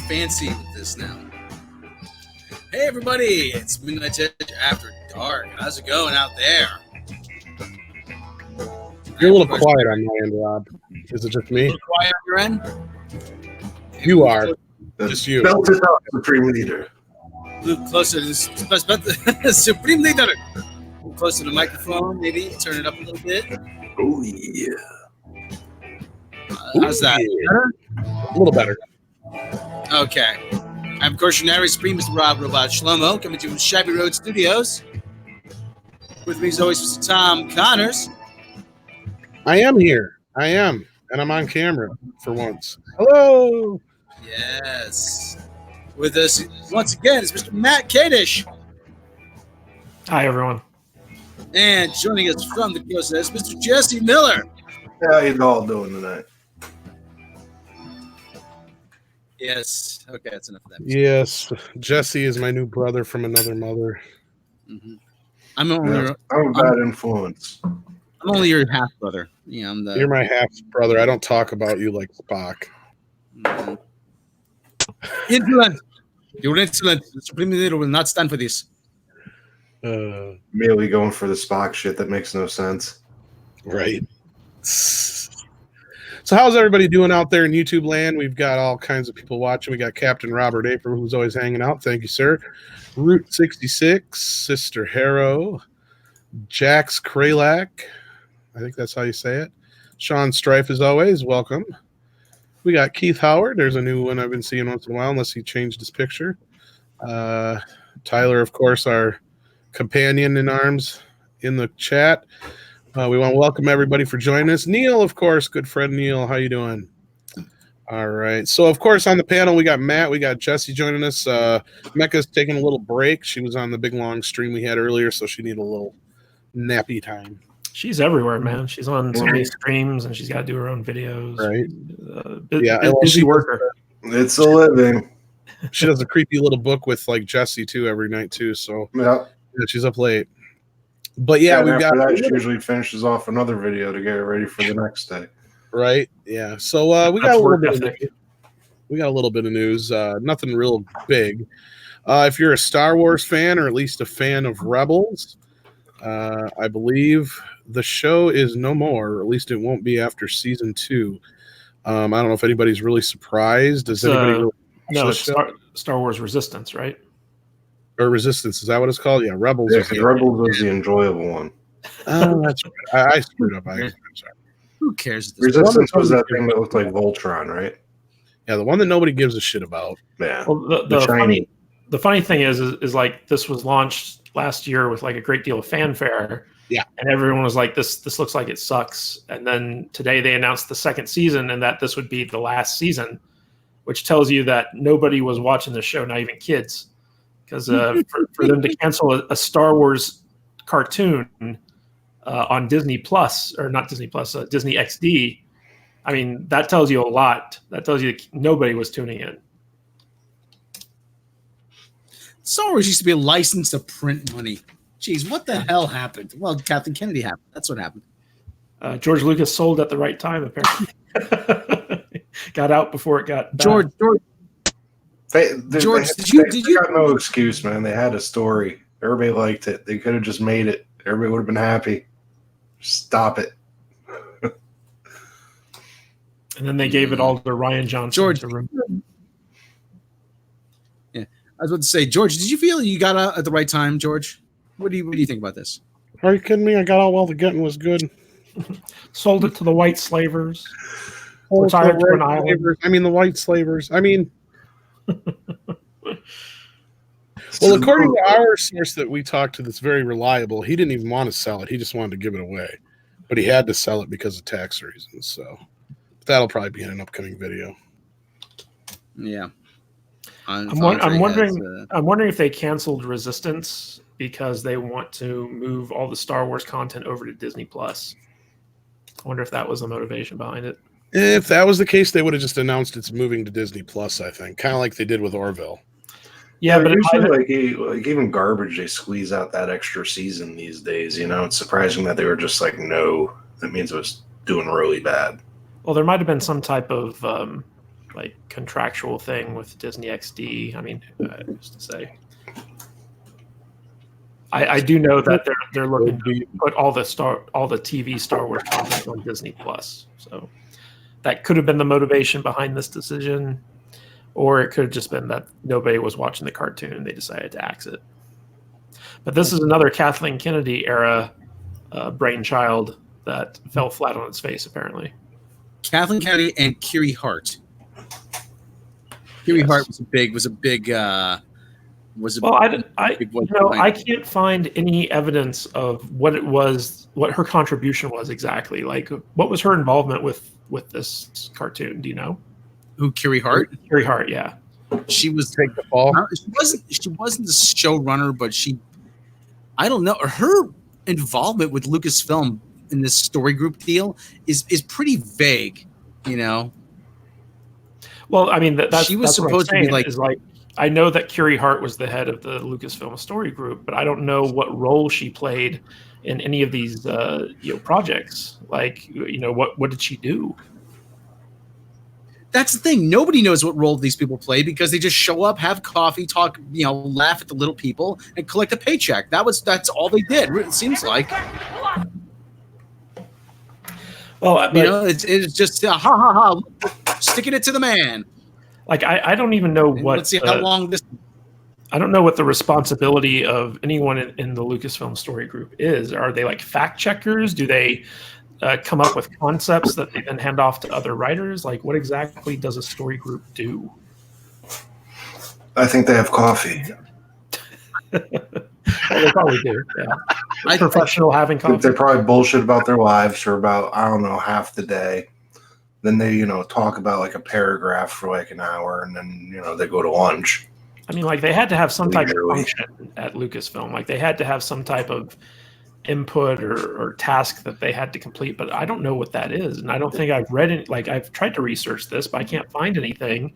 fancy with this now. Hey everybody, it's Midnight After Dark. How's it going out there? You're a little quiet on my end, Rob. Is it just me? A little quiet on your end? You are. Just you. Belt it up, Supreme Leader. Move closer to the Supreme Leader. Move closer to the microphone, maybe. Turn it up a little bit. Oh, yeah. How's that? Better? A little better. Okay. I'm, of course, your narrator, Supreme Mr. Rob Robot Shlomo, coming to you from Shabby Road Studios. With me, as always, Mr. Tom Connors. I am here. I am. And I'm on camera for once. Hello. Yes. With us, once again, is Mr. Matt Kadish. Hi, everyone. And joining us from the coast is Mr. Jesse Miller. How you all doing tonight? Yes. Okay, that's enough of that. Yes. Jesse is my new brother from another mother. Mm-hmm. I'm a bad influence. I'm only your half brother. Yeah, You're my half brother. I don't talk about you like Spock. Mm-hmm. Insolent. You're insolent. The Supreme Leader will not stand for this. Merely going for the Spock shit that makes no sense. Right. So how's everybody doing out there in YouTube land? We've got all kinds of people watching. We got Captain Robert April, who's always hanging out. Thank you, sir. Route 66, Sister Harrow, Jax Kralak. I think that's how you say it. Sean Strife, as always. Welcome. We got Keith Howard. There's a new one I've been seeing once in a while, unless he changed his picture. Tyler, of course, our companion in arms in the chat. We want to welcome everybody for joining us. Neil, of course, good friend Neil. How you doing? All right. So, of course, on the panel, we got Matt. We got Jesse joining us. Mecca's taking a little break. She was on the big, long stream we had earlier, so she needed a little nappy time. She's everywhere, man. She's on so many streams, and she's got to do her own videos. Right. Busy worker. It's a living. She does a creepy little book with, like, Jesse, too, every night, too. So, yeah, she's up late. But yeah, we've got that. She usually finishes off another video to get ready for the next day. Right. Yeah. So we got a little bit of news. Nothing real big. If you're a Star Wars fan, or at least a fan of Rebels, I believe the show is no more, or at least it won't be after season 2. I don't know if anybody's really surprised. Does anybody really no, it's Star Wars Resistance, right? Or Resistance, is that what it's called? Yeah, Rebels. Yeah, Rebels was the enjoyable one. Oh, that's right. I screwed up. I'm sorry. Who cares? Resistance was that thing that looked like Voltron, right? Yeah, the one that nobody gives a shit about. Yeah. Well, the funny thing is like this was launched last year with like a great deal of fanfare. Yeah. And everyone was like, this looks like it sucks. And then today they announced the second season and that this would be the last season, which tells you that nobody was watching the show, not even kids. Because for them to cancel a Star Wars cartoon on Disney Plus, or not Disney Plus, Disney XD, I mean, that tells you a lot. That tells you that nobody was tuning in. Star Wars used to be a license to print money. Jeez, what the hell happened? Well, Captain Kennedy happened. That's what happened. George Lucas sold at the right time, apparently. Got out before it got bad. George, did you got no excuse, man. They had a story. Everybody liked it. They could have just made it. Everybody would have been happy. Stop it. And then they gave it all to Ryan Johnson. Yeah, I was about to say, George, did you feel you got out at the right time, George? What do you think about this? Are you kidding me? I got out while the getting was good. Sold it to the white slavers. Retired to an island. I mean, the white slavers. I mean. Well, according to our source that we talked to that's very reliable, he didn't even want to sell it. He just wanted to give it away. But he had to sell it because of tax reasons. So that'll probably be in an upcoming video. Yeah. I'm wondering if they canceled Resistance because they want to move all the Star Wars content over to Disney Plus. I wonder if that was the motivation behind it. If that was the case, they would have just announced it's moving to Disney Plus, I think. Kind of like they did with Orville. Yeah, but usually, like even garbage, they squeeze out that extra season these days. You know, it's surprising that they were just like, no, that means it was doing really bad. Well, there might have been some type of like contractual thing with Disney XD. I mean, who's to say? I do know that they're looking to put all the TV Star Wars content on Disney Plus. So that could have been the motivation behind this decision, or it could have just been that nobody was watching the cartoon. They decided to axe it. But this is another Kathleen Kennedy era brainchild that fell flat on its face, apparently. Kathleen Kennedy and Kiri Hart. Kiri Hart was a big. I can't find any evidence of what it was, what her contribution was exactly. Like, what was her involvement with this cartoon? Do you know? Who, Kiri Hart? Kiri Hart, yeah. She was take the ball. She wasn't the showrunner, but I don't know. Her involvement with Lucasfilm in this story group deal is pretty vague, you know. Well, I mean, she was supposed to be like I know that Kiri Hart was the head of the Lucasfilm story group, but I don't know what role she played in any of these projects. Like, what did she do? That's the thing. Nobody knows what role these people play because they just show up, have coffee, talk, laugh at the little people, and collect a paycheck. That's all they did. It seems like. Well, it's just ha ha ha, sticking it to the man. Like I don't even know what. Let's see how long this. I don't know what the responsibility of anyone in the Lucasfilm story group is. Are they like fact checkers? Do they come up with concepts that they then hand off to other writers? Like, what exactly does a story group do? I think they have coffee. Well, they probably do. Yeah. Professional having coffee. They probably bullshit about their lives for about, I don't know, half the day. Then they, talk about like a paragraph for like an hour, and then, they go to lunch. I mean, like they had to have some type of function at Lucasfilm. Like they had to have some type of input or task that they had to complete, but I don't know what that is. And I don't think I've read it. Like I've tried to research this, but I can't find anything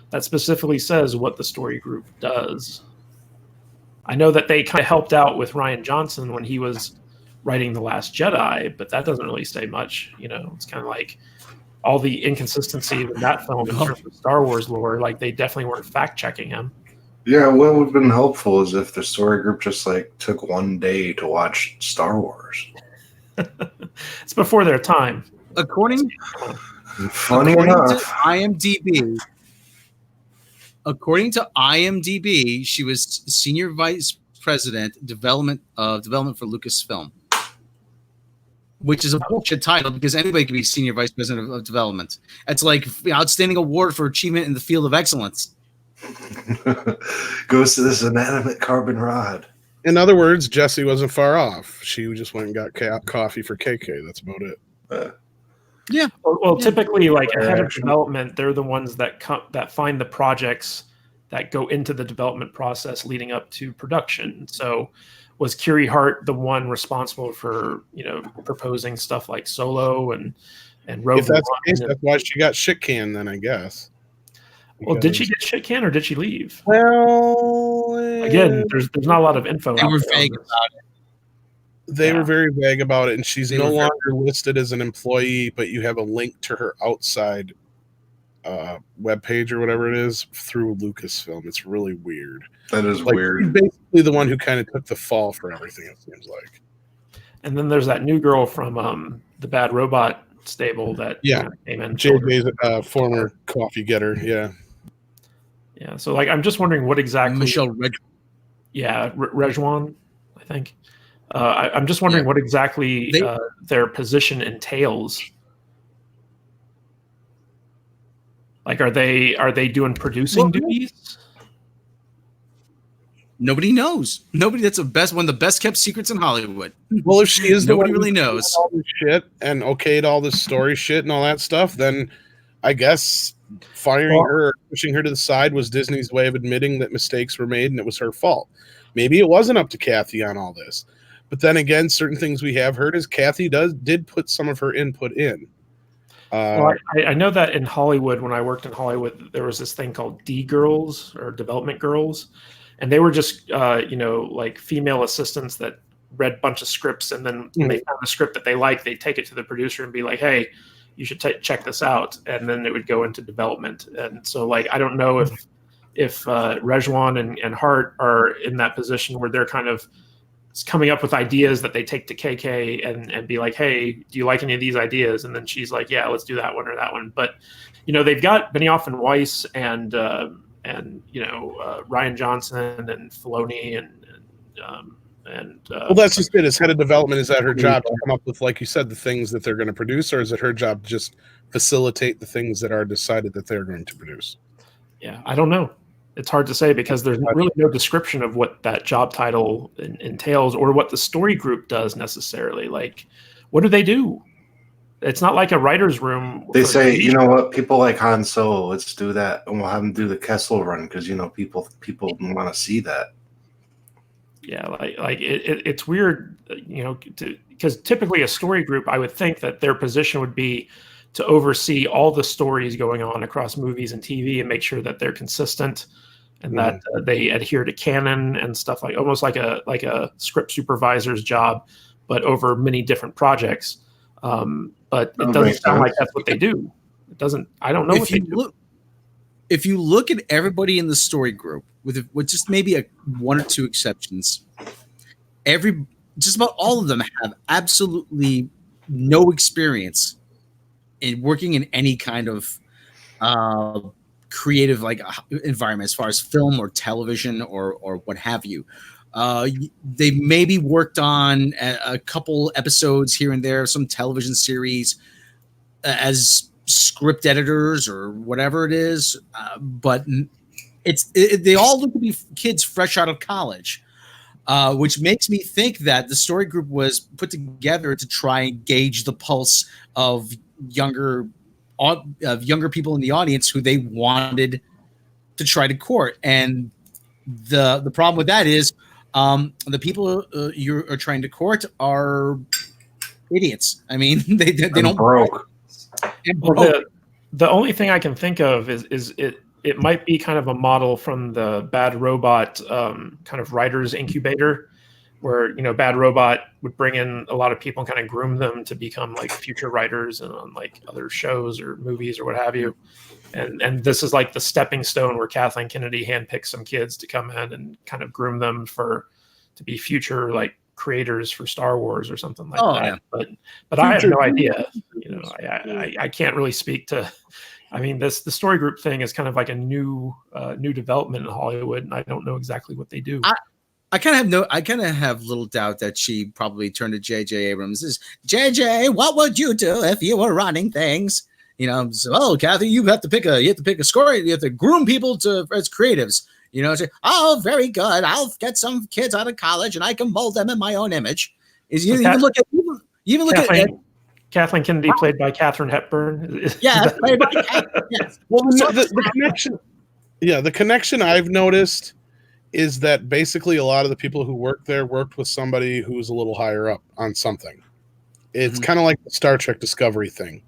that specifically says what the story group does. I know that they kind of helped out with Rian Johnson when he was writing The Last Jedi, but that doesn't really say much. It's kind of like all the inconsistency in that film in terms of Star Wars lore. Like they definitely weren't fact checking him. Yeah, what would have been helpful is if the story group just like took one day to watch Star Wars. It's before their time. According to IMDb, she was senior vice president development for Lucasfilm, which is a bullshit title because anybody can be senior vice president of development. It's like outstanding award for achievement in the field of excellence. Goes to this inanimate carbon rod. In other words, Jesse wasn't far off. She just went and got coffee for KK. That's about it. Yeah. Well, typically, like ahead of development, they're the ones that find the projects that go into the development process leading up to production. So, was Kiri Hart the one responsible for proposing stuff like Solo and Rogue? If that's the case, that's why she got shit canned. Then I guess. Well, did she get shit canned or did she leave? Well, again, there's not a lot of info. They were vague about it. They were very vague about it, and she's no longer listed as an employee, but you have a link to her outside webpage or whatever it is through Lucasfilm. It's really weird. That is weird. She's basically the one who kind of took the fall for everything, it seems like. And then there's that new girl from the Bad Robot stable that came in. JJ's former coffee getter, yeah. Yeah, so like I'm just wondering what exactly Michelle Reg. Yeah, Rejwan, I think. I'm just wondering what exactly their position entails. Like, are they doing producing duties? Nobody knows. Nobody. That's one of the best kept secrets in Hollywood. Well, if she is nobody really knows all this shit and okayed all this story shit and all that stuff, then I guess firing her or pushing her to the side was Disney's way of admitting that mistakes were made and it was her fault. Maybe it wasn't up to Kathy on all this. But then again, certain things we have heard is Kathy did put some of her input in. Well, I know that in Hollywood, when I worked in Hollywood, there was this thing called D girls or development girls. And they were just, like female assistants that read a bunch of scripts. And then when they found a script that they liked, they'd take it to the producer and be like, hey, you should check this out, and then it would go into development. And so, like, I don't know if Rejwan and Hart are in that position where they're kind of coming up with ideas that they take to KK and be like, hey, do you like any of these ideas? And then she's like, yeah, let's do that one or that one. But, you know, they've got Benioff and Weiss and Ryan Johnson and Filoni and well, that's just it. As head of development, is that her job to come up with, like you said, the things that they're going to produce, or is it her job to just facilitate the things that are decided that they're going to produce? Yeah, I don't know. It's hard to say because there's really no description of what that job title entails or what the story group does necessarily. Like, what do they do? It's not like a writer's room. They say, you know what, people like Han Solo, let's do that, and we'll have them do the Kessel Run because, you know, people want to see that. Yeah, it's weird, you know, because typically a story group, I would think that their position would be to oversee all the stories going on across movies and TV and make sure that they're consistent and that they adhere to canon and stuff, like almost like a script supervisor's job, but over many different projects. But it doesn't sound like that's what they do. It doesn't. I don't know what they do. If you look at everybody in the story group, with just maybe one or two exceptions, just about all of them have absolutely no experience in working in any kind of creative environment, as far as film or television or what have you. They maybe worked on a couple episodes here and there, some television series as script editors or whatever it is, but they all look to be kids fresh out of college, which makes me think that the story group was put together to try and gauge the pulse of younger people in the audience who they wanted to try to court. And the problem with that is the people you are trying to court are idiots. I mean, they don't broke. Well, the only thing I can think of is it might be kind of a model from the Bad Robot kind of writers incubator, where, you know, Bad Robot would bring in a lot of people and kind of groom them to become like future writers and on like other shows or movies or what have you. And this is like the stepping stone where Kathleen Kennedy handpicked some kids to come in and kind of groom them to be future like creators for Star Wars or something like that. Yeah. But I have no idea. You know, I can't really speak to. I mean, the story group thing is kind of like a new development in Hollywood, and I don't know exactly what they do. I kind of have little doubt that she probably turned to J.J. Abrams. Is J.J., what would you do if you were running things? You know, so, Kathy, you have to pick a score. You have to groom people as creatives. You know, say, oh, very good. I'll get some kids out of college and I can mold them in my own image. You even look at Kathleen Kennedy, played by Katharine Hepburn. Yeah, played by Katharine. Yes. Well, the connection. Yeah, the connection I've noticed is that basically a lot of the people who worked there worked with somebody who's a little higher up on something. It's kind of like the Star Trek Discovery thing.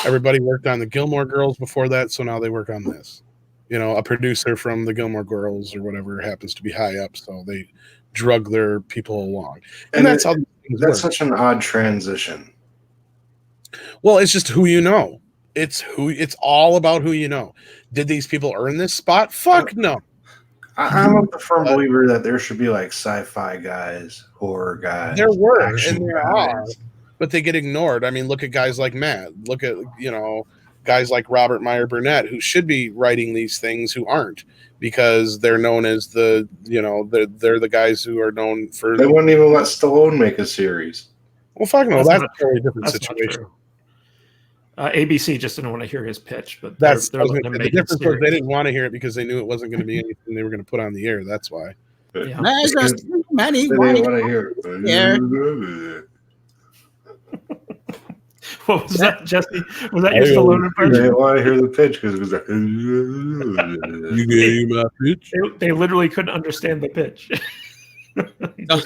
Everybody worked on the Gilmore Girls before that, so now they work on this. You know, a producer from the Gilmore Girls or whatever happens to be high up, so they drug their people along. And that's how things work. Such an odd transition. Well, it's just who you know. It's all about who you know. Did these people earn this spot? Fuck no. I'm a firm believer that there should be like sci-fi guys, horror guys. There were, and there are, but they get ignored. I mean, look at guys like Matt. Look at, you know, guys like Robert Meyer Burnett, who should be writing these things, who aren't, because they're known as the, you know, they're the guys who are known for. They wouldn't even let Stallone make a series. Well, fuck no, that's a totally different situation. ABC just didn't want to hear his pitch, but they're the difference was they didn't want to hear it because they knew it wasn't going to be anything they were going to put on the air. That's why. Yeah. There's just many. They didn't want to hear it. What was that, Jesse? Was that your Stallone impression? They didn't want to hear the pitch because it was like. You gave my pitch. They literally couldn't understand the pitch. Well,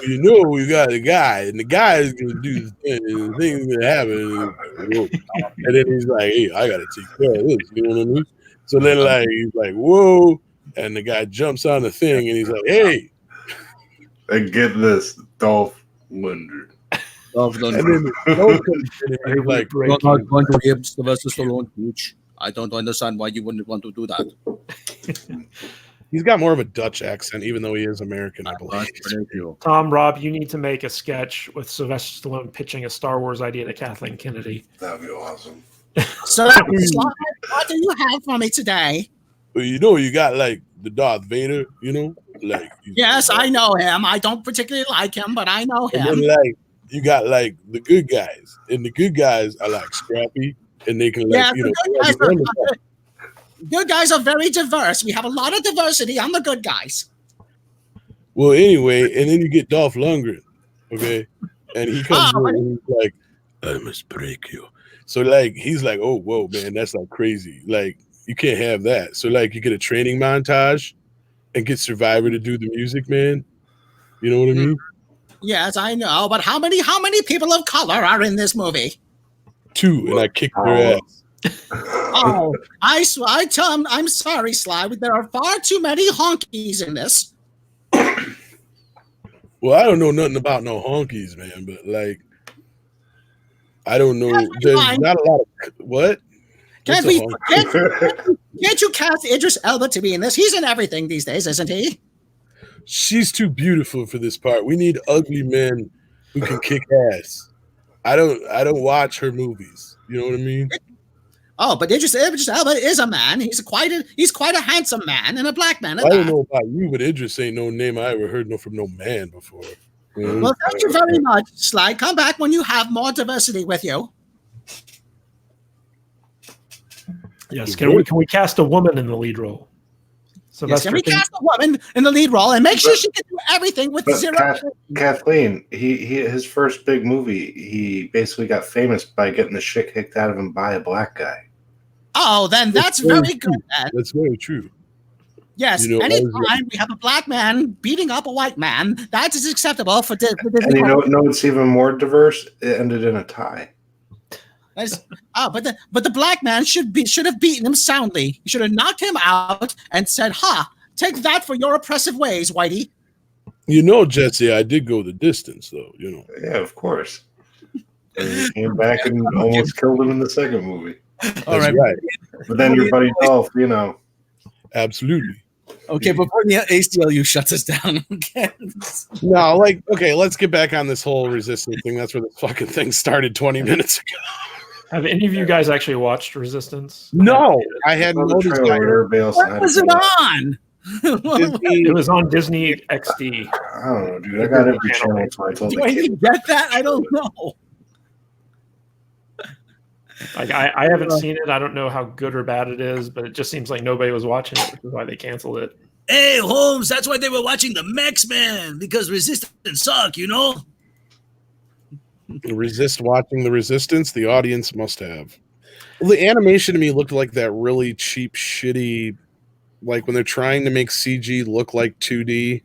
you know, we got a guy, and the guy is going to do the thing, and the thing's going to happen. And then he's like, hey, I got to take care of this. You know what I mean? So then, like, he's like, whoa. And the guy jumps on the thing, and he's like, hey. And get this, Dolph Lundgren. And then Stallone comes in and he's like, You're not going to give Sylvester Stallone speech. I don't understand why you wouldn't want to do that. he's got more of a Dutch accent, even though he is American, I believe. Tom, Rob, you need to make a sketch with Sylvester Stallone pitching a Star Wars idea to Kathleen Kennedy. That'd be awesome. So, Sly, what do you have for me today? Well, you know, you got like the Darth Vader, you know, like Yes, I know him. I don't particularly like him, but I know and him. then like you got like the good guys, and the good guys are like scrappy, and they can like Yeah, you know. good guys are very diverse. We have a lot of diversity on the good guys. Well, anyway, and then you get Dolph Lundgren, okay, and he comes in and he's like, "I must break you." So like he's like, "Oh, whoa, man, that's like crazy. Like you can't have that." So like you get a training montage and get Survivor to do the music, man. You know what I mean? Yes, I know. But how many people of color are in this movie? 2, and I kicked their ass. Oh, I tell him, I'm sorry, Sly. There are far too many honkies in this. Well, I don't know nothing about no honkies, man, but like, I don't know. There's not a lot of what? Can't you cast Idris Elba to be in this? He's in everything these days, isn't he? She's too beautiful for this part. We need ugly men who can kick ass. I don't watch her movies. You know what I mean? Oh, but Idris Elba is a man. He's quite a handsome man and a black man. I don't know about you, but Idris ain't no name I ever heard from no man before. Well, thank you very much, Sly. Come back when you have more diversity with you. Yes, can we cast a woman in the lead role? Yes, can we cast a woman in the lead role and make sure she can do everything with zero? Kathleen, his first big movie, he basically got famous by getting the shit kicked out of him by a black guy. Oh, then that's very good. Then. That's very true. Yes, You know, anytime we have a black man beating up a white man, that is acceptable for Disney. And you know it's even more diverse? It ended in a tie. But the black man should have beaten him soundly. He should have knocked him out and said, "Ha! Take that for your oppressive ways, Whitey." You know, Jesse, I did go the distance, though. You know. Yeah, of course. And he came back and almost killed him in the second movie. All right. But then your buddy Dolph, you know. Absolutely. Okay, before the ACLU shuts us down. Okay. No, like, okay, let's get back on this whole resistance thing. That's where the fucking thing started 20 minutes ago. Have any of you guys actually watched Resistance? No, I hadn't noticed. What was it on? It was on Disney XD. I don't know, dude. I got every channel. Do I even get that? I don't know. Like I haven't seen it. I don't know how good or bad it is, but it just seems like nobody was watching it, which is why they canceled it. Hey, Holmes, that's why they were watching the X-Men, because Resistance suck, you know? Resist watching the Resistance, the audience must have. Well, the animation to me looked like that really cheap, shitty, like when they're trying to make CG look like 2D,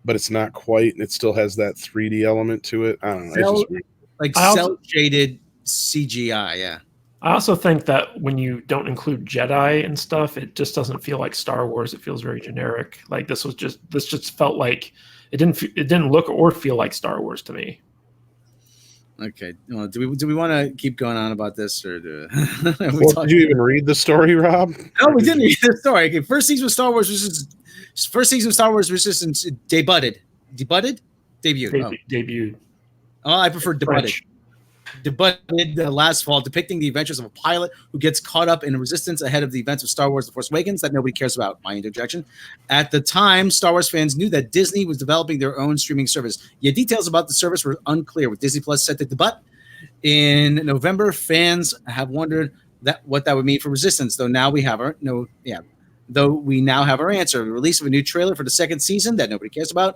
but it's not quite, and it still has that 3D element to it. I don't know. It's just weird. Like cel-shaded CGI, yeah. I also think that when you don't include Jedi and stuff, it just doesn't feel like Star Wars. It feels very generic. Like this just felt like it didn't look or feel like Star Wars to me. Okay. Well, do we want to keep going on about this, or did you even read the story, Rob? No, we didn't read the story. Okay, first season of Star Wars Resistance debuted. Debuted. Oh, I prefer debuted. Debuted last fall, depicting the adventures of a pilot who gets caught up in resistance ahead of the events of Star Wars: The Force Awakens that nobody cares about. My interjection. At the time, Star Wars fans knew that Disney was developing their own streaming service. Yet details about the service were unclear. With Disney Plus set to debut in November, fans have wondered what that would mean for Resistance. Though we now have our answer. The release of a new trailer for the second season that nobody cares about.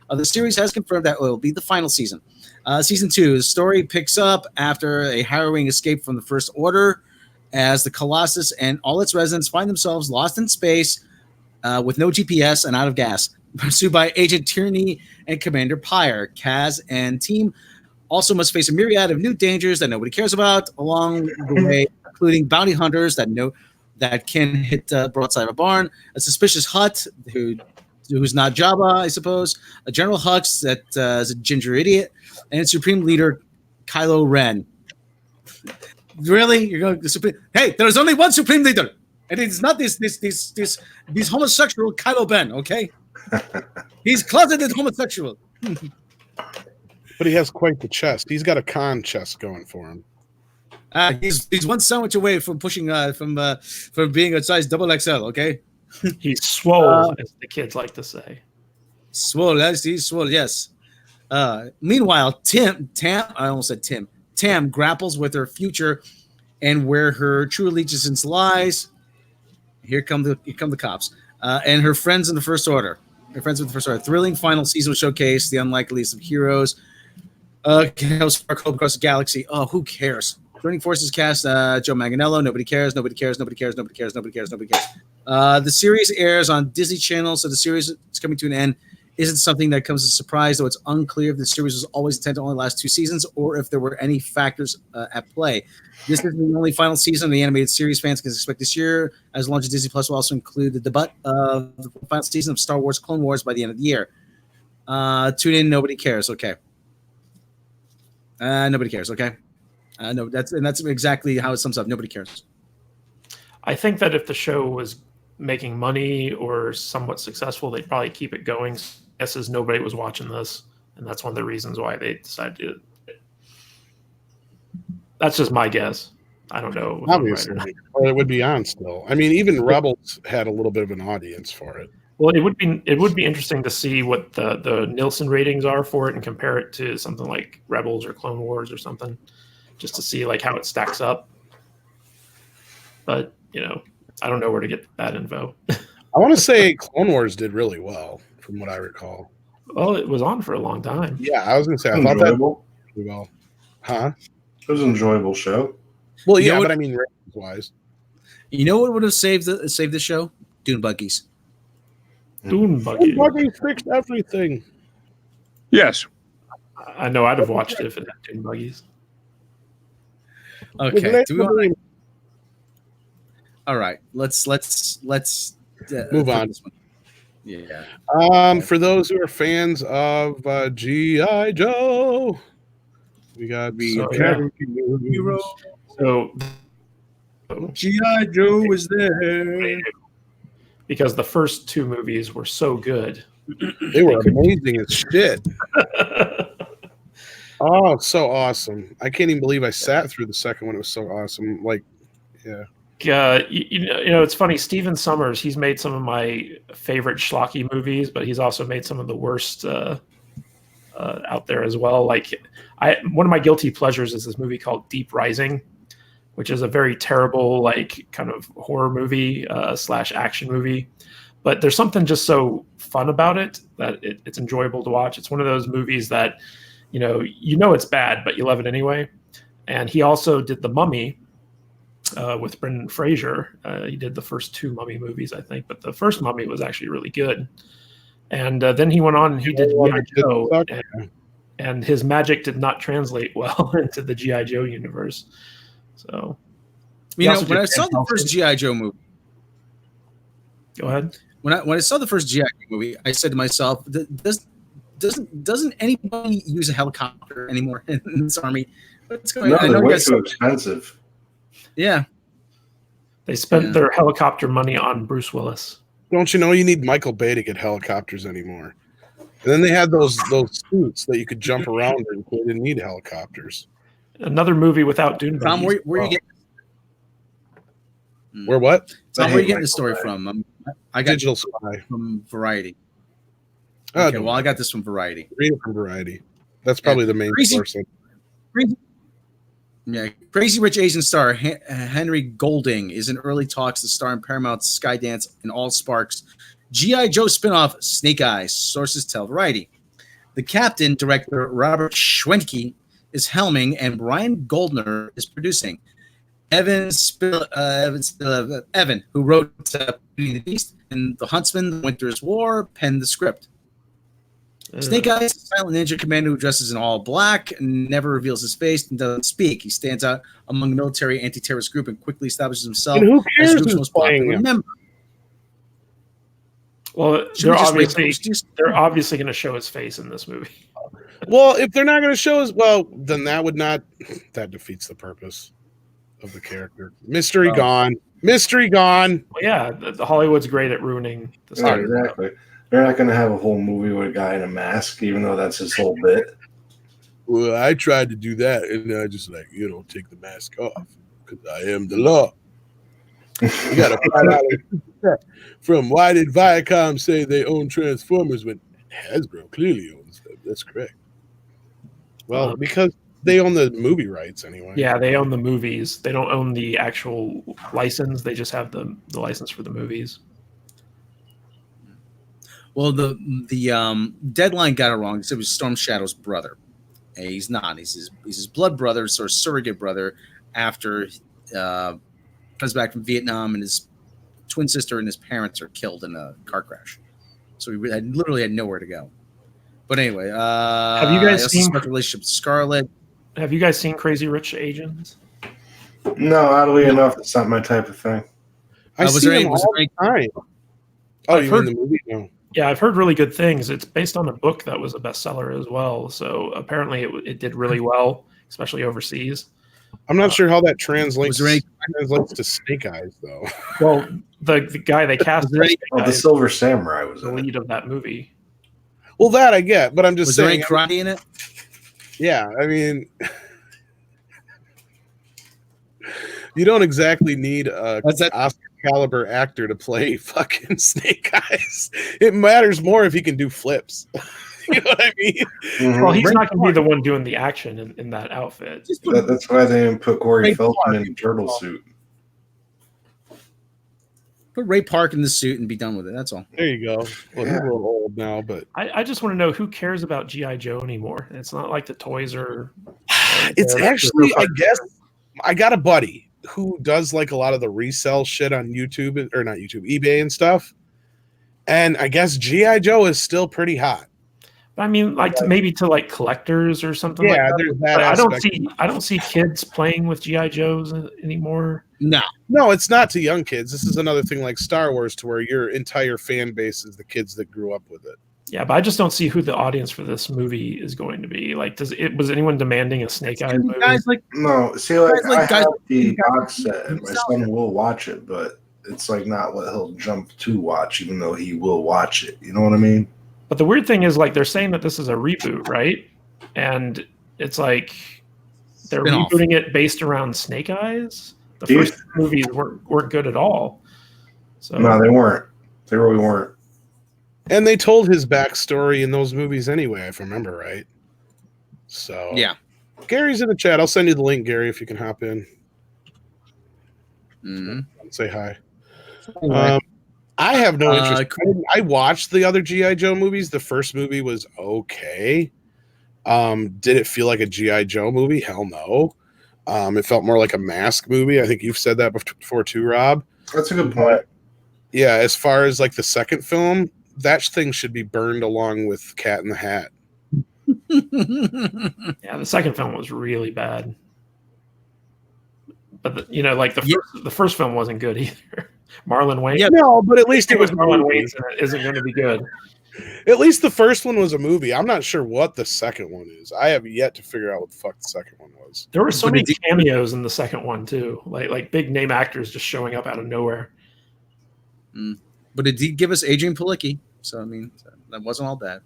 The series has confirmed that it will be the final season. Season 2, the story picks up after a harrowing escape from the First Order as the Colossus and all its residents find themselves lost in space with no GPS and out of gas. Pursued by Agent Tierney and Commander Pyre, Kaz and team also must face a myriad of new dangers that nobody cares about along the way, including bounty hunters that can hit broadside of a barn, a suspicious Hutt who's not Jabba, I suppose, a General Hux that is a ginger idiot, and Supreme Leader Kylo Ren. Really? You're going to Supreme? Hey, there's only one Supreme Leader, and it's not this homosexual Kylo Ben. Okay, he's closeted homosexual. But he has quite the chest. He's got a con chest going for him. He's one sandwich away from pushing from being a size XXL. Okay, He's swole, as the kids like to say. swole. He's swole. Yes. Meanwhile, Tam grapples with her future and where her true allegiance lies. Here come the cops and her friends in the First Order. Her friends with the First Order. Thrilling final season will showcase the unlikeliest of heroes. Spark hope across the galaxy. Oh, who cares? Joining forces cast Joe Manganiello. Nobody cares. Nobody cares. Nobody cares. Nobody cares. Nobody cares. Nobody cares. The series airs on Disney Channel, so the series is coming to an end. Isn't something that comes as a surprise, though it's unclear if the series was always intended to only last 2 seasons or if there were any factors at play. This is the only final season of the animated series fans can expect this year, as launch of Disney Plus will also include the debut of the final season of Star Wars Clone Wars by the end of the year. Tune in, nobody cares, okay. Nobody cares, okay. No, that's exactly how it sums up. Nobody cares. I think that if the show was making money or somewhat successful, they'd probably keep it going. Guess as nobody was watching this, and that's one of the reasons why they decided to do it. That's just my guess. I don't know. Obviously, or it would be on still. I mean, even Rebels had a little bit of an audience for it. Well, it would be interesting to see what the Nielsen ratings are for it and compare it to something like Rebels or Clone Wars or something, just to see like how it stacks up. But I don't know where to get that info. I want to say Clone Wars did really well, from what I recall. Well, it was on for a long time. Yeah, I was going to say I thought that really well. Huh? It was an enjoyable show. Well, yeah, but I mean, ratings-wise. You know what would have saved the show? Dune buggies. Dune buggies. Buggies fixed everything. Yes. I know I'd have watched it if it had Dune buggies. Okay. All right. Let's move on. This one. Yeah. For those who are fans of G.I. Joe, we got the Hero. So G.I. Joe was there. Because the first 2 movies were so good. They were amazing as shit. Oh, so awesome. I can't even believe I sat through the second one. It was so awesome. Like, yeah. It's funny. Steven Sommers, he's made some of my favorite schlocky movies, but he's also made some of the worst out there as well. Like, one of my guilty pleasures is this movie called Deep Rising, which is a very terrible, like, kind of horror movie / action movie. But there's something just so fun about it that it's enjoyable to watch. It's one of those movies that, it's bad, but you love it anyway. And he also did The Mummy with Brendan Fraser. He did the first 2 Mummy movies, I think, but the first Mummy was actually really good. And then he went on and he did G.I. Joe, and his magic did not translate well into the G.I. Joe universe. So, when I saw the first G.I. Joe movie, go ahead. When I saw the first G.I. Joe movie, I said to myself, doesn't anybody use a helicopter anymore in this army? What's going on? They're way too expensive. Yeah. They spent their helicopter money on Bruce Willis. Don't you know you need Michael Bay to get helicopters anymore? And then they had those suits that you could jump around in, so they didn't need helicopters. Another movie without Dune Tom, buggies. where you getting? Where what? Tom, where are you getting the story from? I got Digital Spy from Variety. Okay, well, I got this from Variety. Read it from Variety. That's probably the main source. Crazy Rich Asian star Henry Golding is in early talks to star in Paramount's Skydance and All Sparks G.I. Joe spinoff Snake Eyes, sources tell Variety. The captain, director Robert Schwentke, is helming, and Brian Goldner is producing. Evan, who wrote Beauty and the Beast and The Huntsman, The Winter's War, penned the script. Snake Eyes is a silent ninja commander who dresses in all black and never reveals his face and doesn't speak. He stands out among the military anti-terrorist group and quickly establishes himself and who cares as the group's most popular member. Well, they're obviously going to show his face in this movie. Well, if they're not going to show us, well, then that defeats the purpose of the character. Mystery gone. Mystery gone. Well, yeah, the Hollywood's great at ruining the Yeah, story. exactly. They're not going to have a whole movie with a guy in a mask, even though that's his whole bit. Well, I tried to do that, and I just take the mask off because I am the law. You got to find out from why did Viacom say they own Transformers when Hasbro clearly owns them? That's correct. Well, because they own the movie rights anyway. Yeah, they own the movies. They don't own the actual license. They just have the license for the movies. Well, the Deadline got it wrong. It was Storm Shadow's brother. And he's not. He's his blood brother, sort of surrogate brother, after comes back from Vietnam, and his twin sister and his parents are killed in a car crash. So he literally had nowhere to go. But anyway, have you guys seen the relationship with Scarlett? Have you guys seen Crazy Rich Asians? No, oddly enough, it's not my type of thing. I see them all the time. Oh, you mean the movie? No. Yeah, I've heard really good things. It's based on a book that was a bestseller as well. So apparently it did really well, especially overseas. I'm not sure how that translates to Snake Eyes, though. Well, the guy they cast the Silver Samurai was the lead of that movie. Well, that I get, but I'm just saying. Was there any karate in it? Yeah, I mean, you don't exactly need a Oscar caliber actor to play fucking Snake Eyes. It matters more if he can do flips. You know what I mean? Mm-hmm. Well, he's not going to be the one doing the action in that outfit. That's why they didn't put Corey Feldman in a turtle suit. Put Ray Park in the suit and be done with it. That's all. There you go. Well, he's a little old now, but I just want to know who cares about G.I. Joe anymore. It's not like the toys are. It's actually, I guess, I got a buddy who does like a lot of the resell shit on YouTube, or not YouTube, eBay and stuff. And I guess G.I. Joe is still pretty hot. I mean, like maybe to like collectors or something. Yeah, like that. there's that. I don't see kids playing with GI Joes anymore. No, it's not to young kids. This is another thing like Star Wars, to where your entire fan base is the kids that grew up with it. Yeah, but I just don't see who the audience for this movie is going to be. Like, was anyone demanding a Snake Eyes movie? No, see, I have the box set, and my son will watch it, but it's like not what he'll jump to watch, even though he will watch it. You know what I mean? But the weird thing is, like, they're saying that this is a reboot, right? And it's like they're rebooting it based around Snake Eyes. The first movies weren't good at all. So no, they weren't. They really weren't. And they told his backstory in those movies anyway, if I remember right. So yeah, Gary's in the chat. I'll send you the link, Gary, if you can hop in. Mm-hmm. Say hi. I have no interest. I watched the other G.I. Joe movies. The first movie was okay. Did it feel like a G.I. Joe movie? Hell no. It felt more like a Mask movie. I think you've said that before too, Rob. That's a good point. Yeah, as far as like the second film, that thing should be burned along with Cat in the Hat. Yeah, the second film was really bad. But the first film wasn't good either. Marlon Wayans. Yeah, no, but at least it was Marlon Wayans, and it isn't going to be good. At least the first one was a movie. I'm not sure what the second one is. I have yet to figure out what the fuck the second one was. There were so many cameos in the second one too, like big name actors just showing up out of nowhere. But it did give us Adrian Palicki, so I mean that wasn't all bad.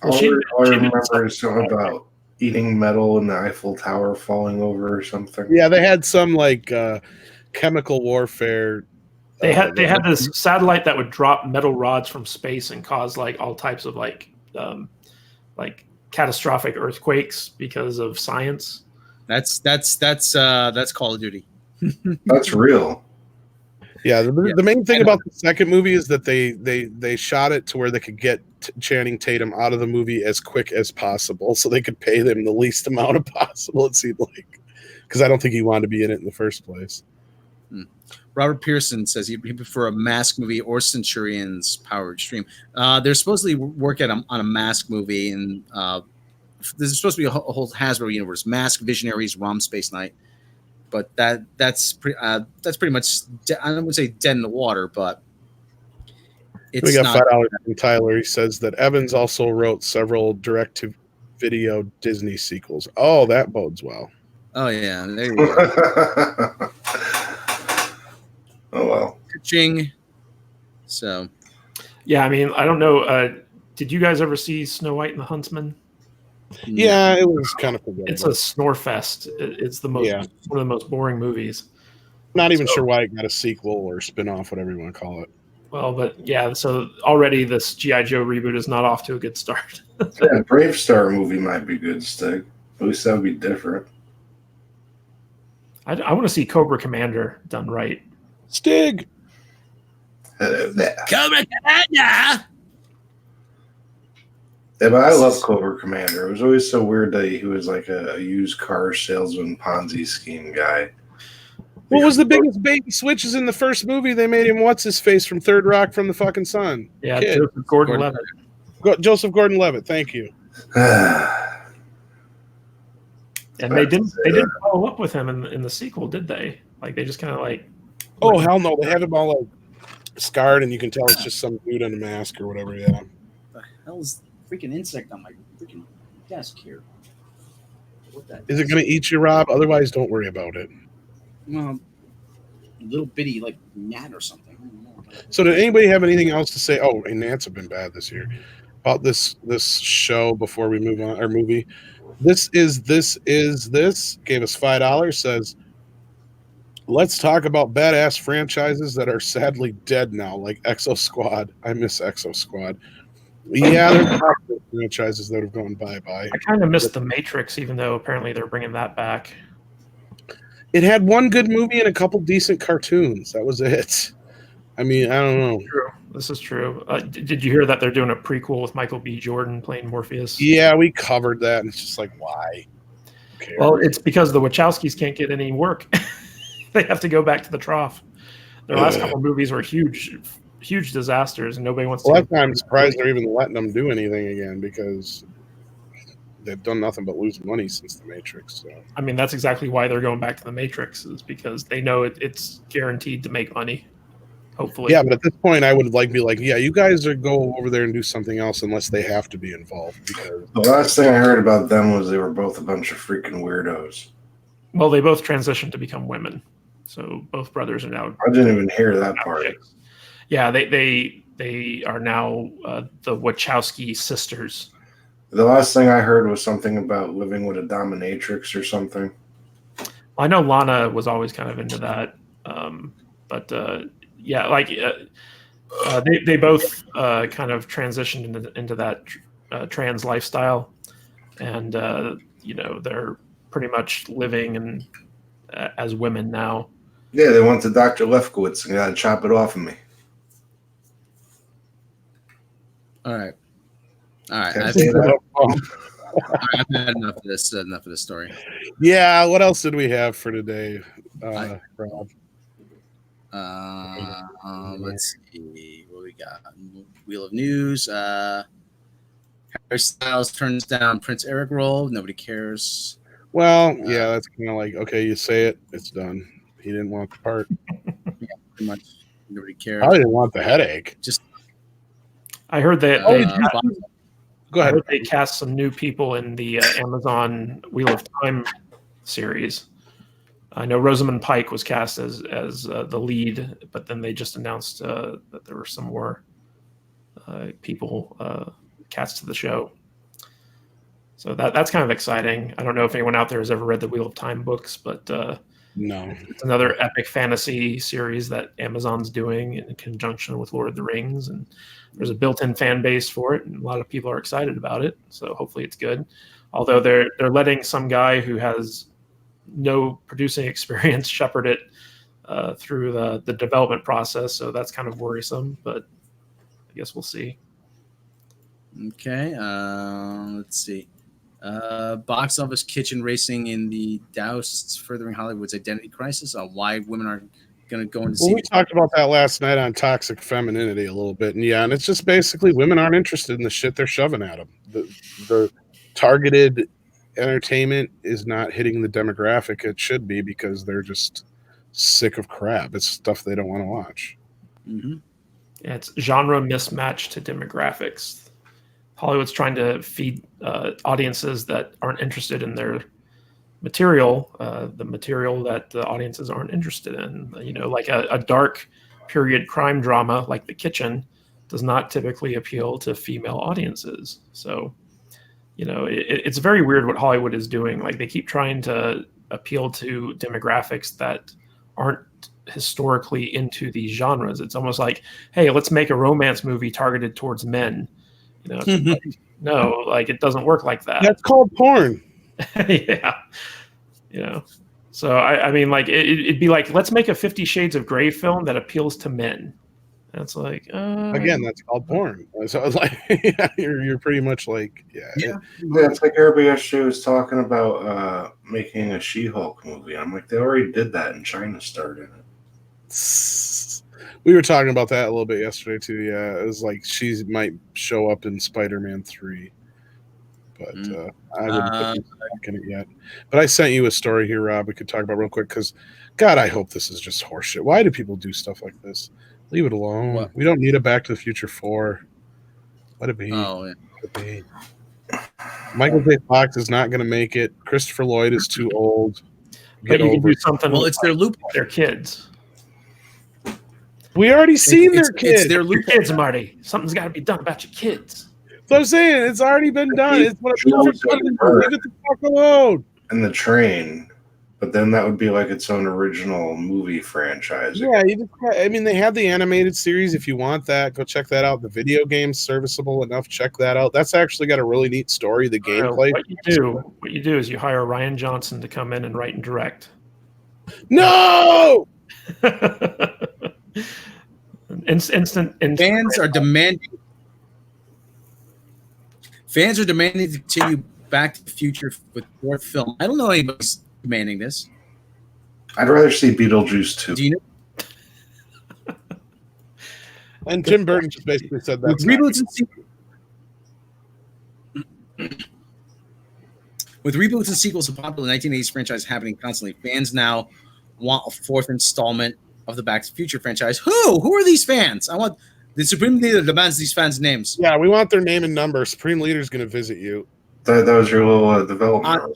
All I remember is something about eating metal and the Eiffel Tower falling over or something. Yeah, they had some like chemical warfare. They had this satellite that would drop metal rods from space and cause like all types of like catastrophic earthquakes because of science. That's Call of Duty. That's real. Yeah, the main thing about the second movie is that they shot it to where they could get Channing Tatum out of the movie as quick as possible, so they could pay them the least amount of possible. It seemed like, because I don't think he wanted to be in it in the first place. Robert Pearson says he'd prefer a Mask movie or Centurion's Power Extreme. They're supposedly working on a Mask movie, and there's supposed to be a whole Hasbro universe: Mask, Visionaries, ROM Space Knight. But that's pretty much I don't want to say dead in the water, but We got $5 from Tyler. He says that Evans also wrote several direct-to-video Disney sequels. Oh, that bodes well. Oh yeah, there you go. Oh well. Ching. So. Yeah, I mean, I don't know. Did you guys ever see Snow White and the Huntsman? Yeah, it was kind of forgettable. It's a snore fest. It's the most one of the most boring movies. Not even sure why it got a sequel or spin-off, whatever you want to call it. Well, but yeah, so already this G.I. Joe reboot is not off to a good start. Yeah, Brave Star movie might be good, Stig. At least that would be different. I want to see Cobra Commander done right. Stig! Hello there. Cobra Commander! Yeah, but I love Cobra Commander. It was always so weird that he was like a used car salesman Ponzi scheme guy. What was the biggest bait and switches in the first movie? They made him what's-his-face from Third Rock from the fucking Sun. Yeah, Joseph Gordon-Levitt. Joseph Gordon-Levitt, thank you. And they didn't follow up with him in the sequel, did they? Like they just kind of like. Oh hell no! They have him all like scarred, and you can tell it's just some dude in a mask or whatever. Yeah. The hell's freaking insect on my freaking desk here? What that is it going to eat you, Rob? Otherwise, don't worry about it. Well, a little bitty like gnat or something. So, did anybody have anything else to say? Oh, and gnats have been bad this year. About this show before we move on, our movie. This is this gave us $5. Says, let's talk about badass franchises that are sadly dead now, like Exo Squad. I miss Exo Squad. Yeah, there's franchises that have gone bye-bye. I kind of missed The Matrix, even though apparently they're bringing that back. It had one good movie and a couple decent cartoons. That was it. I mean, I don't know. True. This is true. Did you hear that they're doing a prequel with Michael B. Jordan playing Morpheus? Yeah, we covered that, and it's just like, why? Well, it's because the Wachowskis can't get any work. They have to go back to the trough. Their last couple movies were huge disasters, and nobody wants to. Well, I'm surprised they're even letting them do anything again because they've done nothing but lose money since The Matrix. So. I mean, that's exactly why they're going back to The Matrix, is because they know it's guaranteed to make money. Hopefully. Yeah, but at this point, I would be like, yeah, you guys are go over there and do something else unless they have to be involved. Because the last thing I heard about them was they were both a bunch of freaking weirdos. Well, they both transitioned to become women, so both brothers are now. I didn't even hear that part. Yeah, they are now the Wachowski sisters. The last thing I heard was something about living with a dominatrix or something. I know Lana was always kind of into that, but yeah, like they both kind of transitioned into that trans lifestyle, and they're pretty much living as women now. Yeah, they went to Dr. Lefkowitz and got to chop it off of me. All right. I've had enough of this. Enough of this story. Yeah. What else did we have for today, Rob? Let's see what we got. Wheel of News. Harry Styles turns down Prince Eric role. Nobody cares. Well, yeah, that's kind of like, okay, you say it, it's done. He didn't want the part. Yeah, pretty much. Nobody cares. I didn't want the headache. I heard that. Go ahead. I heard they cast some new people in the Amazon Wheel of Time series. I know Rosamund Pike was cast as the lead, but then they just announced that there were some more people cast to the show. So that's kind of exciting. I don't know if anyone out there has ever read the Wheel of Time books, but no, it's another epic fantasy series that Amazon's doing in conjunction with Lord of the Rings, and there's a built-in fan base for it, and a lot of people are excited about it. So hopefully it's good. Although they're letting some guy who has no producing experience shepherd it through the development process, so that's kind of worrisome. But I guess we'll see. Okay, let's see. Box office kitchen racing in the Douse, furthering Hollywood's identity crisis on why women aren't going to go into. Well, we talked about that last night on toxic femininity a little bit, and and it's just basically women aren't interested in the shit they're shoving at them. The targeted entertainment is not hitting the demographic it should be because they're just sick of crap. It's stuff they don't want to watch. Mm-hmm. It's genre mismatch to demographics. Hollywood's trying to feed audiences that aren't interested in their material, the material that the audiences aren't interested in. You know, like a dark period crime drama like The Kitchen does not typically appeal to female audiences. So, you know, it's very weird what Hollywood is doing. Like, they keep trying to appeal to demographics that aren't historically into these genres. It's almost like, hey, let's make a romance movie targeted towards men. You know, it's like, no, like, it doesn't work like that. That's called porn. Yeah. You know, so I mean, like, it'd be like, let's make a 50 Shades of Grey film that appeals to men. That's like, again, that's called porn. So it's like, yeah, you're pretty much like, yeah. It's like everybody yesterday was talking about making a She-Hulk movie. I'm like, they already did that, and China started it. We were talking about that a little bit yesterday too. Yeah, it was like she might show up in Spider-Man 3, but I wouldn't put back in it yet. But I sent you a story here, Rob. We could talk about real quick because, God, I hope this is just horseshit. Why do people do stuff like this? Leave it alone. What? We don't need a Back to the Future 4. Let it be. Oh, yeah. Let it be. Michael J. Fox is not going to make it. Christopher Lloyd is too old. But you can do something. Well, it's their loop. Their kids. We already seen their kids. It's their kids, Marty. Something's got to be done about your kids. So I'm saying it's already been done. It's what leave it the fuck alone. And the train, but then that would be like its own original movie franchise. Yeah, I mean, they have the animated series. If you want that, go check that out. The video game's serviceable enough. Check that out. That's actually got a really neat story. The gameplay. What you do is you hire Ryan Johnson to come in and write and direct. No. Fans are demanding to continue Back to the Future with fourth film. I don't know anybody's demanding this. I'd rather see Beetlejuice 2. Do you know? And Tim Burton just basically said that. With reboots and sequels of popular 1980s franchise happening constantly, fans now want a fourth installment of the Back to the Future franchise. Who are these fans? I want the Supreme Leader demands these fans' names. Yeah, we want their name and number. Supreme Leader's going to visit you. That was your little development room.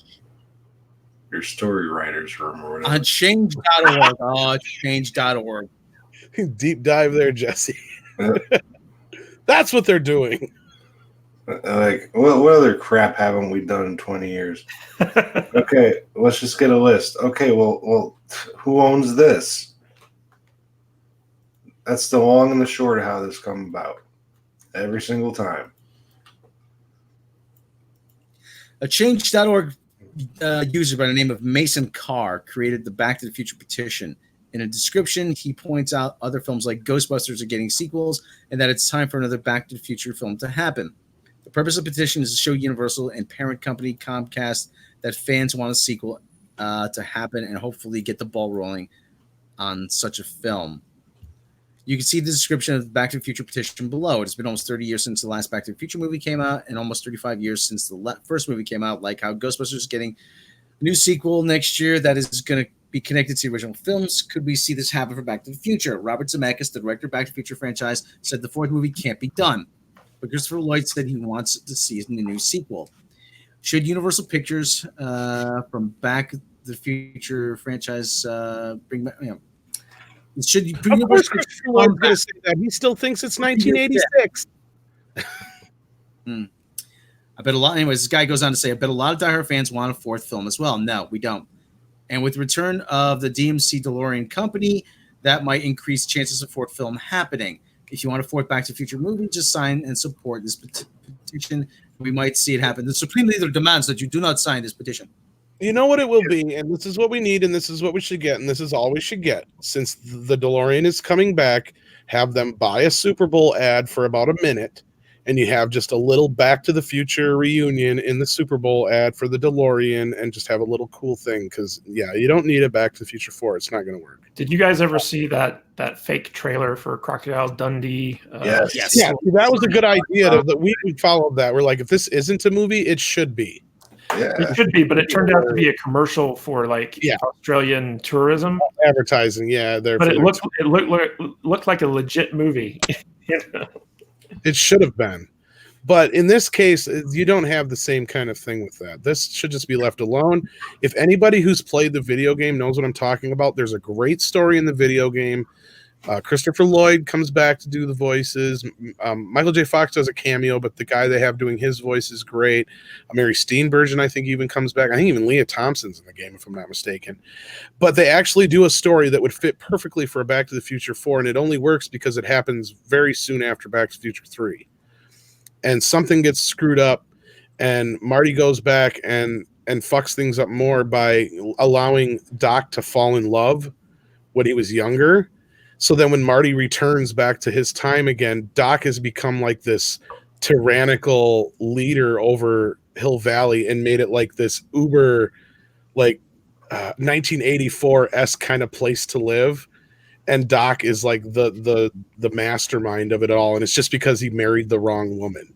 Your story writer's room or whatever. On change.org. Change.org. Deep dive there, Jesse. That's what they're doing. Like, what other crap haven't we done in 20 years? Okay, let's just get a list. Okay, well, who owns this? That's the long and the short of how this come about. Every single time. A change.org user by the name of Mason Carr created the Back to the Future petition. In a description, he points out other films like Ghostbusters are getting sequels and that it's time for another Back to the Future film to happen. The purpose of the petition is to show Universal and parent company Comcast that fans want a sequel to happen and hopefully get the ball rolling on such a film. You can see the description of the Back to the Future petition below. It has been almost 30 years since the last Back to the Future movie came out and almost 35 years since the first movie came out, like how Ghostbusters is getting a new sequel next year that is going to be connected to the original films. Could we see this happen for Back to the Future? Robert Zemeckis, the director of Back to the Future franchise, said the fourth movie can't be done. But Christopher Lloyd said he wants to see a new sequel. Should Universal Pictures from Back to the Future franchise bring back, should you? Of course, Christopher Lloyd's going to say that. He still thinks it's 1986. I bet a lot. Anyways, this guy goes on to say, I bet a lot of diehard fans want a fourth film as well. No, we don't. And with the return of the DMC DeLorean company, that might increase chances of fourth film happening. If you want a fourth Back to the Future movie, just sign and support this petition. We might see it happen. The Supreme Leader demands that you do not sign this petition. You know what it will be, and this is what we need, and this is what we should get, and this is all we should get. Since the DeLorean is coming back, have them buy a Super Bowl ad for about a minute, and you have just a little Back to the Future reunion in the Super Bowl ad for the DeLorean, and just have a little cool thing, because, yeah, you don't need a Back to the Future 4. It's not going to work. Did you guys ever see that fake trailer for Crocodile Dundee? Yes. Yeah, that was a good idea. That we followed that. We're like, if this isn't a movie, it should be. Yeah. It should be, but it turned out to be a commercial for Australian tourism advertising. Yeah, but it looked like a legit movie. It should have been. But in this case, you don't have the same kind of thing with that. This should just be left alone. If anybody who's played the video game knows what I'm talking about, there's a great story in the video game. Christopher Lloyd comes back to do the voices. Michael J. Fox does a cameo, but the guy they have doing his voice is great. Mary Steenburgen, I think, even comes back. I think even Leah Thompson's in the game, if I'm not mistaken. But they actually do a story that would fit perfectly for a Back to the Future 4, and it only works because it happens very soon after Back to the Future 3. And something gets screwed up, and Marty goes back and fucks things up more by allowing Doc to fall in love when he was younger. So then when Marty returns back to his time again, Doc has become like this tyrannical leader over Hill Valley and made it like this uber, like 1984-esque kind of place to live. And Doc is like the mastermind of it all. And it's just because he married the wrong woman.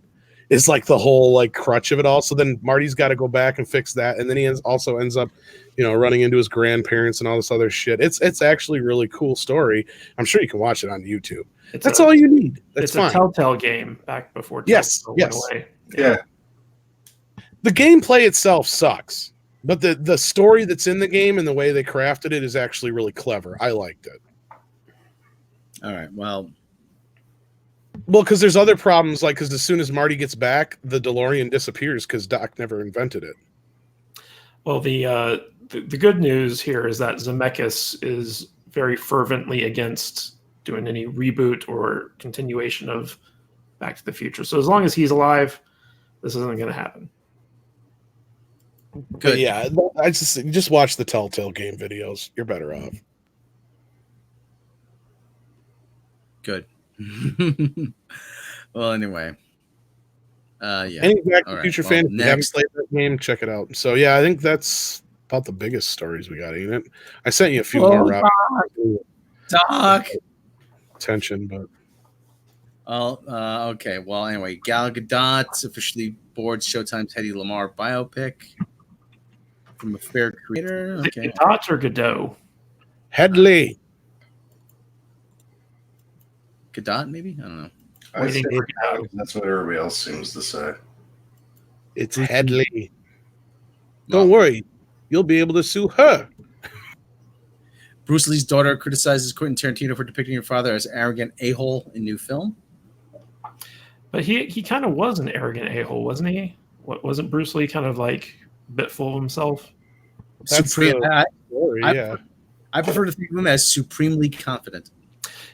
It's like the whole like crutch of it all. So then Marty's got to go back and fix that. And then he also ends up, running into his grandparents and all this other shit. It's actually a really cool story. I'm sure you can watch it on YouTube. That's all you need. That's fine. A Telltale game back before Telltale went away. Yeah. The gameplay itself sucks, but the story that's in the game and the way they crafted it is actually really clever. I liked it. All right. Well, because there's other problems, like because as soon as Marty gets back, the DeLorean disappears because Doc never invented it. Well, the good news here is that Zemeckis is very fervently against doing any reboot or continuation of Back to the Future. So as long as he's alive, this isn't going to happen. Good. But yeah, I just watch the Telltale game videos. You're better off. Good. Well, anyway. Yeah. Any Back to the All Future right. fan, Well, if you haven't next. played that game, check it out. So yeah, I think that's about the biggest stories we got, ain't it? I sent you a few more, Rob. Doc. Attention, but okay. Well, anyway, Gal Gadot officially boards Showtime's Hedy Lamarr biopic from a fair creator. Is it Okay. Gadot or Godot? Headley. Gadot, maybe? I don't know. I say Waiting for Godot. that's what everybody else seems to say. It's Headley. Don't worry, you'll be able to sue her. Bruce Lee's daughter criticizes Quentin Tarantino for depicting her father as arrogant a-hole in new film. But he kind of was an arrogant a-hole, wasn't he? Wasn't Bruce Lee kind of like a bit full of himself? That's Supreme, the story, yeah. I prefer to think of him as supremely confident.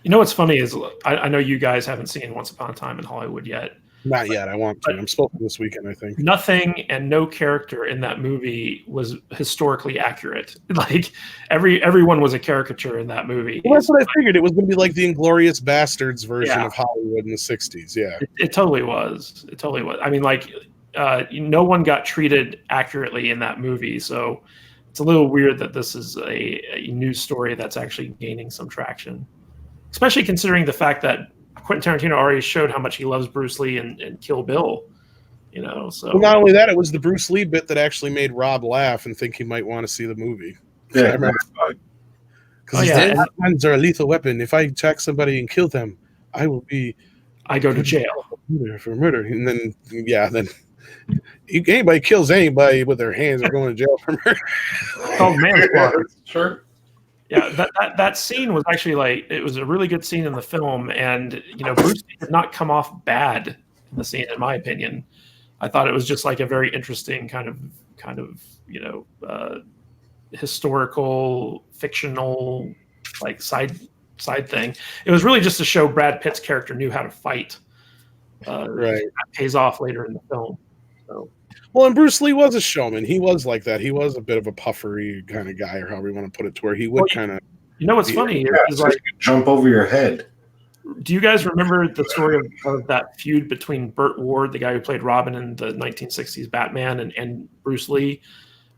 You know what's funny is I know you guys haven't seen Once Upon a Time in Hollywood yet. Not yet. I want to. I'm supposed to this weekend, I think. Nothing and no character in that movie was historically accurate. Like everyone was a caricature in that movie. Well, that's what I figured. It was going to be like the Inglourious Bastards version Yeah. of Hollywood in the 60s. Yeah. It totally was. It totally was. I mean, like, no one got treated accurately in that movie. So it's a little weird that this is a new story that's actually gaining some traction, especially considering the fact that Quentin Tarantino already showed how much he loves Bruce Lee and Kill Bill. So Well, not only that, it was the Bruce Lee bit that actually made Rob laugh and think he might want to see the movie. Yeah, I remember. Because hands are a lethal weapon. If I attack somebody and kill them, I will be. I go to jail for murder. And then, anybody kills anybody with their hands are going to jail for murder. It's called manslaughter. Sure. Yeah, that scene was actually it was a really good scene in the film, and Bruce Lee did not come off bad in the scene, in my opinion. I thought it was just like a very interesting kind of historical, fictional, like side thing. It was really just to show Brad Pitt's character knew how to fight. Right, that pays off later in the film. So. Well, and Bruce Lee was a showman. He was like that. He was a bit of a puffery kind of guy, or however you want to put it, to where he would kind of. You know what's funny here is like jump over your head. Do you guys remember the story of that feud between Burt Ward, the guy who played Robin in the 1960s Batman, and Bruce Lee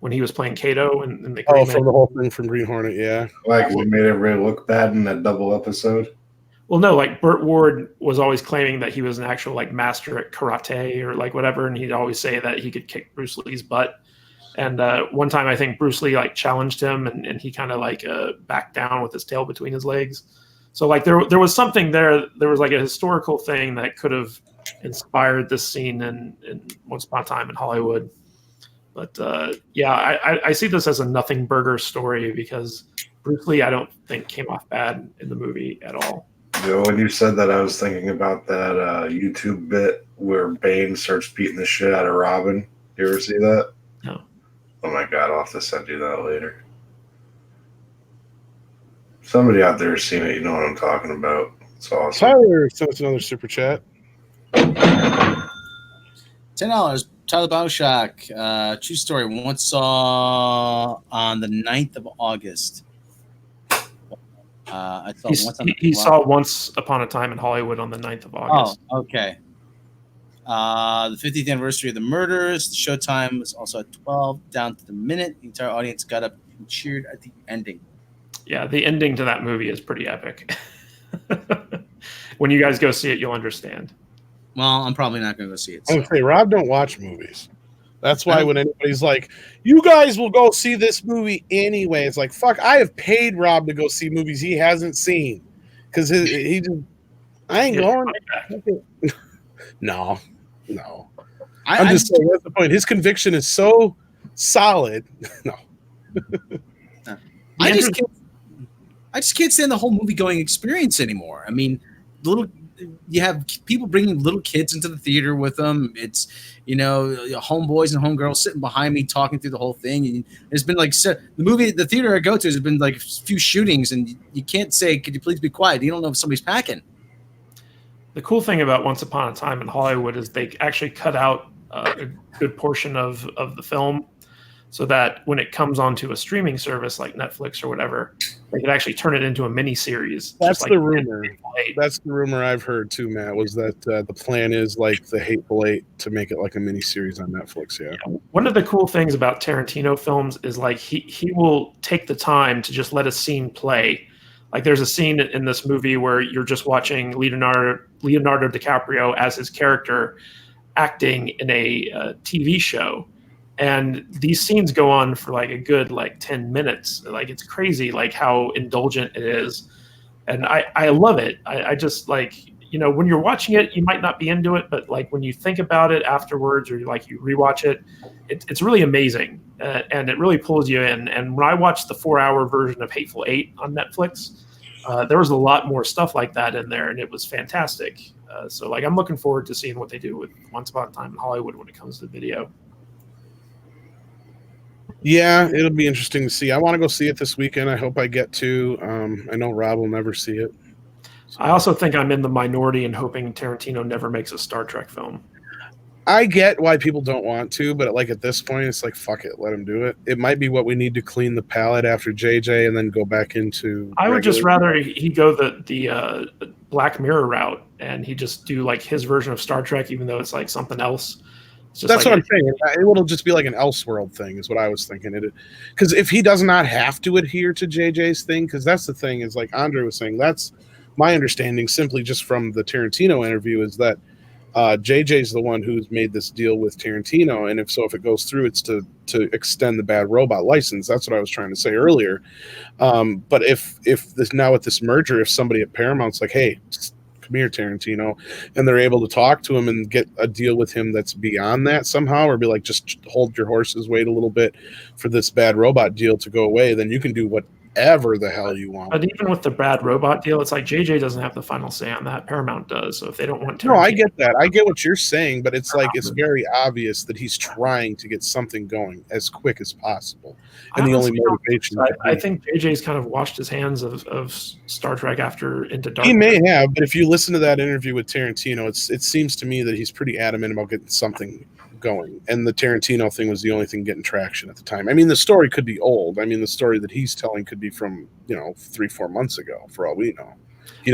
when he was playing Kato in the Green from the whole thing from Green Hornet, yeah. Like we made everybody look bad in that double episode. Well, no, like Burt Ward was always claiming that he was an actual like master at karate or like whatever, and he'd always say that he could kick Bruce Lee's butt. And one time, I think Bruce Lee like challenged him, and he kind of like backed down with his tail between his legs. So like there was something there. There was like a historical thing that could have inspired this scene in Once Upon a Time in Hollywood. But I see this as a nothing burger story because Bruce Lee I don't think came off bad in the movie at all. When you said that, I was thinking about that YouTube bit where Bane starts beating the shit out of Robin. You ever see that? No. Oh my god, I'll have to send you that later. Somebody out there has seen it, you know what I'm talking about. It's awesome. Tyler sent us another super chat. $10. Tyler Bioshock. True story. Once saw on the 9th of August. I saw he saw Once Upon a Time in Hollywood on the 9th of August. Oh, okay. The 50th anniversary of the murders. The showtime was also at 12, down to the minute. The entire audience got up and cheered at the ending. Yeah, the ending to that movie is pretty epic. When you guys go see it, you'll understand. Well, I'm probably not going to go see it. I would say Rob don't watch movies. That's why when anybody's like, you guys will go see this movie anyway, it's like, fuck, I have paid Rob to go see movies he hasn't seen. Because he just, I ain't going. No. I'm just saying, that's the point. His conviction is so solid. No. I just can't stand the whole movie going experience anymore. I mean, you have people bringing little kids into the theater with them. It's, homeboys and homegirls sitting behind me talking through the whole thing. And there's been like the theater I go to has been like a few shootings, and you can't say, "Could you please be quiet?" You don't know if somebody's packing. The cool thing about Once Upon a Time in Hollywood is they actually cut out a good portion of the film so that when it comes onto a streaming service like Netflix or whatever, they could actually turn it into a mini series. That's the rumor. That's the rumor I've heard too, Matt, was that the plan is like the Hateful Eight to make it like a mini series on Netflix. Yeah. One of the cool things about Tarantino films is like he will take the time to just let a scene play. Like there's a scene in this movie where you're just watching Leonardo DiCaprio as his character acting in a TV show. And these scenes go on for like a good 10 minutes. Like it's crazy like how indulgent it is. And I love it. I just like, when you're watching it, you might not be into it, but like when you think about it afterwards or you rewatch it, it's really amazing. And it really pulls you in. And when I watched the 4-hour version of Hateful Eight on Netflix, there was a lot more stuff like that in there, and it was fantastic. So like I'm looking forward to seeing what they do with Once Upon a Time in Hollywood when it comes to video. Yeah, it'll be interesting to see. I want to go see it this weekend. I hope I get to. I know Rob will never see it. So. I also think I'm in the minority in hoping Tarantino never makes a Star Trek film. I get why people don't want to, but at this point, it's like, fuck it, let him do it. It might be what we need to clean the palette after JJ and then go back into. I would just rather he go the Black Mirror route and he just do like his version of Star Trek, even though it's like something else. That's what I'm saying. It'll just be like an Elseworld thing, is what I was thinking. Because if he does not have to adhere to JJ's thing, because that's the thing, is like Andre was saying, that's my understanding simply just from the Tarantino interview, is that JJ's the one who's made this deal with Tarantino, and if it goes through, it's to extend the Bad Robot license. That's what I was trying to say earlier. But if now with this merger, if somebody at Paramount's like, hey, come here, Tarantino, and they're able to talk to him and get a deal with him that's beyond that somehow, or be like, just hold your horses, wait a little bit for this Bad Robot deal to go away, then you can do whatever the hell you want. But even with the Bad Robot deal, it's like JJ doesn't have the final say on that. Paramount does. So if they don't want to, no, I get that. I get what you're saying, but it's like it's very obvious that he's trying to get something going as quick as possible. And the only motivation, I think JJ's kind of washed his hands of Star Trek after Into Darkness. He may have, but if you listen to that interview with Tarantino, it seems to me that he's pretty adamant about getting something going, and the Tarantino thing was the only thing getting traction at the time. I mean, the story could be old. I mean, the story that he's telling could be from 3-4 months ago, for all we know.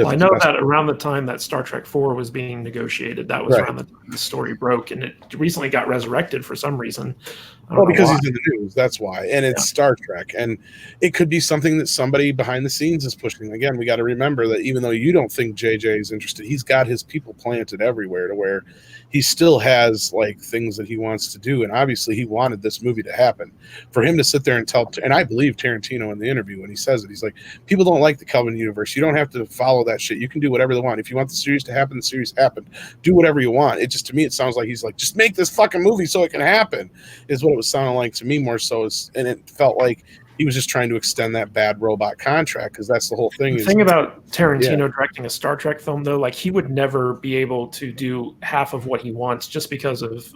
I know that around the time that Star Trek 4 was being negotiated, that was around the time the story broke, and it recently got resurrected for some reason. Well, because he's in the news, that's why. And it's Star Trek, and it could be something that somebody behind the scenes is pushing. Again, we got to remember that even though you don't think JJ is interested, he's got his people planted everywhere to where he still has like things that he wants to do, and obviously he wanted this movie to happen. For him to sit there and tell, and I believe Tarantino in the interview when he says it, he's like, people don't like the Kelvin universe. You don't have to follow that shit. You can do whatever they want. If you want the series to happen, the series happened. Do whatever you want. It just, to me, it sounds like he's like, just make this fucking movie so it can happen, is what it was sounding like to me more so. And it felt like he was just trying to extend that Bad Robot contract, because that's the whole thing. The thing about Tarantino directing a Star Trek film, though, like he would never be able to do half of what he wants just because of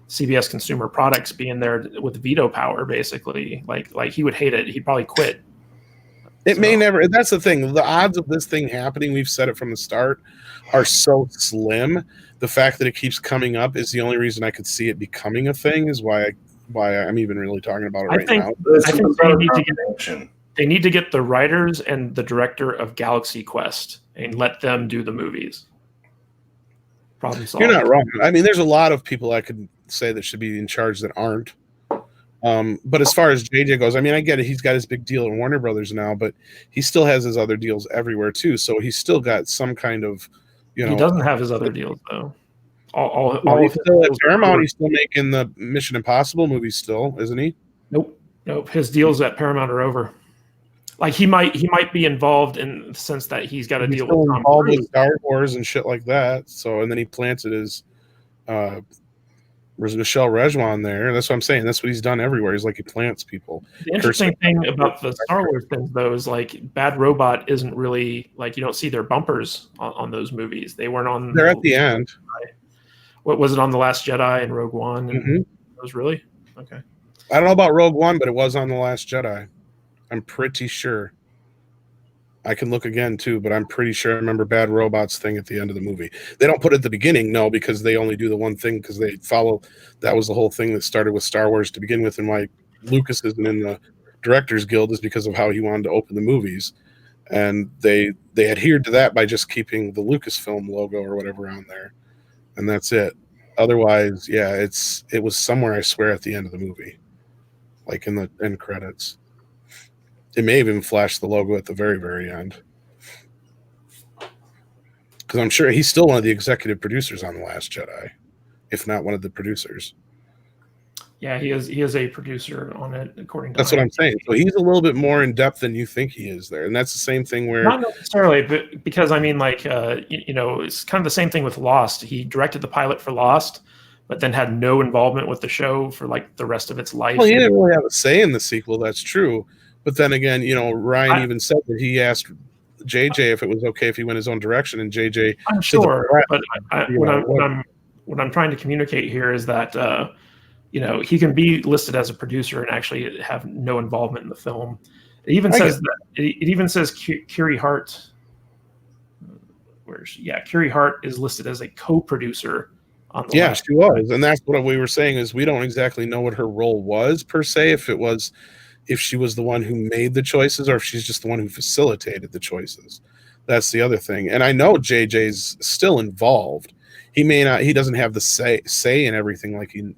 CBS Consumer Products being there with veto power, basically. Like he would hate it. He'd probably quit. It may never. That's the thing. The odds of this thing happening, we've said it from the start, are so slim. The fact that it keeps coming up is the only reason I could see it becoming a thing, is why I'm even really talking about it right now. I think they need to get the writers and the director of Galaxy Quest and let them do the movies. Problem solved. You're not wrong. I mean, there's a lot of people I could say that should be in charge that aren't. But as far as JJ goes, I mean, I get it. He's got his big deal in Warner Brothers now, but he still has his other deals everywhere too. So he's still got some kind of, He doesn't have his other deals though. All he's still at Paramount. He's still making the Mission Impossible movies still, isn't he? Nope. His deals at Paramount are over. Like he might be involved in the sense that he's got a deal with Tom Cruise. With Star Wars and shit like that. So, and then he planted his Michelle Rejwan there. That's what I'm saying. That's what he's done everywhere. He's like, he plants people. The interesting thing about the Star Wars things, though, is like Bad Robot isn't really like, you don't see their bumpers on those movies. They weren't on. They're at the end. What was it on The Last Jedi and Rogue One? Mm-hmm. Was really okay. I don't know about Rogue One, but it was on The Last Jedi. I'm pretty sure. I can look again too, but I'm pretty sure I remember Bad Robot's thing at the end of the movie. They don't put it at the beginning, no, because they only do the one thing because they follow. That was the whole thing that started with Star Wars to begin with, and why Lucas isn't in the Directors Guild is because of how he wanted to open the movies, and they adhered to that by just keeping the Lucasfilm logo or whatever on there, and that's it. Otherwise, yeah, it was somewhere, I swear, at the end of the movie, like in the end credits. It may have even flashed the logo at the very, very end. Because I'm sure he's still one of the executive producers on The Last Jedi, if not one of the producers. Yeah, he is a producer on it, according to. That's what I'm saying. So he's a little bit more in depth than you think he is there, and that's the same thing where. Not necessarily, but because I mean, like, it's kind of the same thing with Lost. He directed the pilot for Lost, but then had no involvement with the show for like the rest of its life. Well, he didn't really have a say in the sequel. That's true. But then again, Ryan even said that he asked JJ if it was okay if he went his own direction, and JJ. I'm sure, but what I'm trying to communicate here is that he can be listed as a producer and actually have no involvement in the film. It even says Curie Hart. Curie Hart is listed as a co-producer on the. Yeah, she was, and that's what we were saying is we don't exactly know what her role was per se. If she was the one who made the choices or if she's just the one who facilitated the choices. That's the other thing. And I know JJ's still involved. He doesn't have the say in everything like he,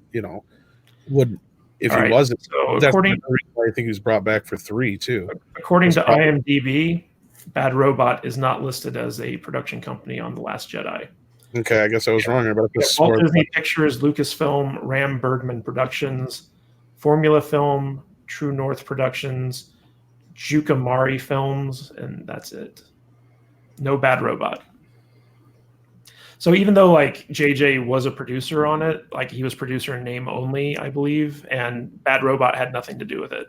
would if he wasn't. So that's why I think he was brought back for 3 too. According to IMDb, Bad Robot is not listed as a production company on The Last Jedi. Okay, I guess I was wrong about this. Walt Disney Pictures, Lucasfilm, Ram Bergman Productions, Formula Film, True North Productions, Jukamari Films, and that's it. No Bad Robot. So even though like JJ was a producer on it, like he was producer in name only, I believe, and Bad Robot had nothing to do with it.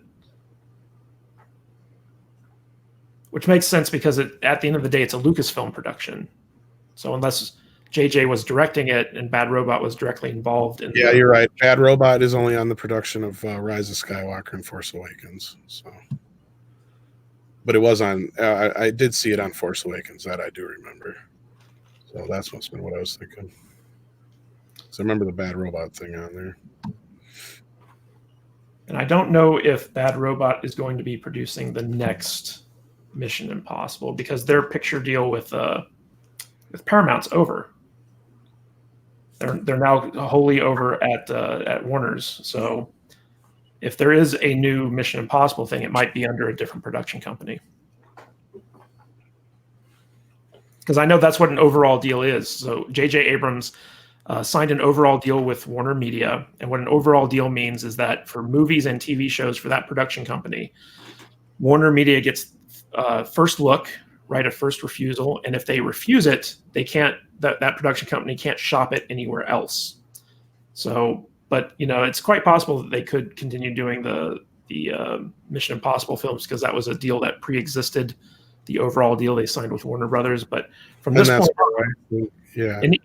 Which makes sense because at the end of the day, it's a Lucasfilm production. So unless JJ was directing it and Bad Robot was directly involved in. Yeah, you're right. Bad Robot is only on the production of Rise of Skywalker and Force Awakens. So, but it was on. I did see it on Force Awakens. That I do remember. So that's must have been what I was thinking. So I remember the Bad Robot thing on there. And I don't know if Bad Robot is going to be producing the next Mission Impossible because their picture deal with Paramount's over. They're now wholly over at Warner's. So if there is a new Mission Impossible thing, it might be under a different production company. Because I know that's what an overall deal is. So J.J. Abrams signed an overall deal with Warner Media. And what an overall deal means is that for movies and TV shows for that production company, Warner Media gets first look, right of first refusal. And if they refuse it, they can't, that production company can't shop it anywhere else. So, but, you know, it's quite possible that they could continue doing the Mission Impossible films because that was a deal that pre-existed the overall deal they signed with Warner Brothers. But from this point on,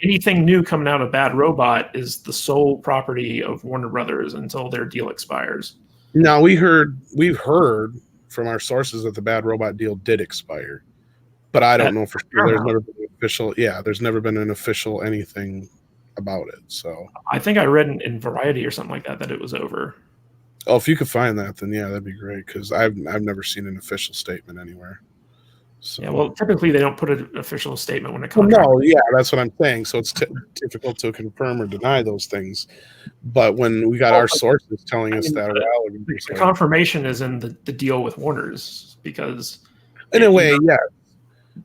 anything new coming out of Bad Robot is the sole property of Warner Brothers until their deal expires. Now we've heard from our sources that the Bad Robot deal did expire, but I don't know for sure. There's never been an official. Yeah, there's never been an official anything about it. So I think I read in Variety or something like that it was over. Oh, if you could find that, then yeah, that'd be great because I've never seen an official statement anywhere. So. Yeah, well, typically they don't put an official statement when it comes. No, yeah, that's what I'm saying. So it's difficult to confirm or deny those things. But when we got our sources telling us that, the confirmation is in the deal with Warner's because, in a way, yeah.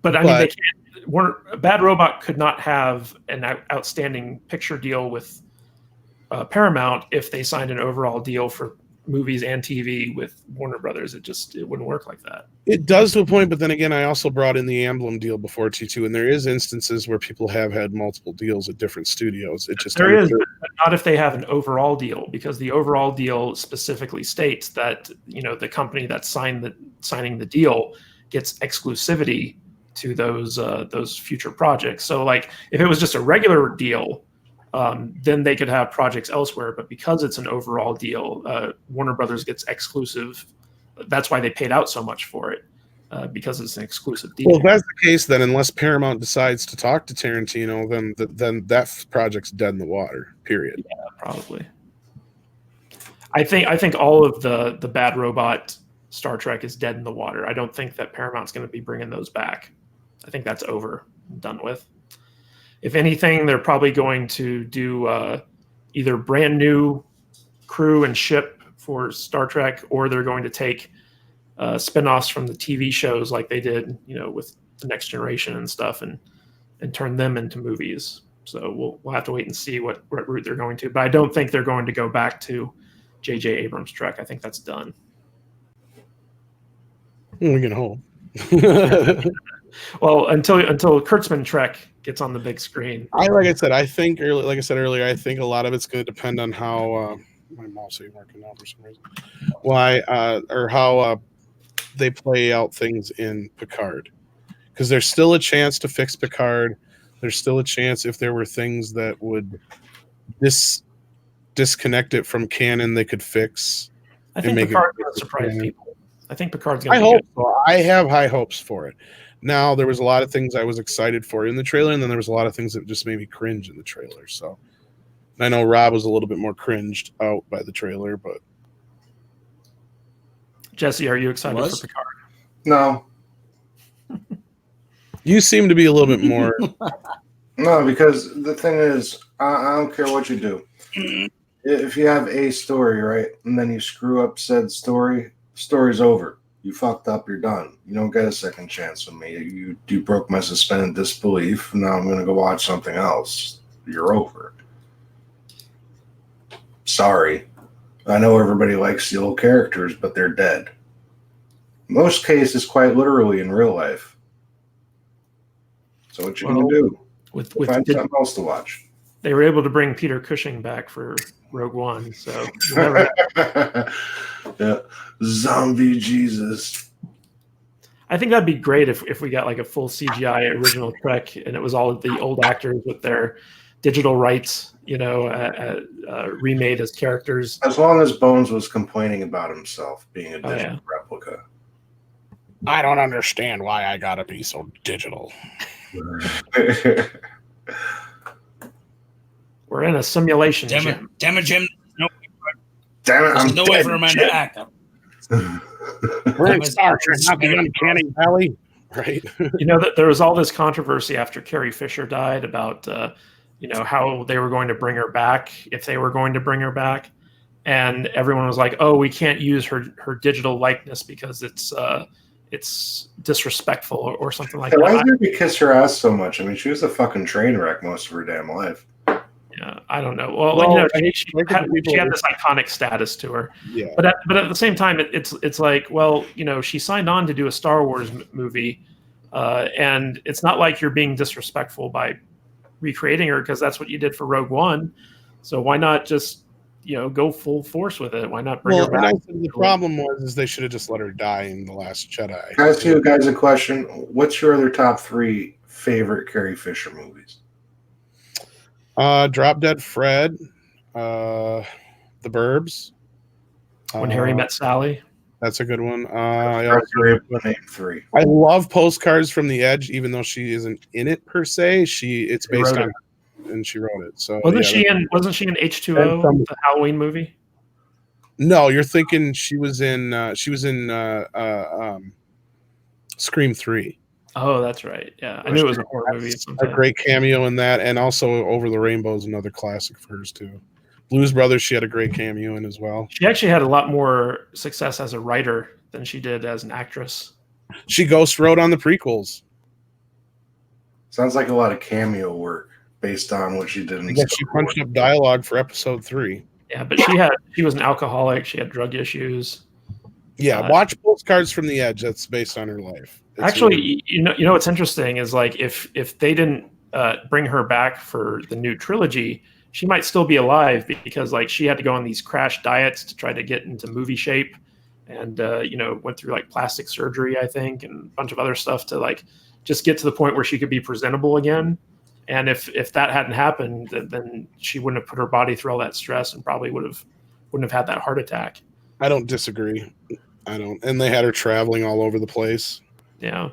But I mean, they can't. Bad Robot could not have an outstanding picture deal with Paramount if they signed an overall deal for movies and TV with Warner Brothers. It wouldn't work like that. It does to a point, but then again, I also brought in the Emblem deal before T2, and there is instances where people have had multiple deals at different studios. It just there is, but not if they have an overall deal, because the overall deal specifically states that, you know, the company that's signing the deal gets exclusivity to those future projects. So like if it was just a regular deal, then they could have projects elsewhere. But because it's an overall deal, Warner Brothers gets exclusive. That's why they paid out so much for it, because it's an exclusive deal. Well, if that's the case, then unless Paramount decides to talk to Tarantino, then that project's dead in the water. Period. Yeah, probably. I think all of the Bad Robot Star Trek is dead in the water. I don't think that Paramount's going to be bringing those back. I think that's over, done with. If anything, they're probably going to do either brand new crew and ship for Star Trek, or they're going to take spin-offs from the TV shows like they did, you know, with the Next Generation and stuff, and turn them into movies. So we'll have to wait and see what route they're going to. But I don't think they're going to go back to J.J. Abrams' Trek. I think that's done. We can hope. Well, until Kurtzman Trek gets on the big screen. Like I said earlier, I think a lot of it's going to depend on how my mouse ain't working now for some reason. How they play out things in Picard, because there's still a chance to fix Picard. There's still a chance if there were things that would disconnect it from canon, they could fix. I think Picard's going to surprise people. I think Picard's going to. I hope so. I have high hopes for it. Now, there was a lot of things I was excited for in the trailer, and then there was a lot of things that just made me cringe in the trailer. So I know Rob was a little bit more cringed out by the trailer, but Jesse, are you excited for Picard? No. You seem to be a little bit more. No, because the thing is, I don't care what you do. If you have a story, right, and then you screw up said story, story's over. You fucked up, you're done. You don't get a second chance with me. You broke my suspended disbelief. Now I'm going to go watch something else. You're over. Sorry. I know everybody likes the old characters, but they're dead. Most cases, quite literally, in real life. So what you going to do? Find something else to watch. They were able to bring Peter Cushing back for Rogue One, so never yeah, zombie Jesus. I think that'd be great if we got like a full CGI original Trek, and it was all the old actors with their digital rights, you know, remade as characters. As long as Bones was complaining about himself being a digital replica. I don't understand why I gotta be so digital. We're in a simulation. Damn it, Jim. Damn it, there's no way for a man to act. We're in Star Trek, not the Uncanny Valley, right? You know that there was all this controversy after Carrie Fisher died about, you know, how they were going to bring her back, if they were going to bring her back, and everyone was like, "Oh, we can't use her digital likeness because it's disrespectful or something like that." Why did you kiss her ass so much? I mean, she was a fucking train wreck most of her damn life. Yeah, I don't know. Well, Well, she had this iconic status to her. Yeah. But at the same time, it's like, well, she signed on to do a Star Wars movie, and it's not like you're being disrespectful by recreating her, because that's what you did for Rogue One. So why not just go full force with it? Why not bring her back? The problem is they should have just let her die in The Last Jedi. Can I ask you guys a question? What's your other top 3 favorite Carrie Fisher movies? Drop Dead Fred, The Burbs. When Harry Met Sally. That's a good one. Name 3. I love Postcards from the Edge, even though she isn't in it per se. It's based on, and she wrote it. So wasn't she in H2O, the Halloween movie? No, you're thinking she was in Scream 3. Oh, that's right. Yeah, I knew it was a horror movie. A great cameo in that, and also Over the Rainbow is another classic for hers too. Blues Brothers, she had a great cameo in as well. She actually had a lot more success as a writer than she did as an actress. She ghost wrote on the prequels. Sounds like a lot of cameo work based on what she did in But she punched up dialogue for episode 3. Yeah, but she was an alcoholic. She had drug issues. Yeah, watch Postcards from the Edge. That's based on her life. It's actually, really... you know what's interesting is, like, if they didn't bring her back for the new trilogy, she might still be alive, because like she had to go on these crash diets to try to get into movie shape, and went through like plastic surgery, I think, and a bunch of other stuff to like just get to the point where she could be presentable again. And if that hadn't happened, then she wouldn't have put her body through all that stress, and probably wouldn't have had that heart attack. I don't disagree. I don't. And they had her traveling all over the place. Yeah.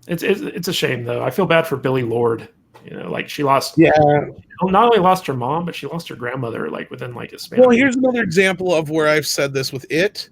It's a shame, though. I feel bad for Billie Lourd. Like she lost. Yeah. Not only lost her mom, but she lost her grandmother, like within like a span. Well, here's another example of where I've said this with it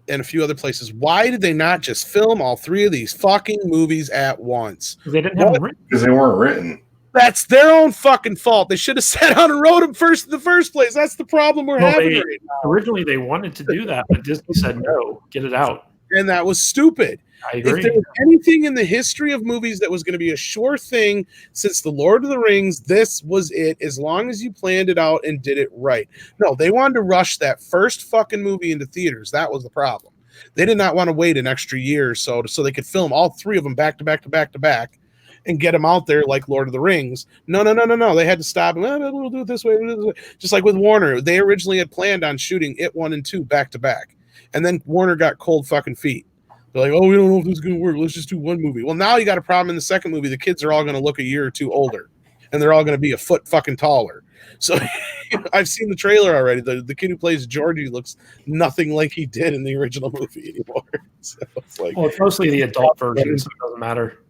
and a few other places. Why did they not just film all 3 of these fucking movies at once? Because they didn't have them written. Because they weren't written. That's their own fucking fault. They should have sat down and wrote them first in the first place. That's the problem we're having right now. Originally, they wanted to do that, but Disney said no, get it out. And that was stupid. I agree. If there was anything in the history of movies that was going to be a sure thing since The Lord of the Rings, this was it, as long as you planned it out and did it right. No, they wanted to rush that first fucking movie into theaters. That was the problem. They did not want to wait an extra year or so they could film all 3 of them back to back to back to back and get them out there like Lord of the Rings. No. They had to stop. We'll do it this way. Just like with Warner. They originally had planned on shooting It 1 and 2 back to back. And then Warner got cold fucking feet. They're like, oh, we don't know if this is going to work. Let's just do one movie. Well, now you got a problem in the second movie. The kids are all going to look a year or 2 older. And they're all going to be a foot fucking taller. So I've seen the trailer already. The kid who plays Georgie looks nothing like he did in the original movie anymore. So it's like, well, it's mostly the adult version, so it doesn't matter.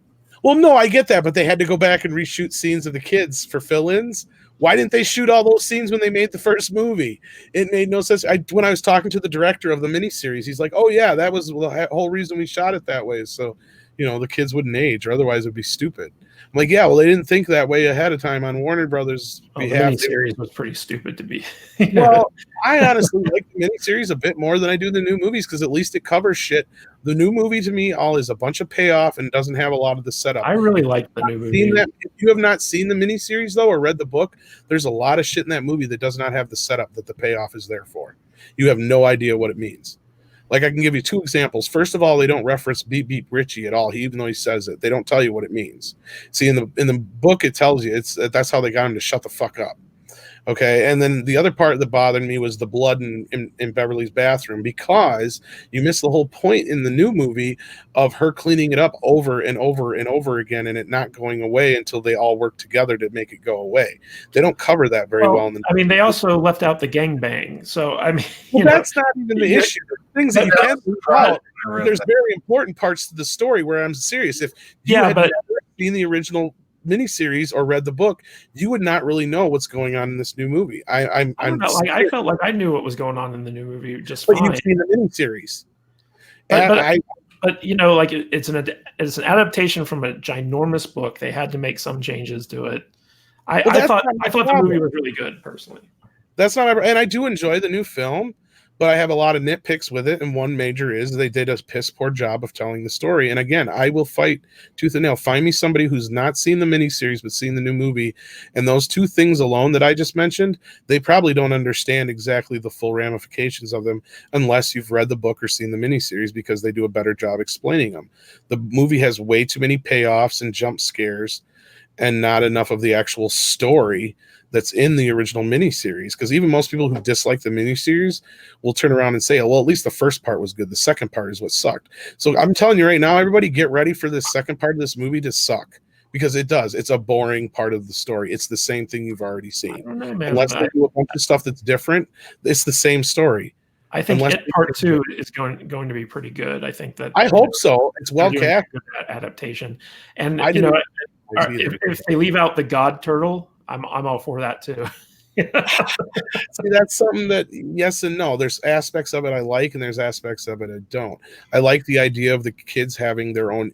Well, no, I get that, but they had to go back and reshoot scenes of the kids for fill-ins. Why didn't they shoot all those scenes when they made the first movie? It made no sense. When I was talking to the director of the miniseries, he's like, oh, yeah, that was the whole reason we shot it that way. So, the kids wouldn't age, or otherwise it would be stupid. I'm like, yeah, well, they didn't think that way ahead of time on Warner Brothers' behalf. The miniseries was pretty stupid to be. Well, I honestly like the miniseries a bit more than I do the new movies, because at least it covers shit. The new movie to me all is a bunch of payoff and doesn't have a lot of the setup. I really like the new movie. If you have not seen the miniseries though, or read the book, there's a lot of shit in that movie that does not have the setup that the payoff is there for. You have no idea what it means. Like, I can give you 2 examples. First of all, they don't reference Beep Beep Richie at all. Even though he says it, they don't tell you what it means. See, in the book, it tells you. That's how they got him to shut the fuck up. Okay, and then the other part that bothered me was the blood in Beverly's bathroom, because you miss the whole point in the new movie of her cleaning it up over and over and over again, and it not going away until they all work together to make it go away. They don't cover that very well. They also left out the gangbang. So, that's not even the issue. Things that you can leave out. There's very important parts to the story where I'm serious. If you had never seen the original miniseries or read the book, you would not really know what's going on in this new movie. I felt like I knew what was going on in the new movie just fine. But you've seen the miniseries. But it's an adaptation from a ginormous book. They had to make some changes to it. I thought the movie was really good, personally. That's not, and I do enjoy the new film, But I have a lot of nitpicks with it, and one major is they did a piss poor job of telling the story. And again, I will fight tooth and nail. Find me somebody who's not seen the miniseries but seen the new movie, and those two things alone that I just mentioned, they probably don't understand exactly the full ramifications of them unless you've read the book or seen the miniseries, because they do a better job explaining them. The movie has way too many payoffs and jump scares and not enough of the actual story that's in the original miniseries. Because even most people who dislike the miniseries will turn around and say, oh, well, at least the first part was good. The second part is what sucked. So I'm telling you right now, everybody get ready for this second part of this movie to suck, because it does. It's a boring part of the story. It's the same thing you've already seen. I don't know, man. Unless they do a bunch of stuff that's different, it's the same story. I think part 2 is going to be pretty good. I think that. I hope so. It's well cast. Adaptation. And, if they leave out the God turtle, I'm all for that too. See, that's something that yes and no. There's aspects of it I like, and there's aspects of it I don't. I like the idea of the kids having their own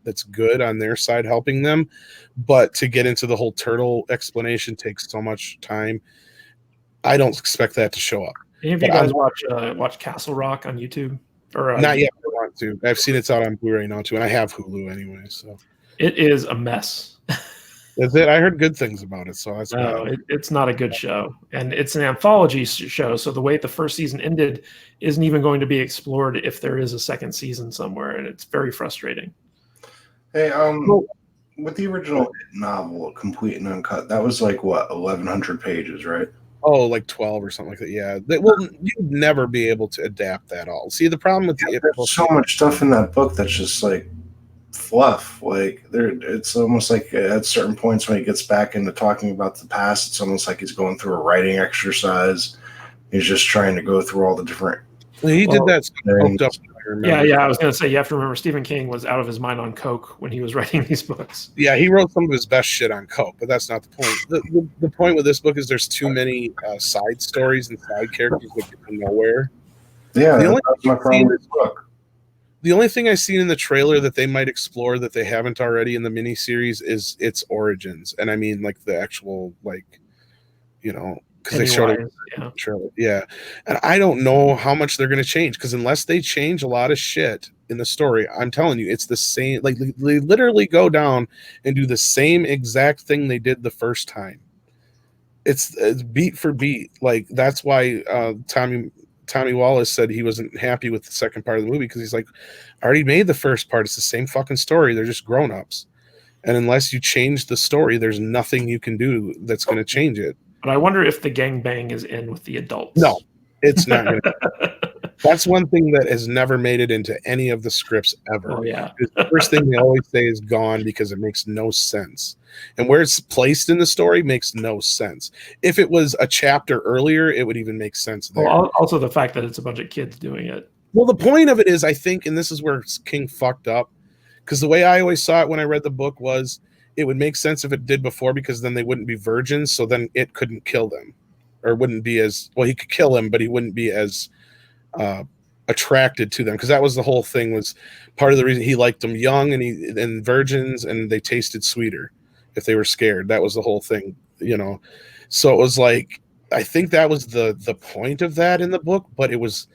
that's good on their side helping them, but to get into the whole turtle explanation takes so much time. I don't expect that to show up. Any of you guys watch Castle Rock on YouTube? Or not yet. I want to. I've seen it's out on Blu-ray now too, and I have Hulu anyway. So it is a mess. Is it? I heard good things about it, so that's it's not a good show, and it's an anthology show. So the way the first season ended isn't even going to be explored if there is a second season somewhere, and it's very frustrating. Hey, with the original novel, complete and uncut, that was like what 1,100 pages, right? Oh, like 12 or something like that. Yeah, you'd never be able to adapt that all. See, the problem with there's so much stuff in that book that's just like fluff. Like it's almost like at certain points when he gets back into talking about the past, it's almost like he's going through a writing exercise. He's just trying to go through all the different. He did that. Yeah. I was going to say, you have to remember Stephen King was out of his mind on coke when he was writing these books. Yeah, he wrote some of his best shit on coke, but that's not the point. The point with this book is there's too many side stories and side characters that get nowhere. Yeah, that's my problem with this book. The only thing I've seen in the trailer that they might explore that they haven't already in the miniseries is its origins. And I mean, like the actual, because they showed it in the trailer. Yeah. And I don't know how much they're going to change, because unless they change a lot of shit in the story, I'm telling you, it's the same. Like, they literally go down and do the same exact thing they did the first time. It's beat for beat. Like, that's why Tommy Wallace said he wasn't happy with the second part of the movie, because he's like, I already made the first part. It's the same fucking story. They're just grown-ups. And unless you change the story, there's nothing you can do that's going to change it. But I wonder if the gangbang is in with the adults. No, it's not. That's one thing that has never made it into any of the scripts ever. Oh, yeah. The first thing they always say is gone because it makes no sense. And where it's placed in the story makes no sense. If it was a chapter earlier, it would even make sense there. Well, also the fact that it's a bunch of kids doing it. Well, the point of it is, I think, and this is where King fucked up, because the way I always saw it when I read the book was it would make sense if it did before, because then they wouldn't be virgins, so then it couldn't kill them. Or wouldn't be as, well, he could kill him, but he wouldn't be as attracted to them, because that was the whole thing, was part of the reason he liked them young and virgins, and they tasted sweeter if they were scared. That was the whole thing, so it was like, I think that was the point of that in the book, but it was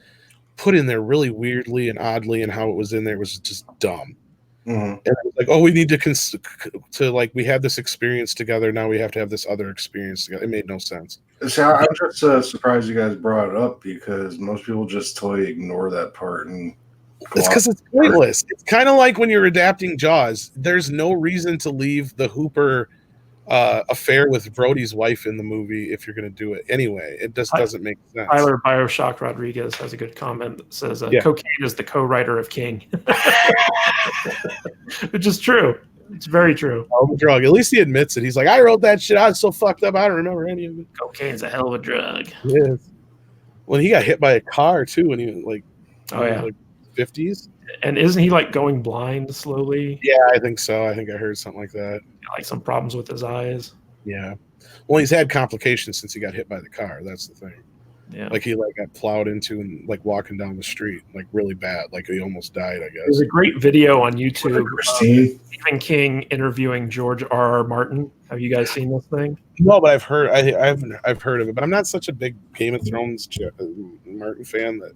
put in there really weirdly and oddly, and how it was in there was just dumb. Mm-hmm. And it was like, oh, we need to like, we had this experience together, now we have to have this other experience together. It made no sense. So I'm just surprised you guys brought it up, because most people just totally ignore that part. And it's because it's pointless. It's kind of like when you're adapting Jaws. There's no reason to leave the Hooper affair with Brody's wife in the movie if you're going to do it anyway. It just doesn't make sense. Tyler Bioshock Rodriguez has a good comment that says, cocaine is the co-writer of King. Which is true. It's very true. Oh, drug. At least he admits it. He's like, I wrote that shit. I was so fucked up. I don't remember any of it. Cocaine's a hell of a drug. Yes. When he got hit by a car too, when he was like, 50s. And isn't he like going blind slowly? Yeah, I think so. I think I heard something like that. Like some problems with his eyes. Yeah. Well, he's had complications since he got hit by the car. That's the thing. Yeah. Like he got plowed into and like walking down the street, like really bad. Like he almost died, I guess. There's a great video on YouTube. Stephen King interviewing George R.R. Martin. Have you guys seen this thing? No, but I've heard I've heard of it, but I'm not such a big Game of Thrones Martin fan that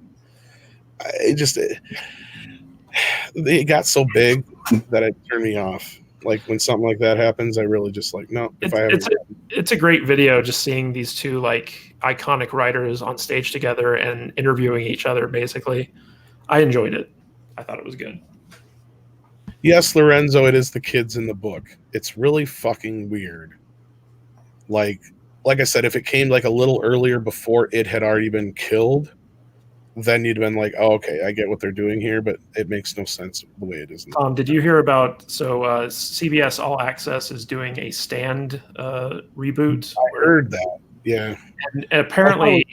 it got so big that it turned me off. Like when something like that happens, I really just like no. It's a great video just seeing these two like iconic writers on stage together and interviewing each other. Basically, I enjoyed it. I thought it was good. Yes, Lorenzo, it is the kids in the book. It's really fucking weird. Like I said, if it came like a little earlier before it had already been killed, then you'd have been like, oh, okay, I get what they're doing here, but it makes no sense the way it is. Tom, did you hear about, CBS All Access is doing a Stand reboot? I heard that, yeah. And apparently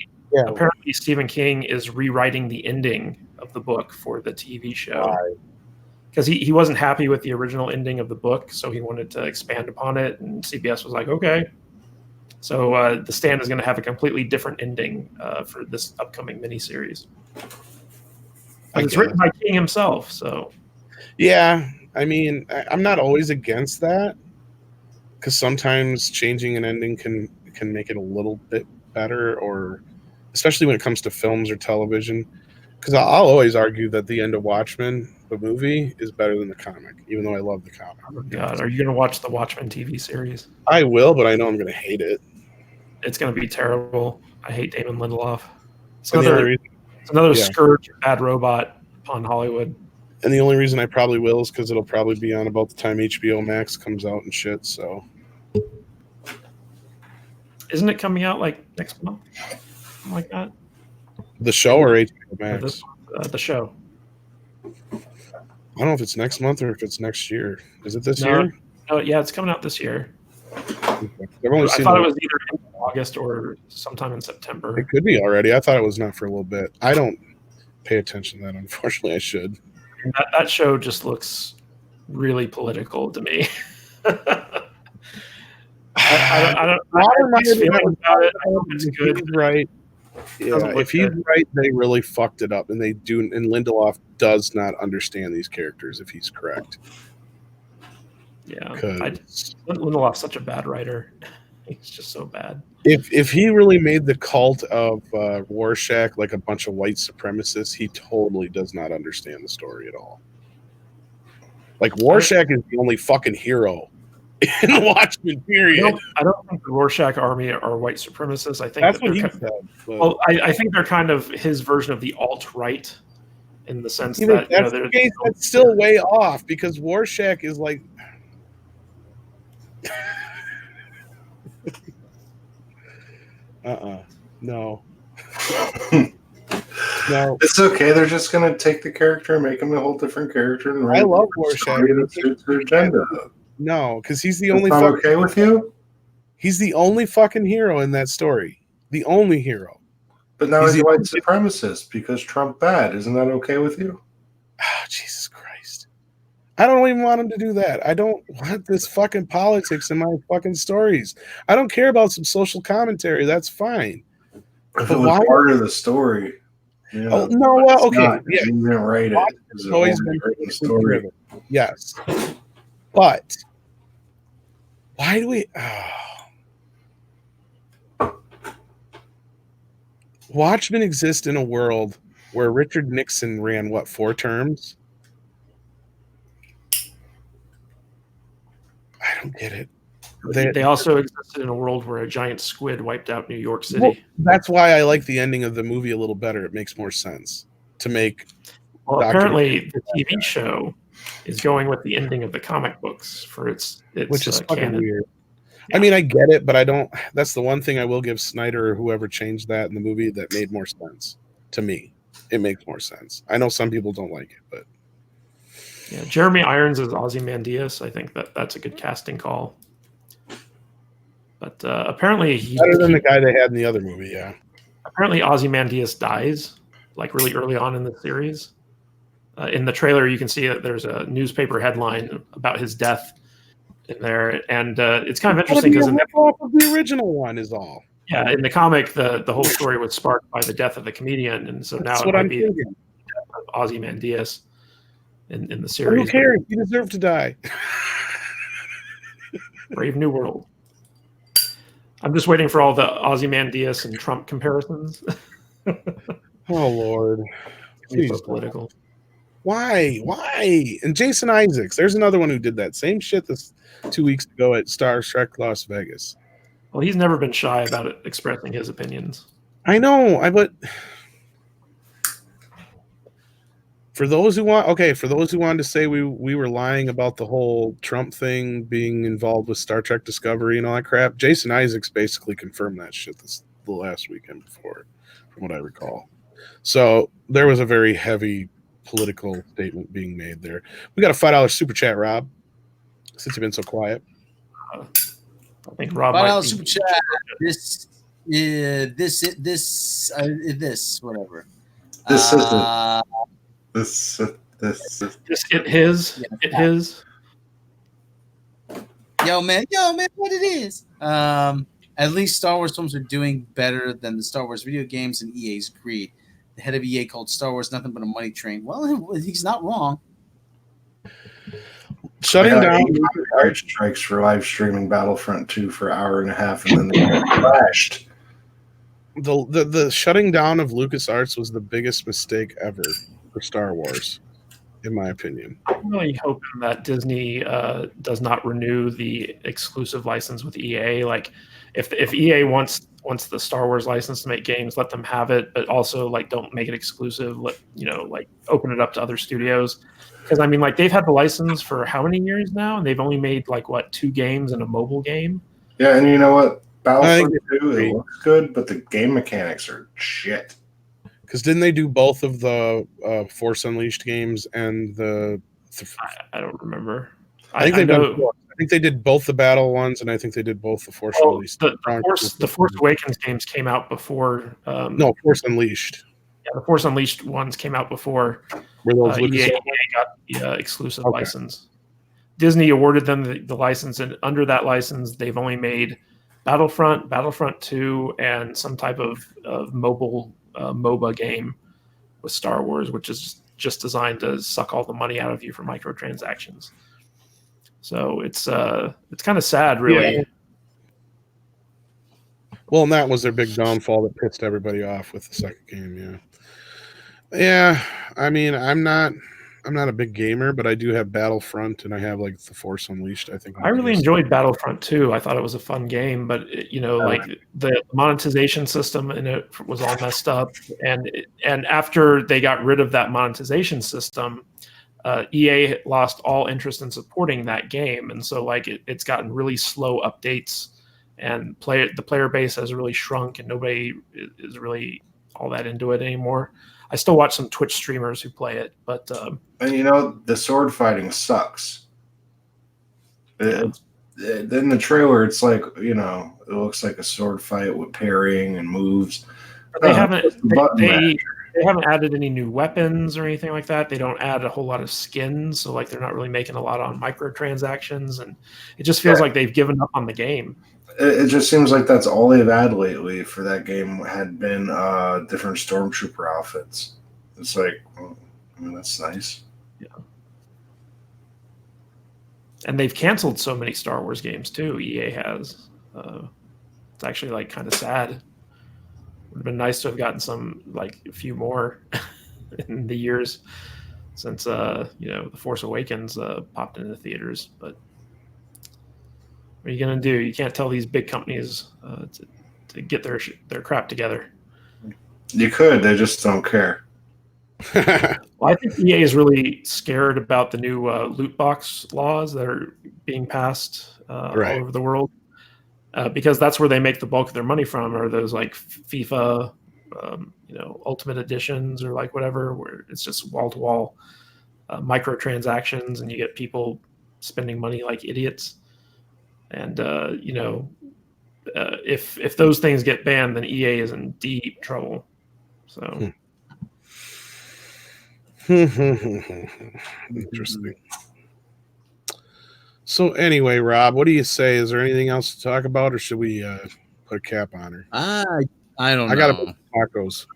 Stephen King is rewriting the ending of the book for the TV show. Because he wasn't happy with the original ending of the book, so he wanted to expand upon it, and CBS was like, okay. So The Stand is going to have a completely different ending for this upcoming miniseries. It's written by King himself, so. Yeah, I mean, I'm not always against that, because sometimes changing an ending can make it a little bit better, or especially when it comes to films or television. Because I'll always argue that the end of Watchmen, the movie, is better than the comic, even though I love the comic. Oh God, are you going to watch the Watchmen TV series? I will, but I know I'm going to hate it. It's going to be terrible. I hate Damon Lindelof. It's And another scourge of bad robot upon Hollywood. And the only reason I probably will is because it'll probably be on about the time HBO Max comes out and shit. So, isn't it coming out like next month? Something like that. The show or HBO Max? The show. I don't know if it's next month or if it's next year. Is it this year? No, yeah, it's coming out this year. I thought it was either in August or sometime in September. It could be already. I thought it was not for a little bit. I don't pay attention to that. Unfortunately, I should. That show just looks really political to me. I don't feeling about it. I hope it's good. Right. Yeah, if he's right, they really fucked it up, and they do. And Lindelof does not understand these characters. If he's correct. Yeah, Lindelof's such a bad writer. He's just so bad. If he really made the cult of Rorschach like a bunch of white supremacists, he totally does not understand the story at all. Like Rorschach is the only fucking hero in the Watchmen period. I don't think the Rorschach army are white supremacists. I think that's what he said. Well, I think they're kind of his version of the alt-right in the sense that that's the case. That's still way off because Rorschach is like. No. No. It's okay. They're just gonna take the character and make him a whole different character. And I love Rorschach. Their agenda. No, because he's the only. Not okay with you? He's the only fucking hero in that story. The only hero. But now he's a white supremacist because Trump bad. Isn't that okay with you? Oh, Jesus Christ. I don't even want him to do that. I don't want this fucking politics in my fucking stories. I don't care about some social commentary. That's fine. If it was part of the story. Yeah. Oh, no, well, okay. Yeah. You didn't write it. It's always been written story. Yes. But why do we... Watchmen exist in a world where Richard Nixon ran, 4 terms? I don't get it. They also existed in a world where a giant squid wiped out New York City. Well, that's why I like the ending of the movie a little better. It makes more sense to make. Well, apparently the TV show is going with the ending of the comic books for its which is fucking canon. weird. Yeah. I mean, I get it, but I don't. That's the one thing I will give Snyder or whoever changed that in the movie that made more sense to me. It makes more sense. I know some people don't like it, but yeah, Jeremy Irons is Ozymandias. I think that's a good casting call. But apparently better than the guy they had in the other movie. Yeah. Apparently Ozymandias dies like really early on in the series. In the trailer, you can see that there's a newspaper headline about his death in there, and it's kind of interesting because the original one is all. Yeah, in the comic, the whole story was sparked by the death of the comedian, and so now it might be the death of Ozymandias in the series. Who cares? He deserved to die. Brave New World. I'm just waiting for all the Ozymandias and Trump comparisons. Oh Lord, Be please so don't. political. Why? And Jason Isaacs, there's another one who did that same shit this 2 weeks ago at Star Trek Las Vegas. Well, he's never been shy about it, expressing his opinions. I know, but for those who wanted to say we were lying about the whole Trump thing being involved with Star Trek Discovery and all that crap, Jason Isaacs basically confirmed that shit the last weekend before, from what I recall. So there was a very heavy political statement being made there. We got a $5 super chat, Rob, since you've been so quiet. I think Rob $5 might be super chat. This whatever. This just hit his. Yeah. Hit his. Yo man, what it is? At least Star Wars films are doing better than the Star Wars video games and EA's greed. The head of EA called Star Wars nothing but a money train. Well, he's not wrong. Shutting down copyright strikes for live streaming Battlefront 2 for an hour and a half, and then they got crashed. the shutting down of LucasArts was the biggest mistake ever for Star Wars, in my opinion. I'm really hoping that Disney does not renew the exclusive license with EA. Like, if EA wants the Star Wars license to make games, let them have it, but also like don't make it exclusive. Let like open it up to other studios. Because I mean, like they've had the license for how many years now, and they've only made like 2 games and a mobile game. Yeah, and you know what? Battlefront 2, it looks good, but the game mechanics are shit. Because didn't they do both of the Force Unleashed games and the I don't remember. I think they did both the battle ones, and I think they did both the Force Unleashed. The Force Awakens games came out before. No, Force Unleashed. Yeah, the Force Unleashed ones came out before EA got the exclusive license. Disney awarded them the license, and under that license, they've only made Battlefront, Battlefront 2, and some type of mobile MOBA game with Star Wars, which is just designed to suck all the money out of you for microtransactions. So it's kind of sad, really. Yeah. Well, and that was their big downfall that pissed everybody off with the second game. Yeah. I mean, I'm not a big gamer, but I do have Battlefront, and I have like the Force Unleashed. I think I really enjoyed Battlefront 2. I thought it was a fun game, but like the monetization system in it was all messed up, and after they got rid of that monetization system, EA lost all interest in supporting that game, and so like it's gotten really slow updates, and the player base has really shrunk, and nobody is really all that into it anymore. I still watch some Twitch streamers who play it, but and the sword fighting sucks. In the trailer, it's like it looks like a sword fight with parrying and moves. They haven't added any new weapons or anything like that. They don't add a whole lot of skins, so like they're not really making a lot on microtransactions, and it just feels like they've given up on the game. It just seems like that's all they've had lately for that game had been different stormtrooper outfits. It's like, that's nice. Yeah. And they've canceled so many Star Wars games too. EA has. It's actually like kind of sad. Would have been nice to have gotten a few more in the years since The Force Awakens popped into theaters, but. What are you going to do? You can't tell these big companies to get their crap together. You could. They just don't care. Well, I think EA is really scared about the new loot box laws that are being passed all over the world, because that's where they make the bulk of their money from, are those like FIFA, Ultimate Editions or like whatever, where it's just wall-to-wall microtransactions, and you get people spending money like idiots. And if those things get banned, then EA is in deep trouble. So interesting. So anyway, Rob, what do you say? Is there anything else to talk about, or should we put a cap on her? I don't know. I gotta put tacos.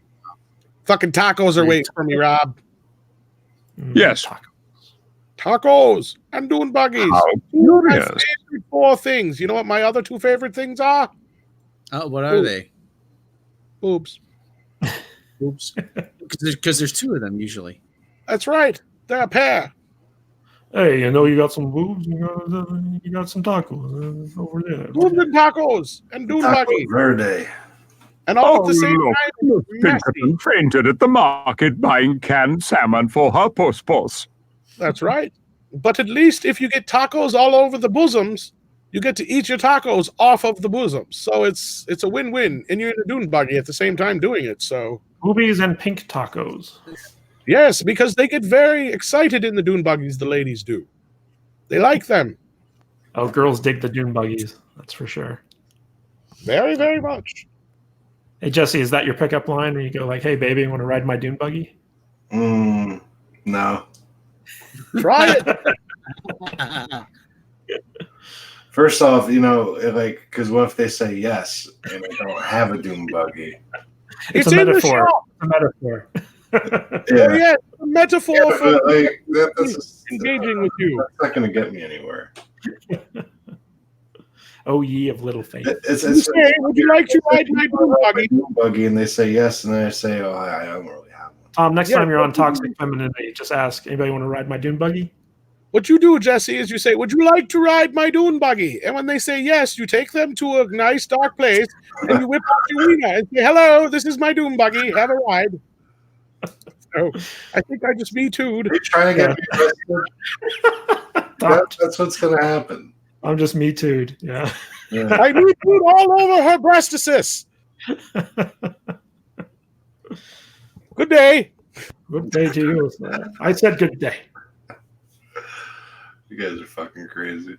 Fucking tacos are waiting for me, Rob. Yes. Tacos. I'm doing buggies. How My curious. favorite 4 things. You know what my other 2 favorite things are? What are they? Oops. Oops. Because there's two of them usually. That's right. They're a pair. Hey, you know you got some boobs. You got some tacos over there. Boobs and tacos and dune Taco buggy. Verde. And all at the same look, time. Messy. Pinkerton fainted at the market buying canned salmon for her puss. That's right. But at least if you get tacos all over the bosoms, you get to eat your tacos off of the bosoms. So it's a win-win. And you're in a dune buggy at the same time doing it. So Boobies and pink tacos. yes, because they get very excited in the dune buggies, the ladies do. They like them. Oh, girls dig the dune buggies. That's for sure. Very, very much. Hey, Jesse, is that your pickup line where you go like, hey, baby, want to ride my dune buggy? No. Try it. First off, because what if they say yes and I don't have a dune buggy? It's It's a in the metaphor. shop. It's a metaphor. Oh, yeah, a metaphor for That's engaging with you. That's not going to get me anywhere. Oh, ye of little faith. It's You say, would you like to ride my dune buggy? buggy, and they say yes, and then I say, oh, I don't really have one. Tom, next Yeah, time you're on but- Toxic Femininity, just ask, anybody want to ride my dune buggy? What you do, Jesse, is you say, would you like to ride my dune buggy? And when they say yes, you take them to a nice dark place and you whip out your wiener and say, hello, this is my dune buggy. Have a ride. So I think I just Me Too'd. Are you trying to get me arrested? That's what's going to happen. I'm just Me Too'd. Yeah. Yeah. I Me Too'd all over her breastises. Good day. Good day to you. I said good day. You guys are fucking crazy.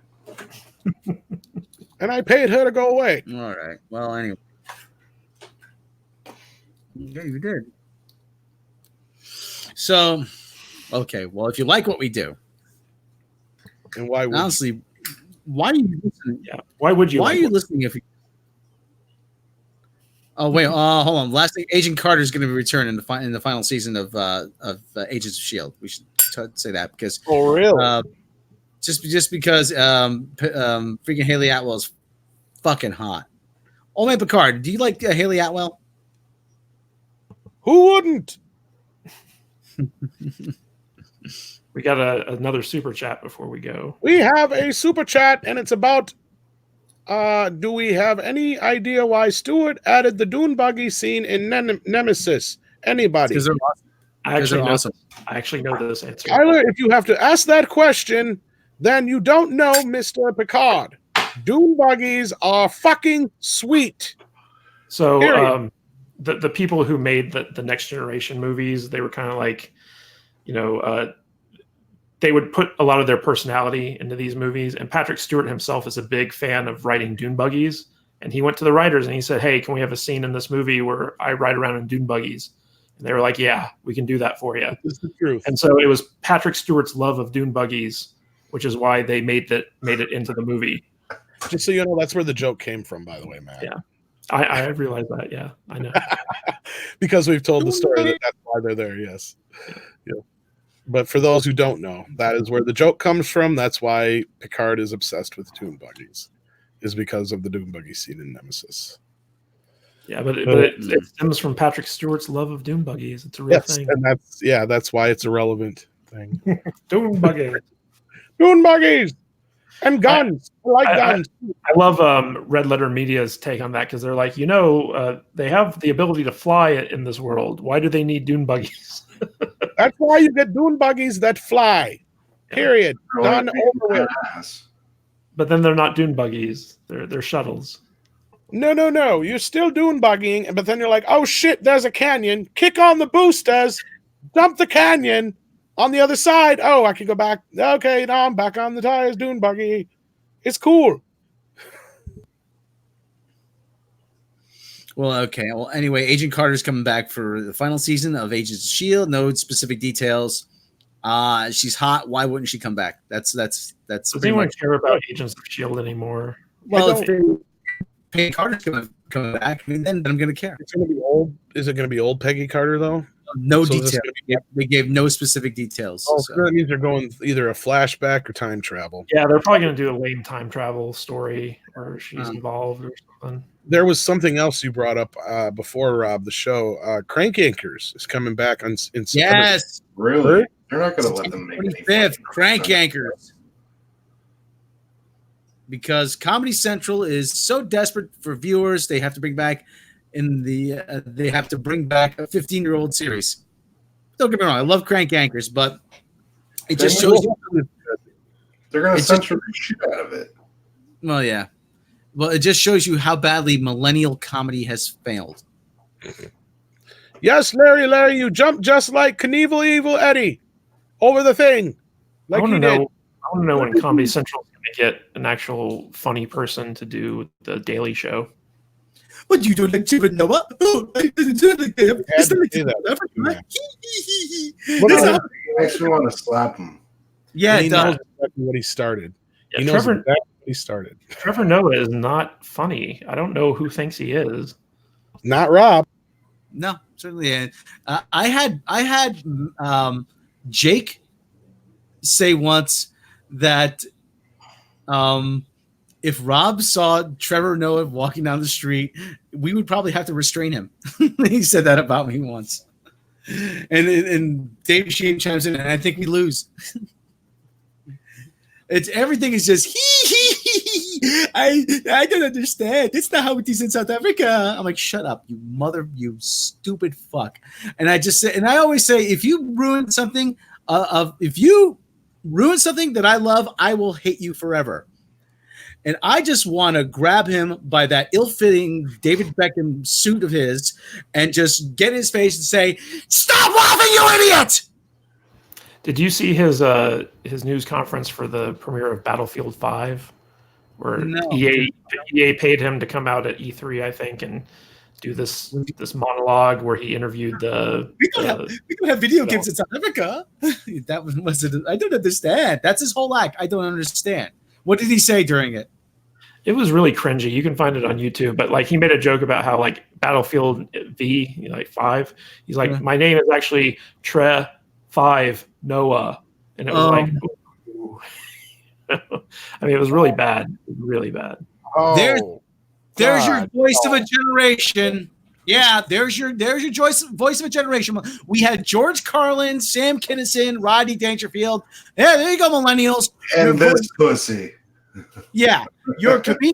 And I paid her to go away. All right. Well, anyway. Yeah, you did. So, okay. Well, if you like what we do, And why would honestly, why are you listening? Yeah. Why would you? Why like are you it? listening if you? Oh wait, hold on. Last thing, Agent Carter is going to return in the final season of Agents of Shield. We should say that because Oh, really? just because freaking Haley Atwell is fucking hot. Oh man, Picard, do you like Haley Atwell? Who wouldn't? We got another super chat before we go. We have a super chat, and it's about do we have any idea why Stewart added the dune buggy scene in Nemesis? Anybody? Because they're awesome. I actually know. awesome. I actually know this answer. Tyler, if you have to ask that question, then you don't know Mr. Picard. Dune buggies are fucking sweet. So Period. the people who made the Next Generation movies, they were kind of like, they would put a lot of their personality into these movies. And Patrick Stewart himself is a big fan of riding dune buggies. And he went to the writers and he said, hey, can we have a scene in this movie where I ride around in dune buggies? And they were like, yeah, we can do that for you. This is the truth. And so it was Patrick Stewart's love of dune buggies, which is why they made it into the movie. Just so you know, that's where the joke came from, by the way, Matt. Yeah. I realize that. Yeah, I know. Because we've told the story that's why they're there, yes. Yeah. But for those who don't know, that is where the joke comes from. That's why Picard is obsessed with dune buggies, is because of the dune buggy scene in Nemesis. Yeah, but it stems from Patrick Stewart's love of dune buggies. It's a real thing. And that's why it's a relevant thing. Dune buggy. Dune buggies and guns. I like guns. I love Red Letter Media's take on that because they're like, they have the ability to fly in this world. Why do they need dune buggies? That's why you get dune buggies that fly. Period. Done over with. But then they're not dune buggies. They're shuttles. No. You're still dune buggying, but then you're like, oh shit, there's a canyon. Kick on the boosters. Dump the canyon. On the other side, oh, I can go back. Okay, now I'm back on the tires, dune buggy. It's cool. Well, okay. Well, anyway, Agent Carter's coming back for the final season of Agents of Shield. No specific details. She's hot. Why wouldn't she come back? That's. Does pretty anyone much. care about Agents of Shield anymore? Well, if Peggy Carter's coming back, then I'm going to care. It's going to be old. Is it going to be old Peggy Carter though? No So details. this- They gave no specific details. Oh, so. so that means they're going either a flashback or time travel. Yeah, they're probably going to do a lame time travel story where she's involved or something. There was something else you brought up before, Rob. The show Crank Anchors is coming back in September. Yes, Really? They're not going to let them make any 25th, Crank Anchors. Because Comedy Central is so desperate for viewers, they have to bring back a 15-year-old series. Don't get me wrong, I love Crank Anchors, but it just shows you. They're going to censor the shit out of it. Well, yeah. Well, it just shows you how badly millennial comedy has failed. Yes, Larry, you jumped just like Knievel Evil Eddie over the thing. Like I want you to did. know. I want to know when Comedy Central is going to get an actual funny person to do the Daily Show. What you doing, like Chip and Noah? Oh, I didn't do it like that. Had It's to not like say that. It makes me want to slap him. Yeah, He it knows does. exactly what he started. Yeah, He knows Trevor, exactly what he started. Trevor Noah is not funny. I don't know who thinks he is. Not Rob. No, certainly. I had Jake say once that if Rob saw Trevor Noah walking down the street, we would probably have to restrain him. He said that about me once. And Dave Sheehan chimes in, and I think we lose. Everything is just I don't understand. It's not how it is in South Africa. I'm like, shut up, you stupid fuck. And I just say, and I always say, if you ruin something that I love, I will hate you forever. And I just want to grab him by that ill-fitting David Beckham suit of his and just get in his face and say, "Stop laughing, you idiot!" Did you see his news conference for the premiere of Battlefield 5, where No. EA paid him to come out at E3, I think, and do this monologue where he interviewed the. We don't have video games in South Africa. That was it. I don't understand. That's his whole act. I don't understand. What did he say during it? It was really cringy. You can find it on YouTube, but like he made a joke about how like Battlefield V, like 5. He's like, my name is actually Tre 5 Noah, and it was like, ooh. I mean, it was really bad, really bad. Oh, There's your voice of a generation. Yeah, there's your voice of a generation. We had George Carlin, Sam Kinison, Rodney Dangerfield. Yeah, there you go, millennials. And this pussy. Yeah, your voice,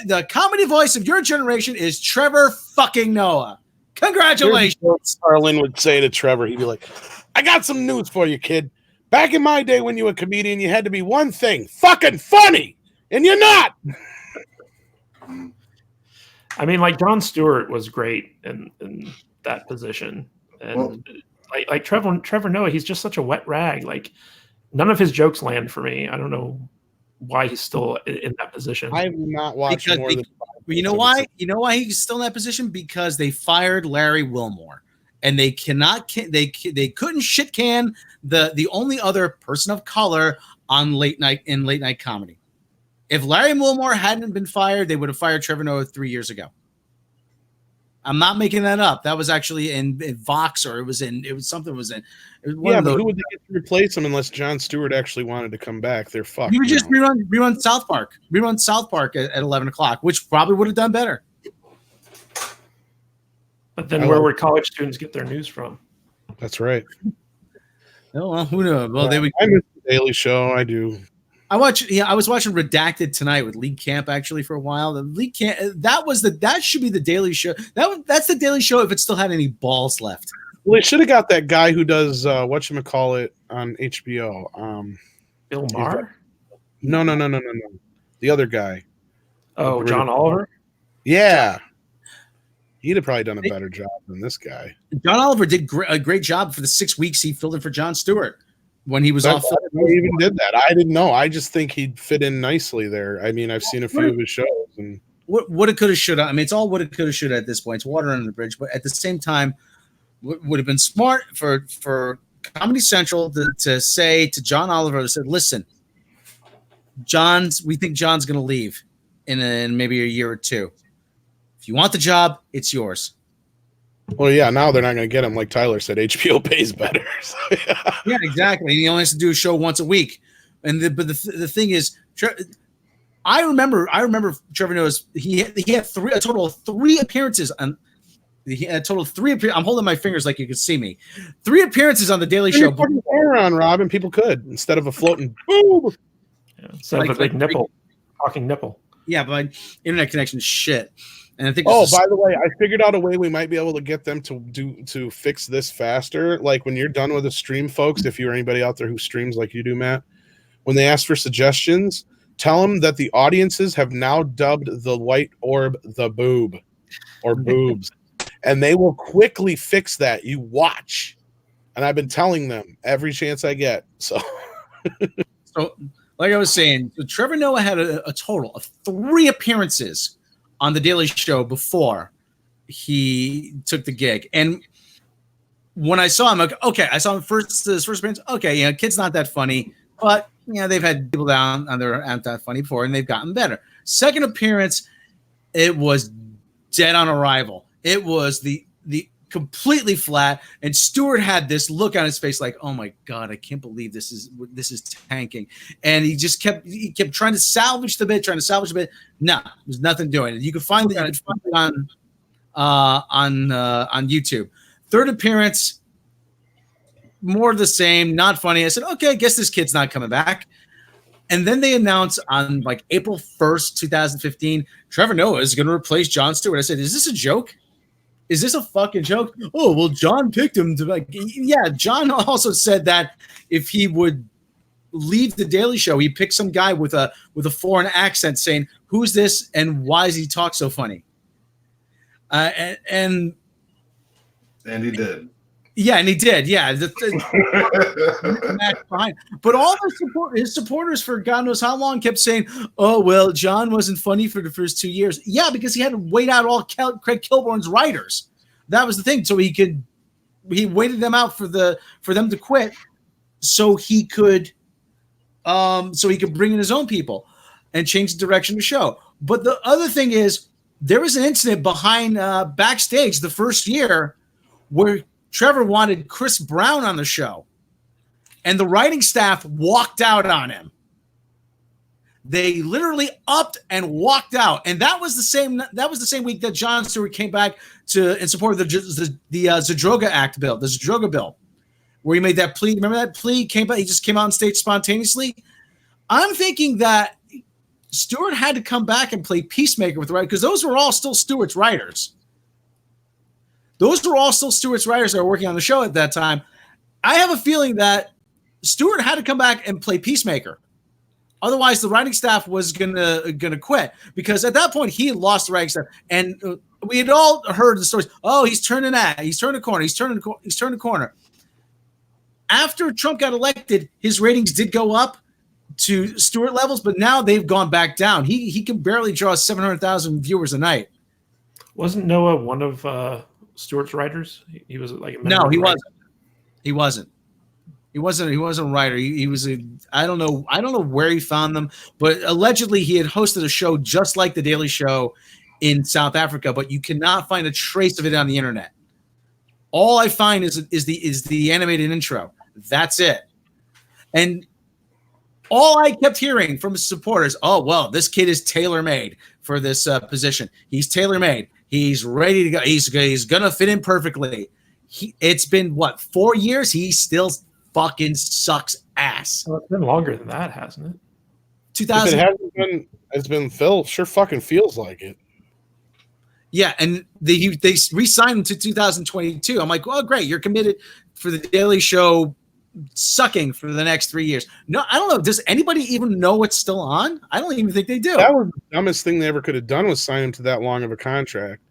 the comedy voice of your generation is Trevor fucking Noah. Congratulations. Carlin would say to Trevor, he'd be like, "I got some news for you, kid. Back in my day when you were a comedian, you had to be one thing, fucking funny, and you're not." I mean, like Jon Stewart was great in that position, and like Trevor Noah, he's just such a wet rag. Like none of his jokes land for me. I don't know why he's still in that position. I have not watched more than 5 You know why? You know why he's still in that position? Because they fired Larry Wilmore, and they couldn't shit can the only other person of color on late night comedy. If Larry Wilmore hadn't been fired, they would have fired Trevor Noah 3 years ago. I'm not making that up. That was actually in Vox, or it was something. Yeah, but who would they get to replace him unless Jon Stewart actually wanted to come back? They're fucked. You would just rerun South Park. Rerun South Park at 11 o'clock, which probably would have done better. But then where would college students get their news from? That's right. Oh, well, who knows? Well, I miss the Daily Show. I do. I was watching Redacted tonight with Lee Camp actually for a while. The Lee Camp that should be the Daily Show. That's the Daily Show if it still had any balls left. Well, they should have got that guy who does whatchamacallit on HBO. Bill Maher? No. The other guy. Oh, John Oliver? Yeah. He'd have probably done a better job than this guy. John Oliver did a great job for the 6 weeks he filled in for Jon Stewart when he was off. He even did that. I didn't know. I just think he'd fit in nicely there. I mean, I've seen a few of his shows. And what it could have, should have. I mean, it's all what it could have, should have at this point. It's water under the bridge. But at the same time, would have been smart for Comedy Central to say to John Oliver, they said, "Listen, we think John's going to leave in maybe a year or two. If you want the job, it's yours." Well, yeah, now they're not going to get him. Like Tyler said, HBO pays better. So, yeah, exactly. And he only has to do a show once a week. But the thing is, I remember Trevor Noah's. He had a total of 3 appearances on. He had a total of 3 appearances. I'm holding my fingers like you can see me. 3 appearances on the Daily Show. Put your camera on, Rob, and people could instead of a floating boom. Yeah, instead of a big nipple, talking nipple. Yeah, but my internet connection is shit. And I think. Oh, by the way, I figured out a way we might be able to get them to fix this faster. Like when you're done with a stream, folks, if you're anybody out there who streams like you do, Matt, when they ask for suggestions, tell them that the audiences have now dubbed the white orb the boob or boobs. And they will quickly fix that. You watch. And I've been telling them every chance I get. So, like I was saying, Trevor Noah had a total of 3 appearances on the Daily Show before he took the gig. And when I saw him, like, okay, I saw him his first appearance. Okay, kid's not that funny, but they've had people down on their aren't that funny before, and they've gotten better. Second appearance, it was dead on arrival. It was the completely flat, and Stewart had this look on his face like, oh my God, I can't believe this is tanking. And he just kept trying to salvage the bit. No, there's nothing doing it. You can find it on YouTube. Third appearance, more of the same, not funny. I said, okay, I guess this kid's not coming back. And then they announced on like April 1st, 2015, Trevor Noah is going to replace Jon Stewart. I said, is this a joke? Is this a fucking joke? Oh, well, John picked him to like, yeah. John also said that if he would leave the Daily Show, he picked some guy with a foreign accent saying, who's this and why does he talk so funny? And he did. Yeah, and he did. Yeah. But all his supporters for God knows how long kept saying, oh, well, John wasn't funny for the first 2 years. Yeah, because he had to wait out all Craig Kilborn's writers. That was the thing. So he waited them out for them to quit so he could bring in his own people and change the direction of the show. But the other thing is there was an incident behind backstage the first year where Trevor wanted Chris Brown on the show, and the writing staff walked out on him. They literally upped and walked out, and that was the same week that Jon Stewart came back in support of the Zadroga Act bill, the Zadroga bill, where he made that plea. Remember that plea came back? He just came out on stage spontaneously. I'm thinking that Stewart had to come back and play peacemaker with the writers because those were all still Stewart's writers. Those were all still Stewart's writers that were working on the show at that time. I have a feeling that Stewart had to come back and play peacemaker. Otherwise, the writing staff was gonna quit because at that point he had lost the writing staff, and we had all heard the stories. Oh, he's turning a corner. After Trump got elected, his ratings did go up to Stewart levels, but now they've gone back down. He can barely draw 700,000 viewers a night. Wasn't Noah one of Stewart's writers? He was like no, he wasn't. He wasn't a writer. He was I don't know where he found them, but allegedly he had hosted a show just like the Daily Show in South Africa, but you cannot find a trace of it on the internet. All I find is the animated intro. That's it. And all I kept hearing from his supporters, oh well, this kid is tailor-made for this position. He's tailor-made. He's ready to go. He's gonna fit in perfectly. It's been what, 4 years? He still fucking sucks ass. Well, it's been longer than that, hasn't it? 2000. If it hasn't been, it's been Phil. Sure, fucking feels like it. Yeah, and they re-signed him to 2022. I'm like, well, great, you're committed for the Daily Show, sucking for the next 3 years. No, I don't know. Does anybody even know what's still on? I don't even think they do. That was the dumbest thing they ever could have done was sign him to that long of a contract.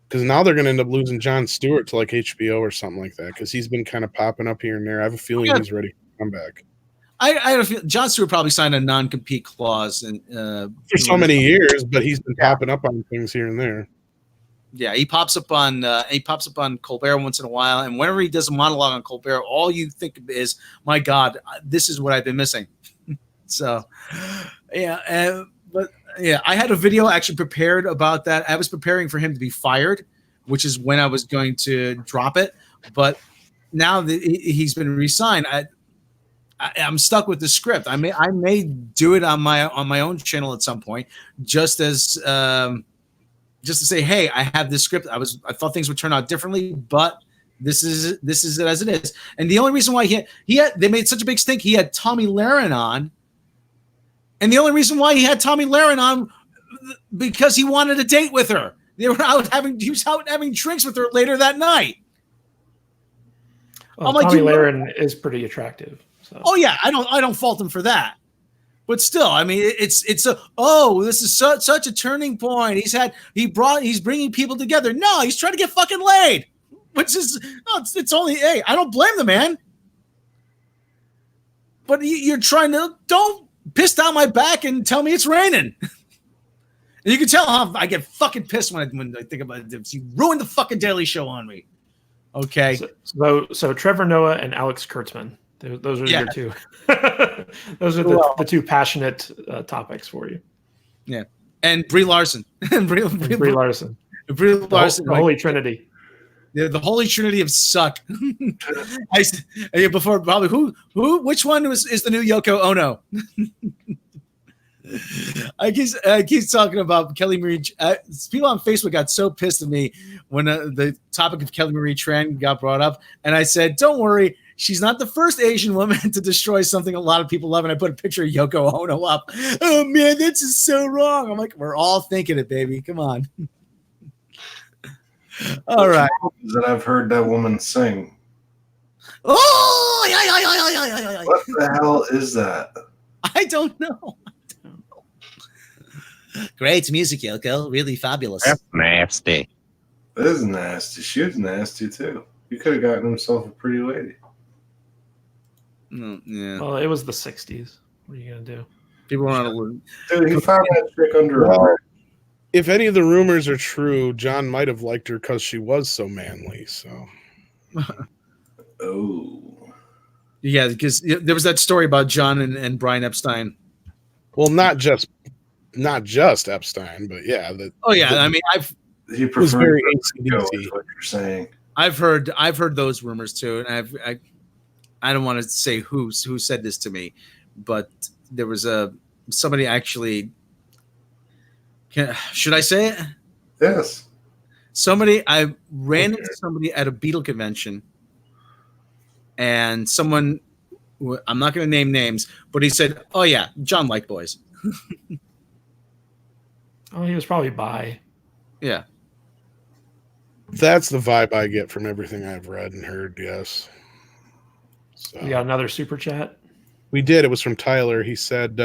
Because now they're going to end up losing Jon Stewart to like HBO or something like that. Because he's been kind of popping up here and there. I have a feeling he's ready to come back. I have a feeling Jon Stewart probably signed a non-compete clause and for so many years, but he's been popping up on things here and there. Yeah, he pops up on Colbert once in a while, and whenever he does a monologue on Colbert, all you think is, "My God, this is what I've been missing." So, yeah, but yeah, I had a video actually prepared about that. I was preparing for him to be fired, which is when I was going to drop it. But now that he's been re-signed, I'm stuck with the script. I may do it on my own channel at some point, just as just to say, hey, I have this script. I thought things would turn out differently, but this is it as it is. And the only reason why they made such a big stink, he had Tommy Lahren on, and the only reason why he had Tommy Lahren on because he wanted a date with her. He was out having drinks with her later that night. Well, Tommy Lahren is pretty attractive. So. Oh yeah, I don't fault him for that. But still, I mean, this is such a turning point. He's bringing people together. No, he's trying to get fucking laid, which is it's only hey, I don't blame the man. But you're trying to don't piss down my back and tell me it's raining. And you can tell how I get fucking pissed when I think about it. You ruined the fucking Daily Show on me. Okay. So Trevor Noah and Alex Kurtzman. Those are your two. Those are the two passionate topics for you. Yeah, and Brie Larson. Brie Larson. Brie Larson. The Holy Trinity. Yeah, the Holy Trinity of suck. Before probably which one is the new Yoko Ono? I keep talking about Kelly Marie. People on Facebook got so pissed at me when the topic of Kelly Marie Tran got brought up, and I said, "Don't worry, she's not the first Asian woman to destroy something a lot of people love." And I put a picture of Yoko Ono up. Oh man, this is so wrong. I'm like, we're all thinking it, baby. Come on. All right. That I've heard that woman sing. Oh, yeah. What the hell is that? I don't know. Great music, Yoko. Really fabulous. That's nasty. That is nasty. She was nasty too. He could have gotten himself a pretty lady. Yeah. Well, it was the 60s. What are you going to do? People want to learn. Dude, he found that chick under her. If any of the rumors are true, John might have liked her because she was so manly. So. Oh. Yeah, because there was that story about John and Brian Epstein. Well, not just Epstein, but yeah. I mean, he was very AC/DC. What you're saying? I've heard those rumors too, and I don't want to say who said this to me, but there was somebody actually. Should I say it? Yes. I ran into somebody at a Beatle convention, and someone, I'm not going to name names, but he said, "Oh yeah, John liked boys." Oh, he was probably bi. Yeah. That's the vibe I get from everything I've read and heard. Yes. So. You got another super chat? We did. It was from Tyler. He said,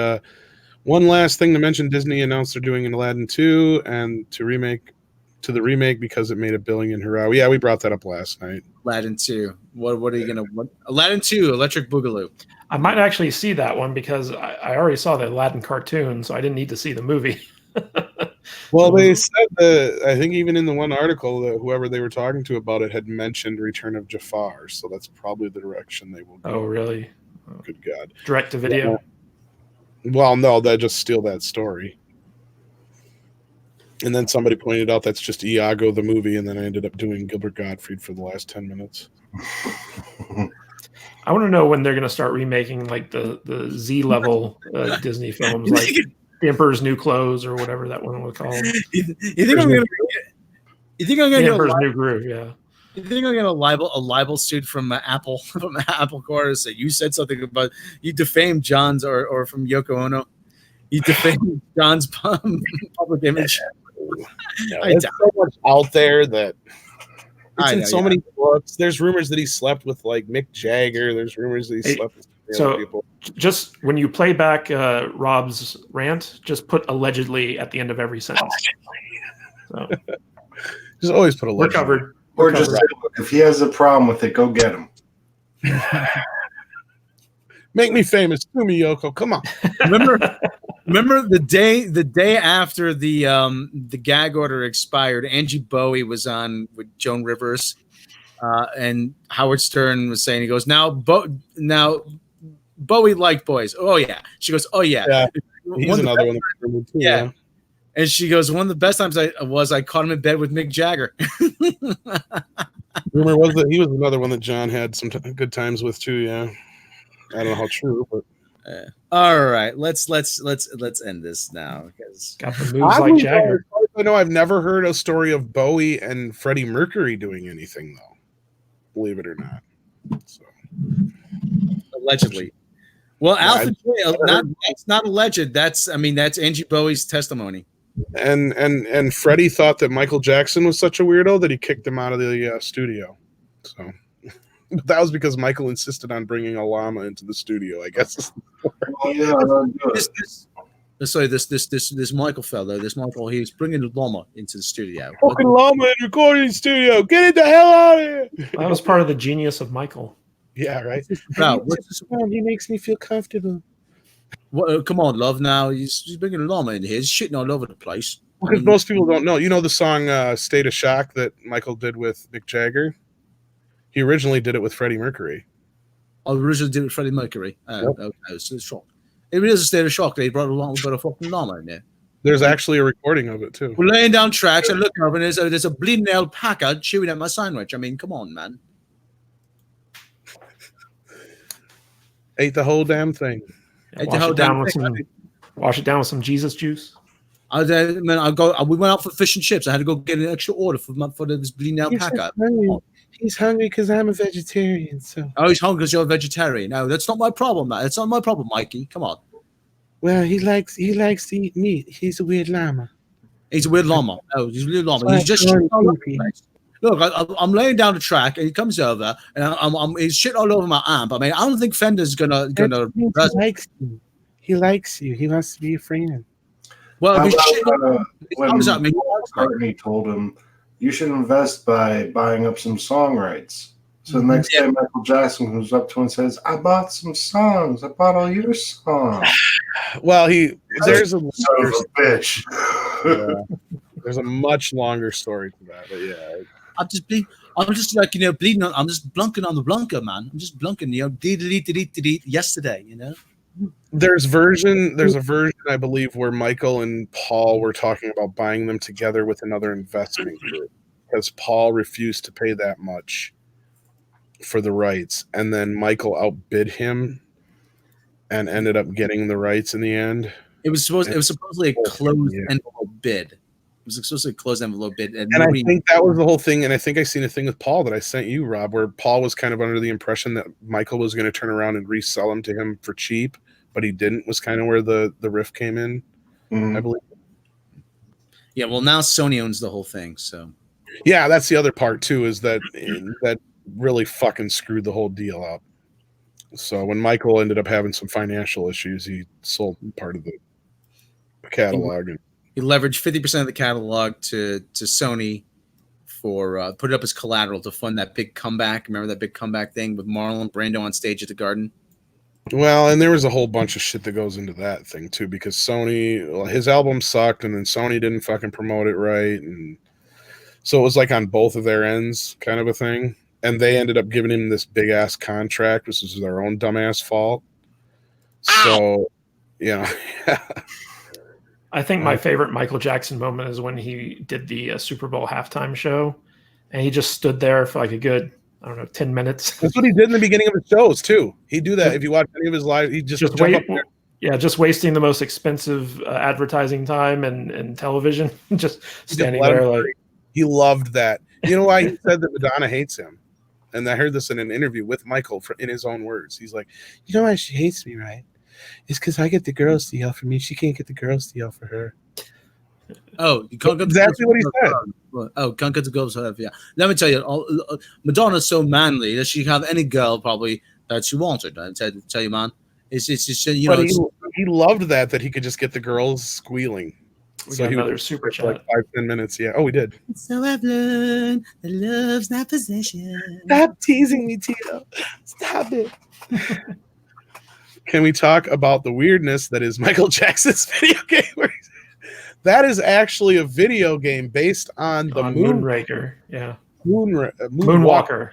one last thing to mention, Disney announced they're doing an Aladdin 2 and to the remake because it made $1 billion. Hurrah. Yeah, we brought that up last night. Aladdin 2. What are you going to... Aladdin 2, Electric Boogaloo. I might actually see that one because I already saw the Aladdin cartoon, so I didn't need to see the movie. Well, they said I think even in the one article that whoever they were talking to about it had mentioned Return of Jafar, so that's probably the direction they will go. Oh, really? Good God. Direct to video? Well, no, they just steal that story. And then somebody pointed out that's just Iago the movie, and then I ended up doing Gilbert Gottfried for the last 10 minutes. I want to know when they're going to start remaking like the Z level Disney films, like The Emperor's New Clothes or whatever that one was called. You think I'm going to get The Emperor's New Groove? Yeah. You think I'm going to libel suit from Apple Corps to say you said something about you defamed John's or from Yoko Ono? You defamed John's public image. There's so much out there that it's in so many books. There's rumors that he slept with like Mick Jagger. There's rumors that he slept with people. Just when you play back Rob's rant, just put allegedly at the end of every sentence. So. Just always put allegedly. We're covered. Or just say, if he has a problem with it, go get him. Make me famous. Sue me, Yoko. Come on. Remember the day after the gag order expired, Angie Bowie was on with Joan Rivers, and Howard Stern was saying, he goes, now Bowie liked boys. Oh yeah. She goes, oh yeah. He's another one. Yeah. And she goes, one of the best times I caught him in bed with Mick Jagger. Rumor was that he was another one that John had some good times with too. Yeah. I don't know how true, but All right, let's end this now because Got the moves like Jagger. I know I've never heard a story of Bowie and Freddie Mercury doing anything though. Believe it or not. So. Allegedly. Well, Alfred, that's not alleged. That's Angie Bowie's testimony. And Freddie thought that Michael Jackson was such a weirdo that he kicked him out of the studio. So but that was because Michael insisted on bringing a llama into the studio, I guess. This Michael fellow, he's bringing the llama into the studio. Fucking llama in the recording studio. Get it the hell out of here. That was part of the genius of Michael. Yeah, right. He makes me feel comfortable. Come on, love. Now he's bringing a llama in here. He's shitting all over the place. Because most people don't know. You know the song "State of Shock" that Michael did with Mick Jagger? He originally did it with Freddie Mercury. Originally did it with Freddie Mercury. Okay, so it's shock. It really is a state of shock that he brought a fucking llama in there. There's actually a recording of it too. We're laying down tracks and looking over, and there's a bleeding alpaca chewing at my sandwich. I mean, come on, man. Ate the whole damn thing. Wash it down with some Jesus juice. We went out for fish and chips. I had to go get an extra order for this bleeding alpaca. He's hungry because I'm a vegetarian. So. Oh, he's hungry because you're a vegetarian. No, that's not my problem, man. That's not my problem, Mikey. Come on. Well, he likes to eat meat. He's a weird llama. He's a weird llama. Oh, he's a weird llama. He's just shitting all over the place. Look, I'm laying down the track, and he comes over, and he's shit all over my amp. I mean, I don't think Fender's gonna. He likes you. He likes you. He wants to be a friend. Well, when McCartney told him, you should invest by buying up some song rights. So the next day, Michael Jackson comes up to him and says, I bought some songs. I bought all your songs. Well, there's a son of a bitch. Yeah. There's a much longer story to that, but yeah. I'm just bleeding on. I'm just blunking on the blunker, man. I'm just blunking, delete yesterday, There's a version, I believe, where Michael and Paul were talking about buying them together with another investment group because Paul refused to pay that much for the rights, and then Michael outbid him and ended up getting the rights in the end. It was supposedly a closed envelope bid. It was supposed to be a closed envelope bid, and I think that was the whole thing. And I think I seen a thing with Paul that I sent you, Rob, where Paul was kind of under the impression that Michael was going to turn around and resell them to him for cheap, but he didn't. Was kind of where the riff came in, I believe. Yeah, well, now Sony owns the whole thing, so yeah, that's the other part too. Is that really fucking screwed the whole deal up. So when Michael ended up having some financial issues, he sold part of the catalog. He leveraged 50% of the catalog to Sony for put it up as collateral to fund that big comeback. Remember that big comeback thing with Marlon Brando on stage at the Garden? Well, and there was a whole bunch of shit that goes into that thing too, because Sony, his album sucked, and then Sony didn't fucking promote it right, and so it was like on both of their ends kind of a thing. And they ended up giving him this big ass contract, which is their own dumbass fault. So, I think my favorite Michael Jackson moment is when he did the Super Bowl halftime show, and he just stood there for like a good, 10 minutes. That's what he did in the beginning of the shows too. He'd do that if you watch any of his live. He just jump up there. Yeah, just wasting the most expensive advertising time and television, just standing there like. He loved that. You know why he said that Madonna hates him? And I heard this in an interview with Michael in his own words. He's like, you know why she hates me, right? It's because I get the girls to yell for me. She can't get the girls to yell for her. Oh, you can't get exactly what he said. Oh, can't get the girls to her. Yeah. Let me tell you, Madonna's so manly that she can have any girl probably that she wanted. I tell you, man. It's just, he loved that he could just get the girls squealing. We got another super chat. Like 5-10 minutes. Yeah. Oh, we did. So I've learned that love's not possession. Stop teasing me, Tito. Stop it. Can we talk about the weirdness that is Michael Jackson's video game? That is actually a video game based on the Moonraker. Yeah. Moonwalker.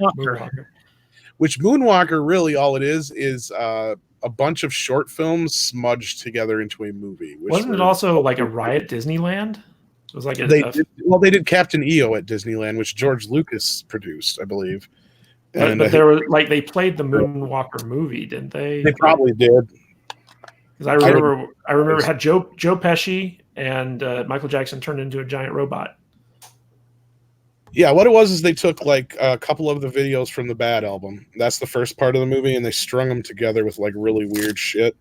Which Moonwalker really all it is a bunch of short films smudged together into a movie. Wasn't it also like a ride at Disneyland? It was like they did Captain EO at Disneyland, which George Lucas produced, I believe. And but there were like they played the Moonwalker movie, didn't they? they probably did. Because I remember it had Joe Pesci and Michael Jackson turned into a giant robot. Yeah, what it was is they took like a couple of the videos from the Bad album. That's the first part of the movie, and they strung them together with like really weird shit.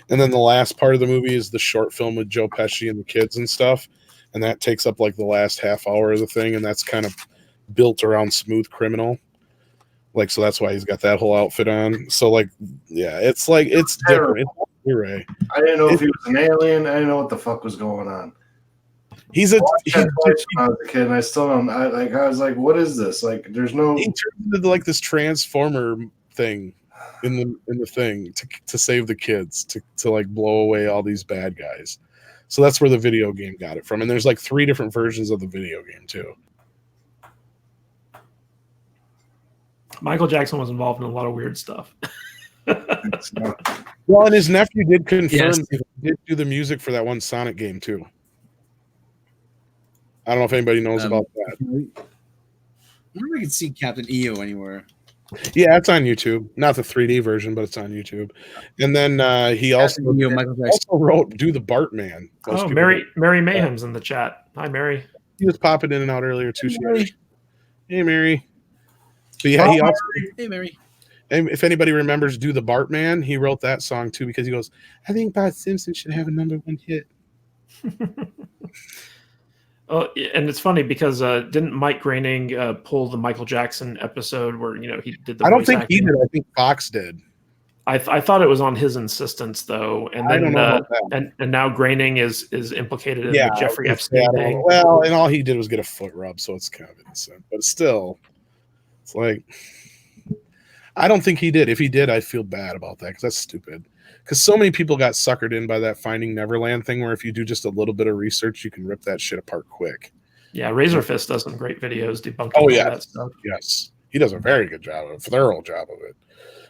And then the last part of the movie is the short film with Joe Pesci and the kids and stuff. And that takes up like the last half hour of the thing, and that's kind of built around Smooth Criminal. Like, so that's why he's got that whole outfit on. So like, yeah, it's like it's different. You're right. I didn't know if he was an alien. I didn't know what the fuck was going on. He's a When I was a kid, and I still don't. I was like, what is this? Like, there's no. he turned into like this transformer thing in the thing to save the kids to like blow away all these bad guys. So that's where the video game got it from. And there's like 3 different versions of the video game too. Michael Jackson was involved in a lot of weird stuff. Well, and his nephew did confirm Yes. he did do the music for that one Sonic game too. I don't know if anybody knows about that. I wonder if we can see Captain EO anywhere. Yeah, it's on YouTube. Not the 3D version, but it's on YouTube. And then he also, Captain EO, Michael Jackson. also wrote "Do the Bartman." Oh, Mary Mayhem's in the chat. Hi, Mary. He was popping in and out earlier too. Hey, Mary. But yeah, he also. Hey, Mary. And if anybody remembers "Do the Bartman," he wrote that song too because he goes, "I think Bart Simpson should have a #1 hit." Oh, and it's funny because didn't Mike Groening pull the Michael Jackson episode where he did the? I don't voice think he acting? did. I think Fox did. I thought it was on his insistence though, and I then don't know about that. and now Groening is implicated in the Jeffrey Epstein thing. Well, and all he did was get a foot rub, so it's kind of innocent. But still, it's like I don't think he did. If he did, I feel bad about that because that's stupid. Because so many people got suckered in by that Finding Neverland thing, where if you do just a little bit of research, you can rip that shit apart quick. Yeah, Razorfist does some great videos debunking Oh all yeah, that stuff. yes, he does a very good job, a thorough job of it.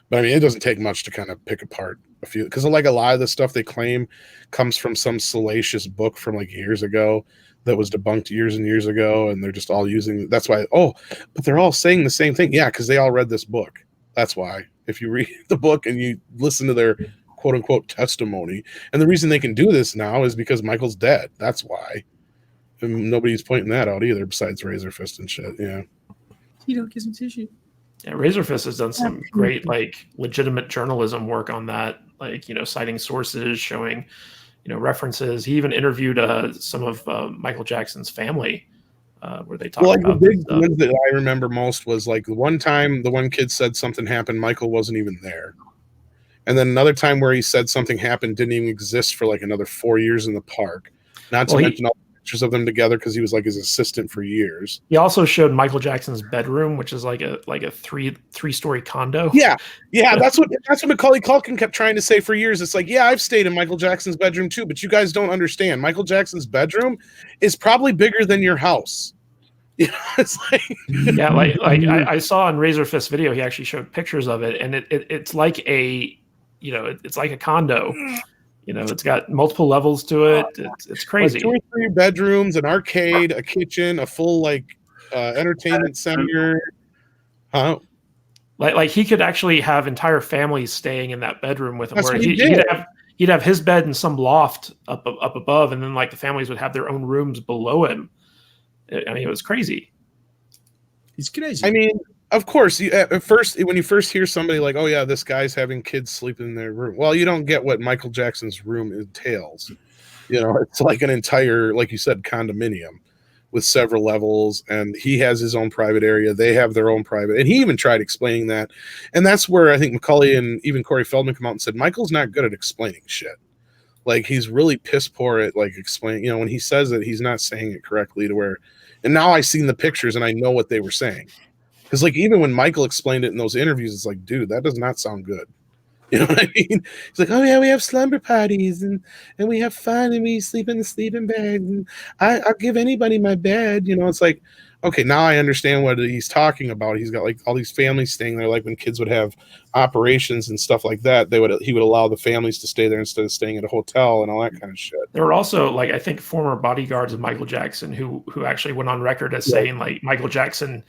But I mean, it doesn't take much to kind of pick apart a few, because like a lot of the stuff they claim comes from some salacious book from like years ago that was debunked years and years ago, and they're just all using. That's why. Oh, but they're all saying the same thing. Yeah, because they all read this book. That's why. If you read the book and you listen to their quote unquote testimony, and the reason they can do this now is because Michael's dead. That's why. And nobody's pointing that out either, besides Razorfist and shit. Yeah. You don't get some tissue. Yeah, Razorfist has done some great, like, legitimate journalism work on that, like, citing sources, showing, references. He even interviewed some of Michael Jackson's family, where they talk about the big stuff. ones that I remember most was like the one time the one kid said something happened, Michael wasn't even there. And then another time where he said something happened didn't even exist for like another 4 years in the park. Not to mention all the pictures of them together because he was like his assistant for years. He also showed Michael Jackson's bedroom, which is like a three-story condo. Yeah, that's what Macaulay Culkin kept trying to say for years. It's like, yeah, I've stayed in Michael Jackson's bedroom too, but you guys don't understand. Michael Jackson's bedroom is probably bigger than your house. It's like yeah, like I saw in Razorfist video, he actually showed pictures of it, and it's like a it's like a condo. It's got multiple levels to it. It's crazy. Like 2 or 3 bedrooms, an arcade, a kitchen, a full like entertainment center. Huh? Like he could actually have entire families staying in that bedroom with him. That's Where what he did. he'd have his bed in some loft up above, and then like the families would have their own rooms below him. I mean, it was crazy. He's crazy. I mean, of course, at first, when you first hear somebody like, "Oh yeah, this guy's having kids sleeping in their room," well, you don't get what Michael Jackson's room entails. It's like an entire, like you said, condominium with several levels, and he has his own private area. They have their own private, and he even tried explaining that. And that's where I think Macaulay and even Corey Feldman come out and said Michael's not good at explaining shit. Like he's really piss poor at like explaining. When he says it, he's not saying it correctly to where. And now I've seen the pictures and I know what they were saying. Because like even when Michael explained it in those interviews, it's like, dude, that does not sound good. You know what I mean? He's like, oh yeah, we have slumber parties and we have fun and we sleep in the sleeping bag and I'll give anybody my bed. It's like, okay, now I understand what he's talking about. He's got like all these families staying there. Like when kids would have operations and stuff like that, he would allow the families to stay there instead of staying at a hotel and all that kind of shit. There were also, like, I think former bodyguards of Michael Jackson who actually went on record as saying, like, Michael Jackson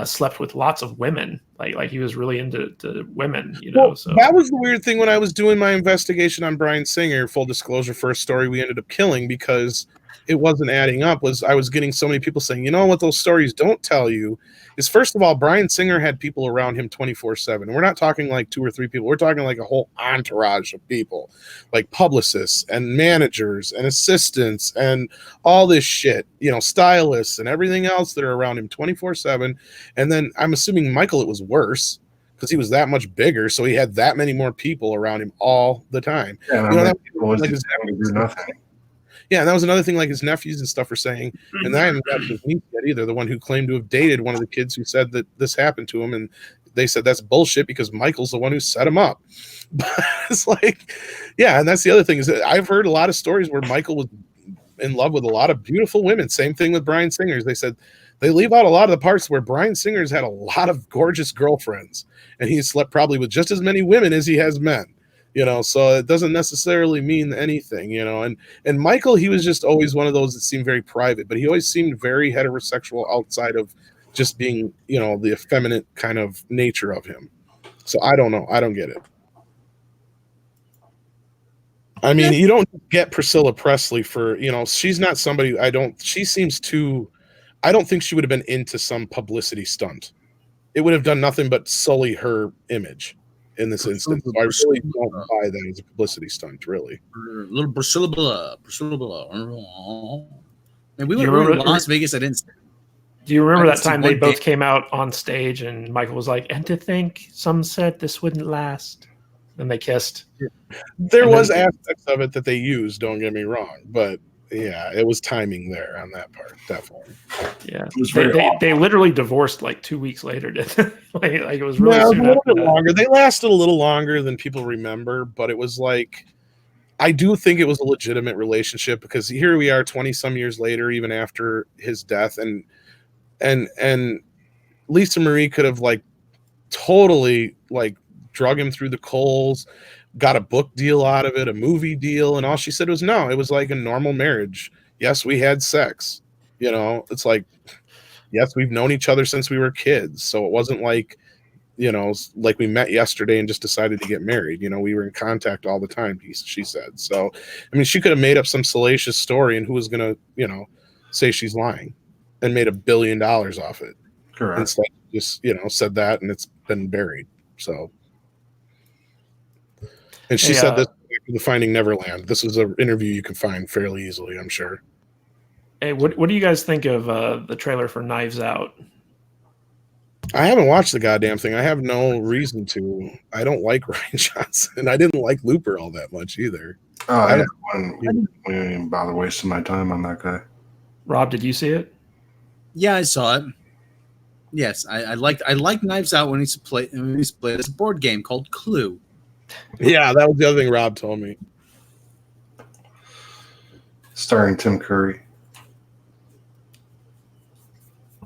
slept with lots of women. Like he was really into women, you know. Well, so that was the weird thing when I was doing my investigation on Bryan Singer. Full disclosure, first story we ended up killing because it wasn't adding up. Was I was getting so many people saying, you know what those stories don't tell you is, first of all, Bryan Singer had people around him 24/7. We're not talking like 2 or 3 people. We're talking like a whole entourage of people, like publicists and managers and assistants and all this shit, you know, stylists and everything else that are around him 24/7. And then I'm assuming Michael, it was worse because he was that much bigger, so he had that many more people around him all the time. Yeah, you know, nothing. Yeah, and that was another thing, like his nephews and stuff were saying, and I haven't got his niece yet either, the one who claimed to have dated one of the kids who said that this happened to him, and they said that's bullshit because Michael's the one who set him up. But it's like, yeah, and that's the other thing is that I've heard a lot of stories where Michael was in love with a lot of beautiful women. Same thing with Bryan Singer's. They said they leave out a lot of the parts where Bryan Singer's had a lot of gorgeous girlfriends, and he slept probably with just as many women as he has men. You know, so it doesn't necessarily mean anything, you know. And Michael, he was just always one of those that seemed very private, but he always seemed very heterosexual outside of just being, you know, the effeminate kind of nature of him. So I don't know. I don't get it. I mean, you don't get Priscilla Presley for, you know, she's not somebody she seems too, I don't think she would have been into some publicity stunt. It would have done nothing but sully her image. In this instance, I really don't buy that as a publicity stunt, really. Little Priscilla. And we were in Las Vegas. I didn't. Do you remember that time they both came out on stage and Michael was like, "And to think some said this wouldn't last," and they kissed. There was aspects of it that they used. Don't get me wrong, but yeah, it was timing there on that part, definitely. Yeah, they literally divorced like 2 weeks later. like it was really soon a little after bit longer. They lasted a little longer than people remember, but it was like, I do think it was a legitimate relationship because here we are 20 some years later, even after his death, and Lisa Marie could have like totally like drug him through the coals, got a book deal out of it, a movie deal, and all she said was no. It was like a normal marriage. Yes, we had sex. You know, it's like, yes, we've known each other since we were kids. So it wasn't like, you know, like we met yesterday and just decided to get married. You know, we were in contact all the time, she said. So, I mean, she could have made up some salacious story, and who was going to, you know, say she's lying and made $1 billion off it. Correct. Instead, just, you know, said that and it's been buried. So. And she said this the Finding Neverland. This is an interview you can find fairly easily, I'm sure. Hey, what do you guys think of the trailer for Knives Out? I haven't watched the goddamn thing. I have no reason to. I don't like Ryan Johnson. I didn't like Looper all that much either. Oh, I didn't even bother wasting my time on that guy. Rob, did you see it? Yeah, I saw it. Yes, I liked Knives Out when he played as a board game called Clue. Yeah, that was the other thing Rob told me. Starring Tim Curry.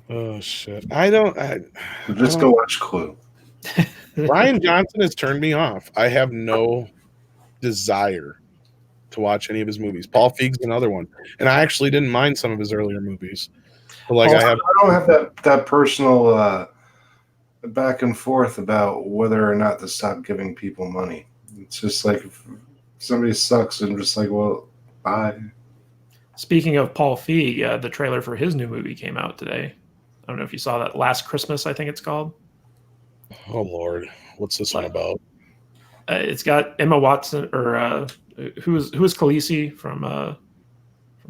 Oh shit! Just go watch Clue. Ryan Johnson has turned me off. I have no desire to watch any of his movies. Paul Feig's another one, and I actually didn't mind some of his earlier movies. But like I don't have that personal back and forth about whether or not to stop giving people money. It's just like if somebody sucks, and just like, well, bye. Speaking of Paul Feig, the trailer for his new movie came out today. I don't know if you saw that. Last Christmas, I think it's called. Oh Lord, what's this one about? It's got Emma Watson, or who is Khaleesi from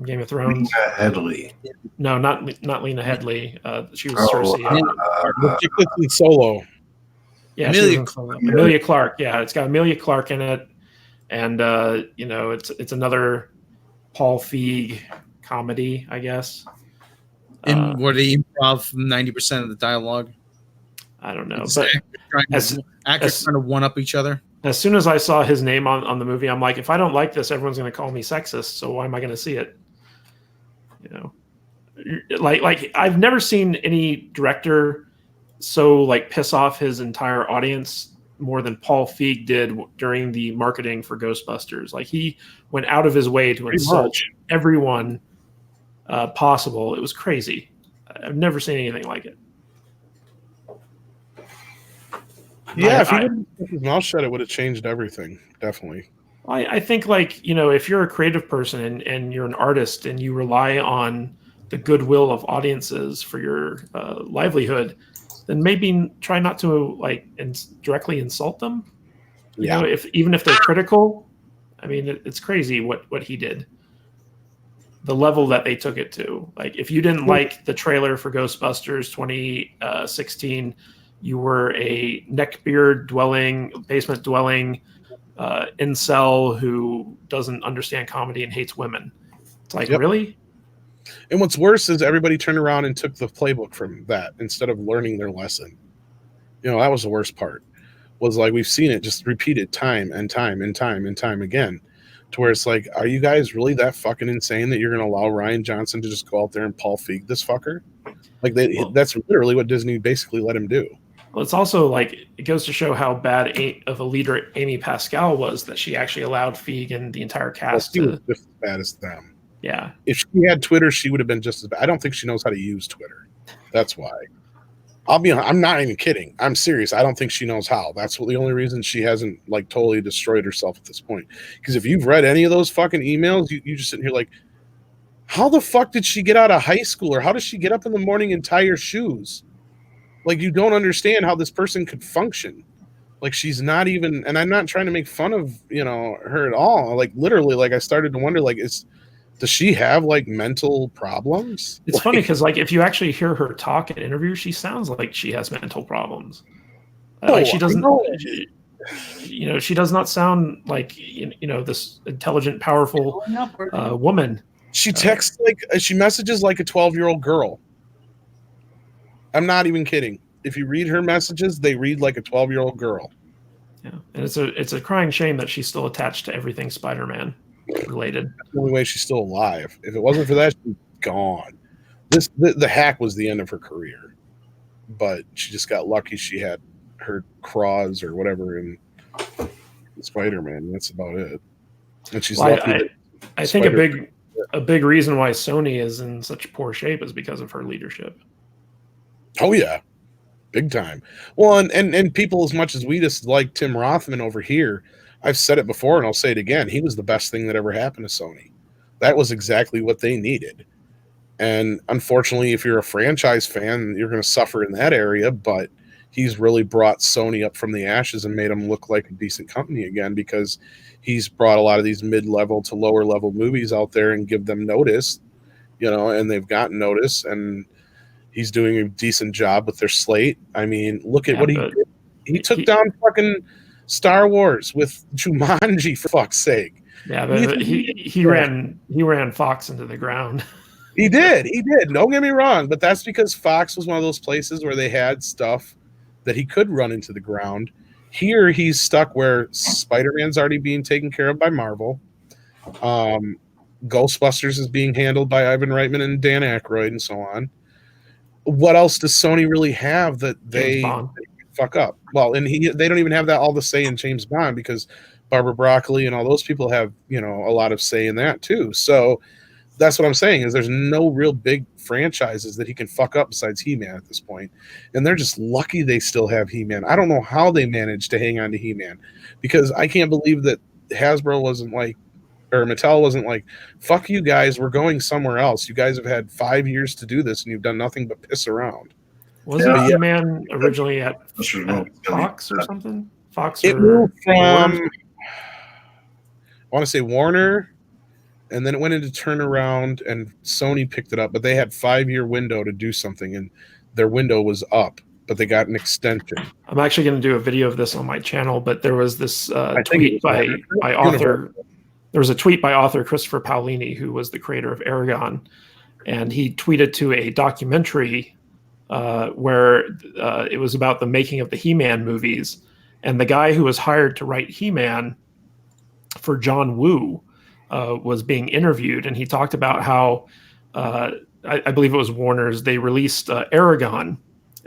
Game of Thrones? Lena Headey. No, not Lena Headey. She was Cersei. Solo. Yeah, Emilia Clarke. Yeah, it's got Emilia Clarke in it, and you know, it's another Paul Feig comedy, I guess. Where they improv 90% of the dialogue. I don't know, but actors trying to one up each other. As soon as I saw his name on the movie, I'm like, if I don't like this, everyone's going to call me sexist. So why am I going to see it? You know, like I've never seen any director so like piss off his entire audience more than Paul Feig did during the marketing for Ghostbusters. Like he went out of his way to insult everyone possible. It was crazy. I've never seen anything like it. Yeah, if he didn't keep his mouth shut, it would have changed everything. Definitely. I think, like, you know, if you're a creative person and you're an artist and you rely on the goodwill of audiences for your livelihood, then maybe try not to like directly insult them. You know, even if they're critical. I mean, it's crazy what he did. The level that they took it to. Like, if you didn't like the trailer for Ghostbusters 2016, you were a neckbeard dwelling, basement dwelling incel who doesn't understand comedy and hates women. It's like, really? And what's worse is everybody turned around and took the playbook from that instead of learning their lesson. You know, that was the worst part. Was like, we've seen it just repeated time and time and time and time again, to where it's like, are you guys really that fucking insane that you're going to allow Rian Johnson to just go out there and Paul Feig this fucker? Like, that's literally what Disney basically let him do. Well, it's also like, it goes to show how bad of a leader Amy Pascal was, that she actually allowed Feig and the entire cast to. Was just as bad as them. Yeah. If she had Twitter, she would have been just as bad. I don't think she knows how to use Twitter. That's why. I'm not even kidding. I'm serious. I don't think she knows how. That's the only reason she hasn't like totally destroyed herself at this point. Because if you've read any of those fucking emails, you just sitting here like, how the fuck did she get out of high school? Or how does she get up in the morning and tie her shoes? Like, you don't understand how this person could function. Like, she's not even, and I'm not trying to make fun of, you know, her at all. Like, literally, like, I started to wonder, like, does she have like mental problems? It's funny because like if you actually hear her talk in interviews, she sounds like she has mental problems. Like she doesn't, you know, she does not sound like, you know, this intelligent, powerful woman. She texts she messages like a 12-year-old girl. I'm not even kidding. If you read her messages, they read like a 12-year-old girl. Yeah, and it's a crying shame that she's still attached to everything Spider-Man related. That's the only way she's still alive. If it wasn't for that, she's gone. The hack was the end of her career, but she just got lucky. She had her claws or whatever in Spider-Man. That's about it. And she's lucky. I think a big reason why Sony is in such poor shape is because of her leadership. Oh yeah, big time. Well, and people, as much as we just like Tim Rothman over here, I've said it before and I'll say it again. He was the best thing that ever happened to Sony. That was exactly what they needed. And unfortunately, if you're a franchise fan, you're going to suffer in that area, but he's really brought Sony up from the ashes and made them look like a decent company again, because he's brought a lot of these mid-level to lower level movies out there and give them notice, you know, and they've gotten notice, and he's doing a decent job with their slate. I mean, look at what he did. He took down fucking Star Wars with Jumanji, for fuck's sake. Yeah, but he ran Fox into the ground. He did. Don't get me wrong, but that's because Fox was one of those places where they had stuff that he could run into the ground. Here, he's stuck where Spider-Man's already being taken care of by Marvel. Ghostbusters is being handled by Ivan Reitman and Dan Aykroyd and so on. What else does Sony really have that they fuck up? Well, and they don't even have that all the say in James Bond, because Barbara Broccoli and all those people have, you know, a lot of say in that too. So that's what I'm saying, is there's no real big franchises that he can fuck up besides He-Man at this point. And they're just lucky they still have He-Man. I don't know how they managed to hang on to He-Man, because I can't believe that Hasbro wasn't like, or Mattel wasn't like, fuck you guys, we're going somewhere else. You guys have had 5 years to do this and you've done nothing but piss around. Wasn't He-Man originally at Fox or something? Fox it moved from, I want to say Warner, and then it went into Turnaround, and Sony picked it up, but they had 5-year window to do something, and their window was up, but they got an extension. I'm actually going to do a video of this on my channel, but there was this tweet by author. There was a tweet by author Christopher Paolini, who was the creator of Aragon, and he tweeted to a documentary where it was about the making of the He-Man movies, and the guy who was hired to write He-Man for John Woo was being interviewed, and he talked about how I believe it was Warner's, they released Aragon,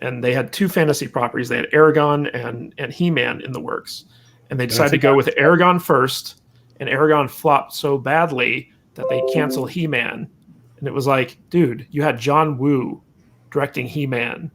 and they had 2 fantasy properties. They had Aragon and He-Man in the works, and they decided to go with Aragon first, and Aragon flopped so badly that they canceled He-Man. And it was like, dude, you had John Woo directing He-Man,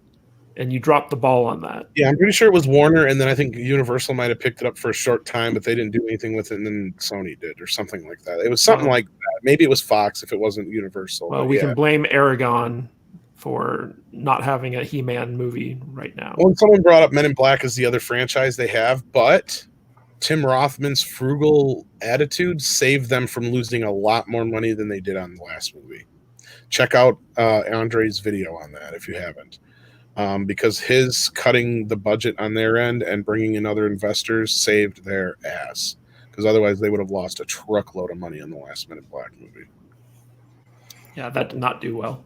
and you dropped the ball on that. Yeah, I'm pretty sure it was Warner, and then I think Universal might have picked it up for a short time, but they didn't do anything with it, and then Sony did, or something like that. It was something like that. Maybe it was Fox if it wasn't Universal. Well, we can blame Aragon for not having a He-Man movie right now. Well, someone brought up Men in Black as the other franchise they have, but Tim Rothman's frugal attitude saved them from losing a lot more money than they did on the last movie. Check out Andre's video on that if you haven't. Because his cutting the budget on their end and bringing in other investors saved their ass. Because otherwise they would have lost a truckload of money on the last Men in Black movie. Yeah, that did not do well.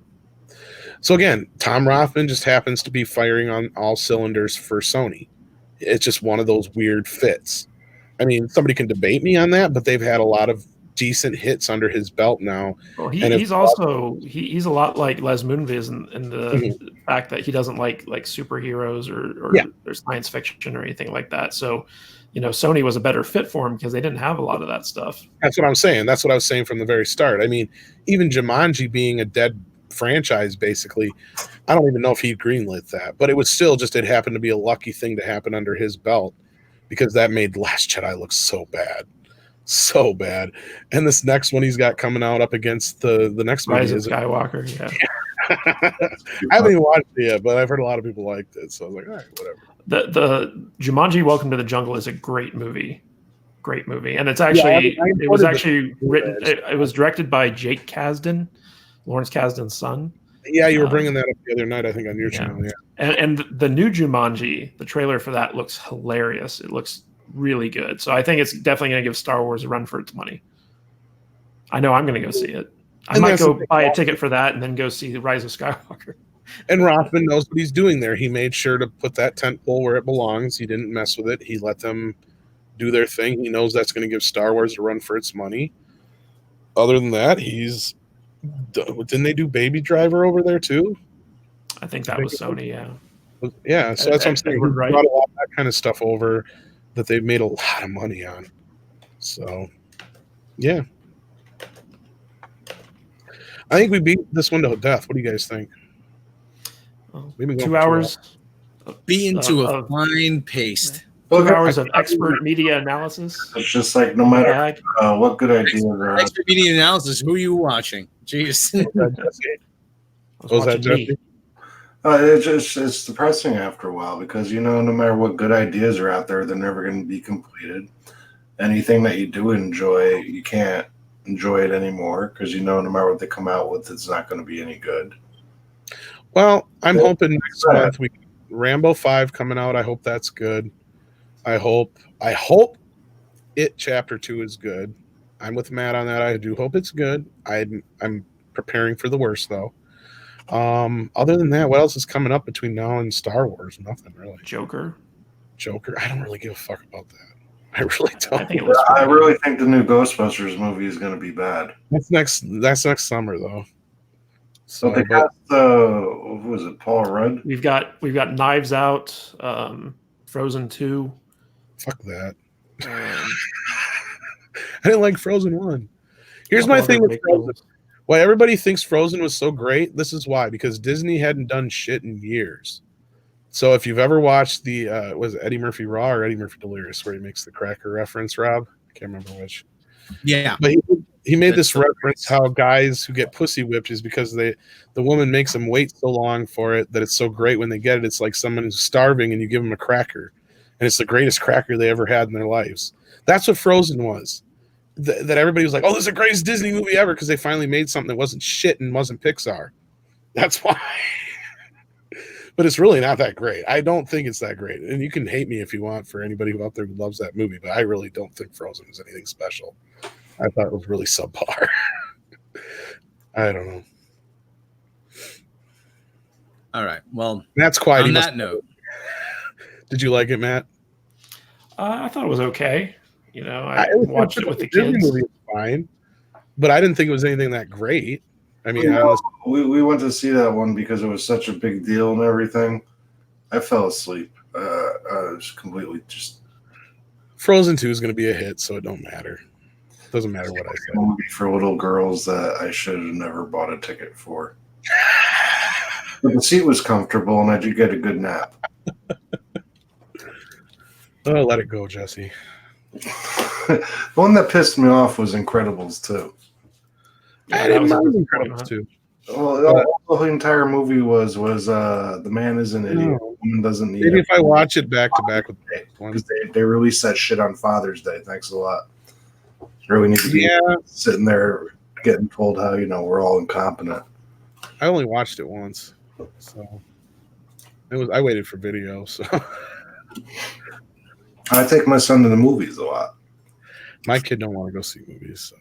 So again, Tom Rothman just happens to be firing on all cylinders for Sony. It's just one of those weird fits. I mean, somebody can debate me on that, but they've had a lot of decent hits under his belt now. Well, he's a lot like Les Moonves in the fact that he doesn't like superheroes or science fiction or anything like that. So, Sony was a better fit for him because they didn't have a lot of that stuff. That's what I'm saying. That's what I was saying from the very start. I mean, even Jumanji being a dead franchise, basically, I don't even know if he greenlit that, but it was still just, it happened to be a lucky thing to happen under his belt because that made Last Jedi look so bad. So bad. And this next one he's got coming out up against the next Rise of Skywalker. Yeah. I haven't even watched it yet, but I've heard a lot of people liked it. So I was like, all right, whatever. The Jumanji Welcome to the Jungle is a great movie. Great movie. And it's actually it was actually written it was directed by Jake Kasdan, Lawrence Kasdan's son. Yeah, you were bringing that up the other night, I think, on your channel. Yeah. And the new Jumanji, the trailer for that looks hilarious. It looks really good. So I think it's definitely going to give Star Wars a run for its money. I know I'm going to go see it. I might go buy a ticket for that and then go see the Rise of Skywalker. And Rothman knows what he's doing there. He made sure to put that tentpole where it belongs. He didn't mess with it. He let them do their thing. He knows that's going to give Star Wars a run for its money. Other than that, didn't they do Baby Driver over there too? I think that was Sony, yeah. Yeah, so that's what I'm saying. He brought a lot of that kind of stuff over that they've made a lot of money on. So, yeah. I think we beat this one to death. What do you guys think? We've been 2 hours. Beaten to a fine paste. 2 hours of expert media analysis. It's just like no matter what good idea there are. Expert media analysis. Who are you watching? Jeez. Was that Jesse? It's depressing after a while because no matter what good ideas are out there, they're never going to be completed. Anything that you do enjoy, you can't enjoy it anymore because no matter what they come out with, it's not going to be any good. Well, I'm hoping next month we Rambo 5 coming out. I hope that's good. I hope It Chapter 2 is good. I'm with Matt on that. I do hope it's good. I'm preparing for the worst though. Other than that, what else is coming up between now and Star Wars? Nothing really. Joker. I don't really give a fuck about that. I really don't. I really think the new Ghostbusters movie is going to be bad. That's next summer though. So they got who was it? Paul Rudd. We've got Knives Out, Frozen 2. Fuck that. I didn't like Frozen 1. Here's my thing with Frozen. Why everybody thinks Frozen was so great, this is why. Because Disney hadn't done shit in years. So if you've ever watched the, was it Eddie Murphy Raw or Eddie Murphy Delirious, where he makes the cracker reference, Rob? I can't remember which. Yeah. But he made this reference how guys who get pussy whipped is because the woman makes them wait so long for it that it's so great when they get it. It's like someone who's starving and you give them a cracker. And it's the greatest cracker they ever had in their lives. That's what Frozen was. That everybody was like, oh, this is the greatest Disney movie ever because they finally made something that wasn't shit and wasn't Pixar. That's why. But it's really not that great. I don't think it's that great. And you can hate me if you want for anybody who out there who loves that movie, but I really don't think Frozen is anything special. I thought it was really subpar. I don't know. All right. Well, Matt's quiet. On that note. Did you like it, Matt? I thought it was okay. I watched it with the kids. Movie was fine, but I didn't think it was anything that great. I mean, honestly, we went to see that one because it was such a big deal and everything. I fell asleep. I was completely just Frozen 2 is going to be a hit, so it don't matter. Doesn't matter what I a say. movie for little girls that I should have never bought a ticket for. But the seat was comfortable, and I did get a good nap. Oh, let it go, Jesse. The one that pissed me off was Incredibles 2. Yeah, I that didn't was a mind disappointment. Incredibles 2. Well, the whole entire movie was the man is an idiot. No. Woman doesn't need Maybe it. if I watch it back to back with one. Because they released that shit on Father's Day. Thanks a lot. Really need to be sitting there getting told how we're all incompetent. I only watched it once, so I waited for video. So I take my son to the movies a lot. my kid don't want to go see movies. So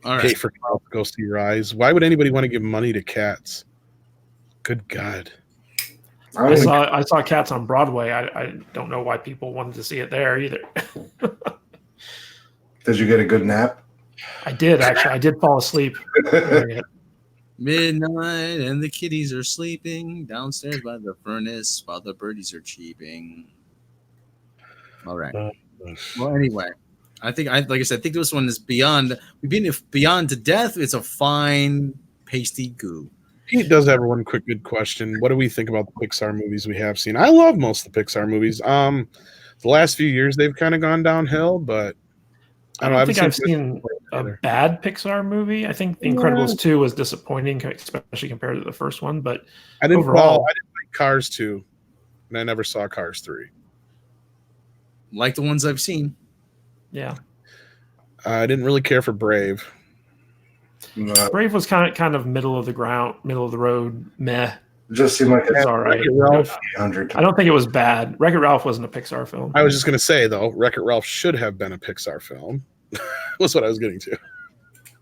All pay right. for to go see Rise. Why would anybody want to give money to cats? Good God. I saw Cats on Broadway. I don't know why people wanted to see it there either. Did you get a good nap? I did actually. I did fall asleep during it. Midnight and the kitties are sleeping downstairs by the furnace while the birdies are cheeping. All right. Well, anyway, like I said, I think this one is beyond. We've been beyond to death. It's a fine pasty goo. Pete does have one quick good question. What do we think about the Pixar movies we have seen? I love most of the Pixar movies. The last few years they've kind of gone downhill, but I don't think I've seen a bad Pixar movie. I think The Incredibles 2 was disappointing, especially compared to the first one. But I didn't overall, like Cars 2, and I never saw Cars 3. Like the ones I've seen. Yeah, I didn't really care for Brave. Brave was kind of middle of the road, meh. It just seemed like It's all right. I don't think it was bad. Wreck-It Ralph wasn't a Pixar film. I was just going to say, though, Wreck-It Ralph should have been a Pixar film. Was what I was getting to.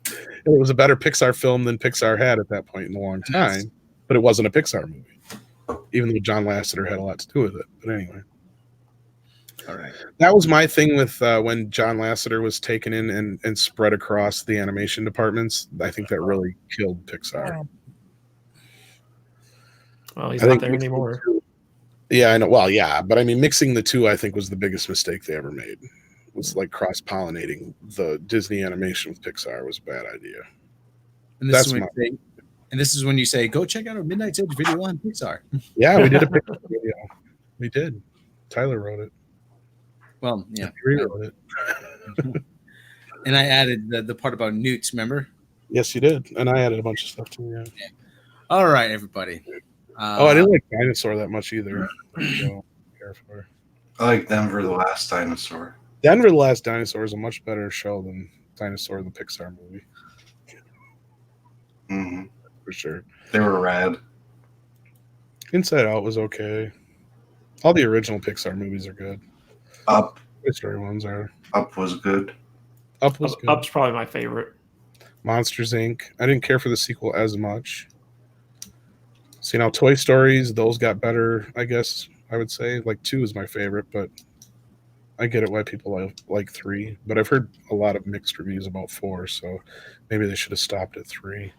It was a better Pixar film than Pixar had at that point in a long time, but it wasn't a Pixar movie, even though John Lasseter had a lot to do with it. But anyway. All right. That was my thing with when John Lasseter was taken in and spread across the animation departments. I think that really killed Pixar. Well, he's not there anymore. Yeah, I know. Well, yeah, but I mean, mixing the two, I think, was the biggest mistake they ever made. It was like cross-pollinating the Disney animation with Pixar was a bad idea. And this is when you say, go check out our Midnight Edge video on Pixar. Yeah, we did a Pixar video. We did. Tyler wrote it. Well, yeah. He rewrote it. And I added the part about newts, remember? Yes, you did. And I added a bunch of stuff too, yeah. All right, everybody. I didn't like Dinosaur that much either. So, I like Denver the Last Dinosaur. Denver the Last Dinosaur is a much better show than Dinosaur the Pixar movie. Mm-hmm. For sure. They were rad. Inside Out was okay. All the original Pixar movies are good. Up. Toy Story ones are. Up was good. Up was good. Up's probably my favorite. Monsters, Inc. I didn't care for the sequel as much. See, now Toy Stories, those got better, I guess, I would say. Like 2 is my favorite, but I get it why people like 3. But I've heard a lot of mixed reviews about 4, so maybe they should have stopped at 3.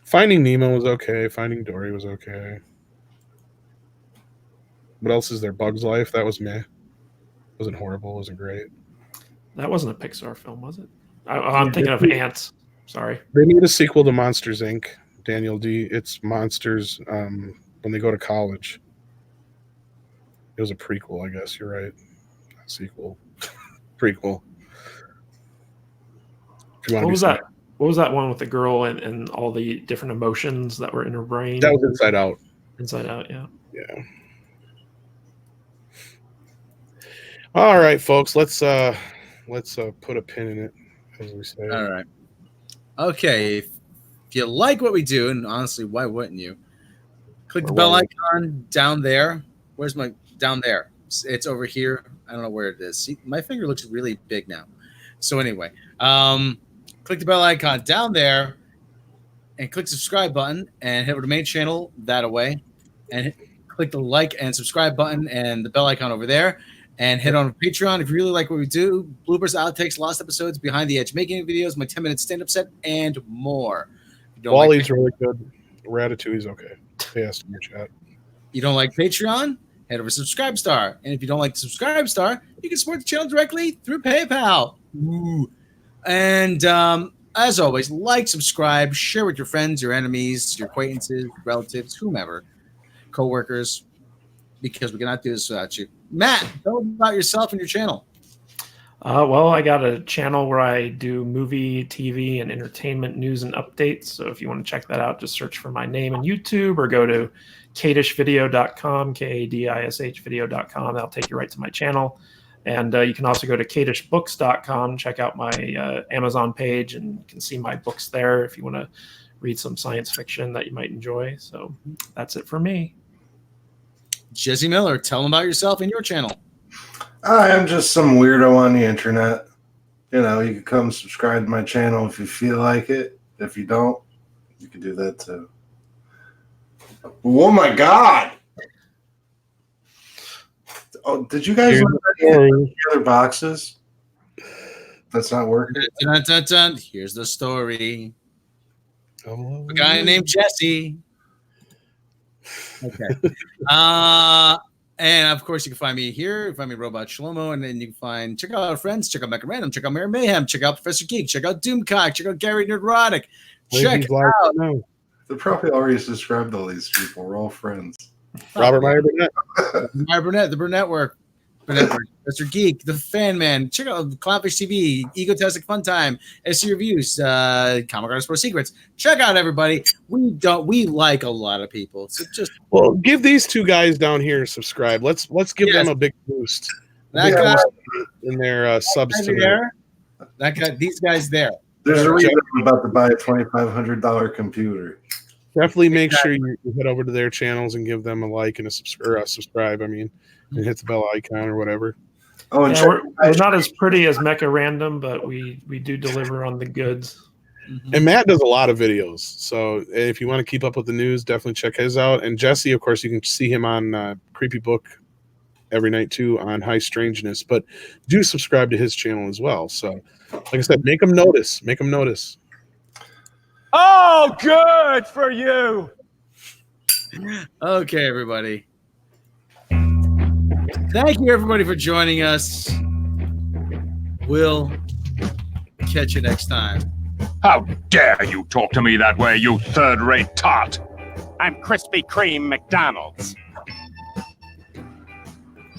Finding Nemo was okay. Finding Dory was okay. What else is there? Bug's Life? That was meh. Wasn't horrible. Wasn't great. That wasn't a Pixar film, was it? I'm thinking of Ants. Sorry. They made a sequel to Monsters, Inc. Daniel D. It's monsters when they go to college. It was a prequel, I guess. You're right. Not sequel. Prequel. What was that? What was that one with the girl and all the different emotions that were in her brain? That was Inside Out. Inside Out, yeah. Yeah. All right, folks. Let's put a pin in it, as we say. All right. Okay. If you like what we do, and honestly, why wouldn't you? Click the bell icon down there. Where's my down there? It's over here. I don't know where it is. See, my finger looks really big now. So anyway, click the bell icon down there, and click the subscribe button, and head over to main channel that away, and click the like and subscribe button and the bell icon over there. And head on to Patreon if you really like what we do. Bloopers, outtakes, lost episodes, behind the edge making videos, my 10-minute stand-up set, and more. If you don't Wally's like, really good. Ratatouille's okay. They asked in the chat. you don't like Patreon, head over to Subscribestar. And if you don't like Subscribestar, you can support the channel directly through PayPal. Ooh. And as always, like, subscribe, share with your friends, your enemies, your acquaintances, relatives, whomever, co-workers, because we cannot do this without you. Matt, tell them about yourself and your channel. Well, I got a channel where I do movie, TV, and entertainment news and updates. So if you want to check that out, just search for my name on YouTube or go to kadishvideo.com, KADISH video.com. That'll take you right to my channel. And you can also go to kadishbooks.com, check out my Amazon page, and you can see my books there if you want to read some science fiction that you might enjoy. So that's it for me. Jesse Miller, tell them about yourself and your channel. I am just some weirdo on the internet. You know, you can come subscribe to my channel if you feel like it. If you don't, you can do that too. Oh my God! Oh, did you guys look at the other boxes? That's not working. Dun, dun, dun. Here's the story. A guy named Jesse. Okay. And of course, you can find me here. You can find me Robot Shlomo, and then you can check out our friends, check out Mecha Random, check out Mary Mayhem, check out Professor Geek, check out Doomcock, check out Gary Nerdrotic. Check out. They probably already subscribed to all these people. We're all friends. Robert Meyer Burnett. Meyer Burnett, the Burnett Work. Professor Geek, the Fan Man. Check out Clownfish TV, Egotastic Fun Time, SC Reviews, Comic Artist Pro Secrets. Check out everybody. We like a lot of people. So just give these two guys down here subscribe. Let's give them a big boost. That guy in their subs to there. That guy, these guys there. There's a reason I'm about to buy a $2,500 computer. Definitely make sure you head over to their channels and give them a like and a subscribe. I mean, and hit the bell icon or whatever. Oh, and we're not as pretty as Mecha Random, but we do deliver on the goods. And Matt does a lot of videos, so if you want to keep up with the news, definitely check his out. And Jesse, of course, you can see him on Creepy Book every night too on High Strangeness. But do subscribe to his channel as well. So, like I said, make them notice. Make them notice. Oh, good for you. Okay, everybody. Thank you, everybody, for joining us. We'll catch you next time. How dare you talk to me that way, you third-rate tot? I'm Krispy Kreme McDonald's.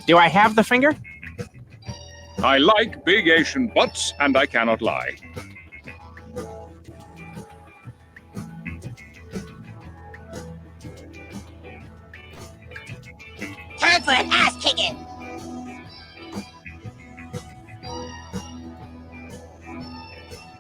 Do I have the finger? I like big Asian butts, and I cannot lie. Time for an ass kicking.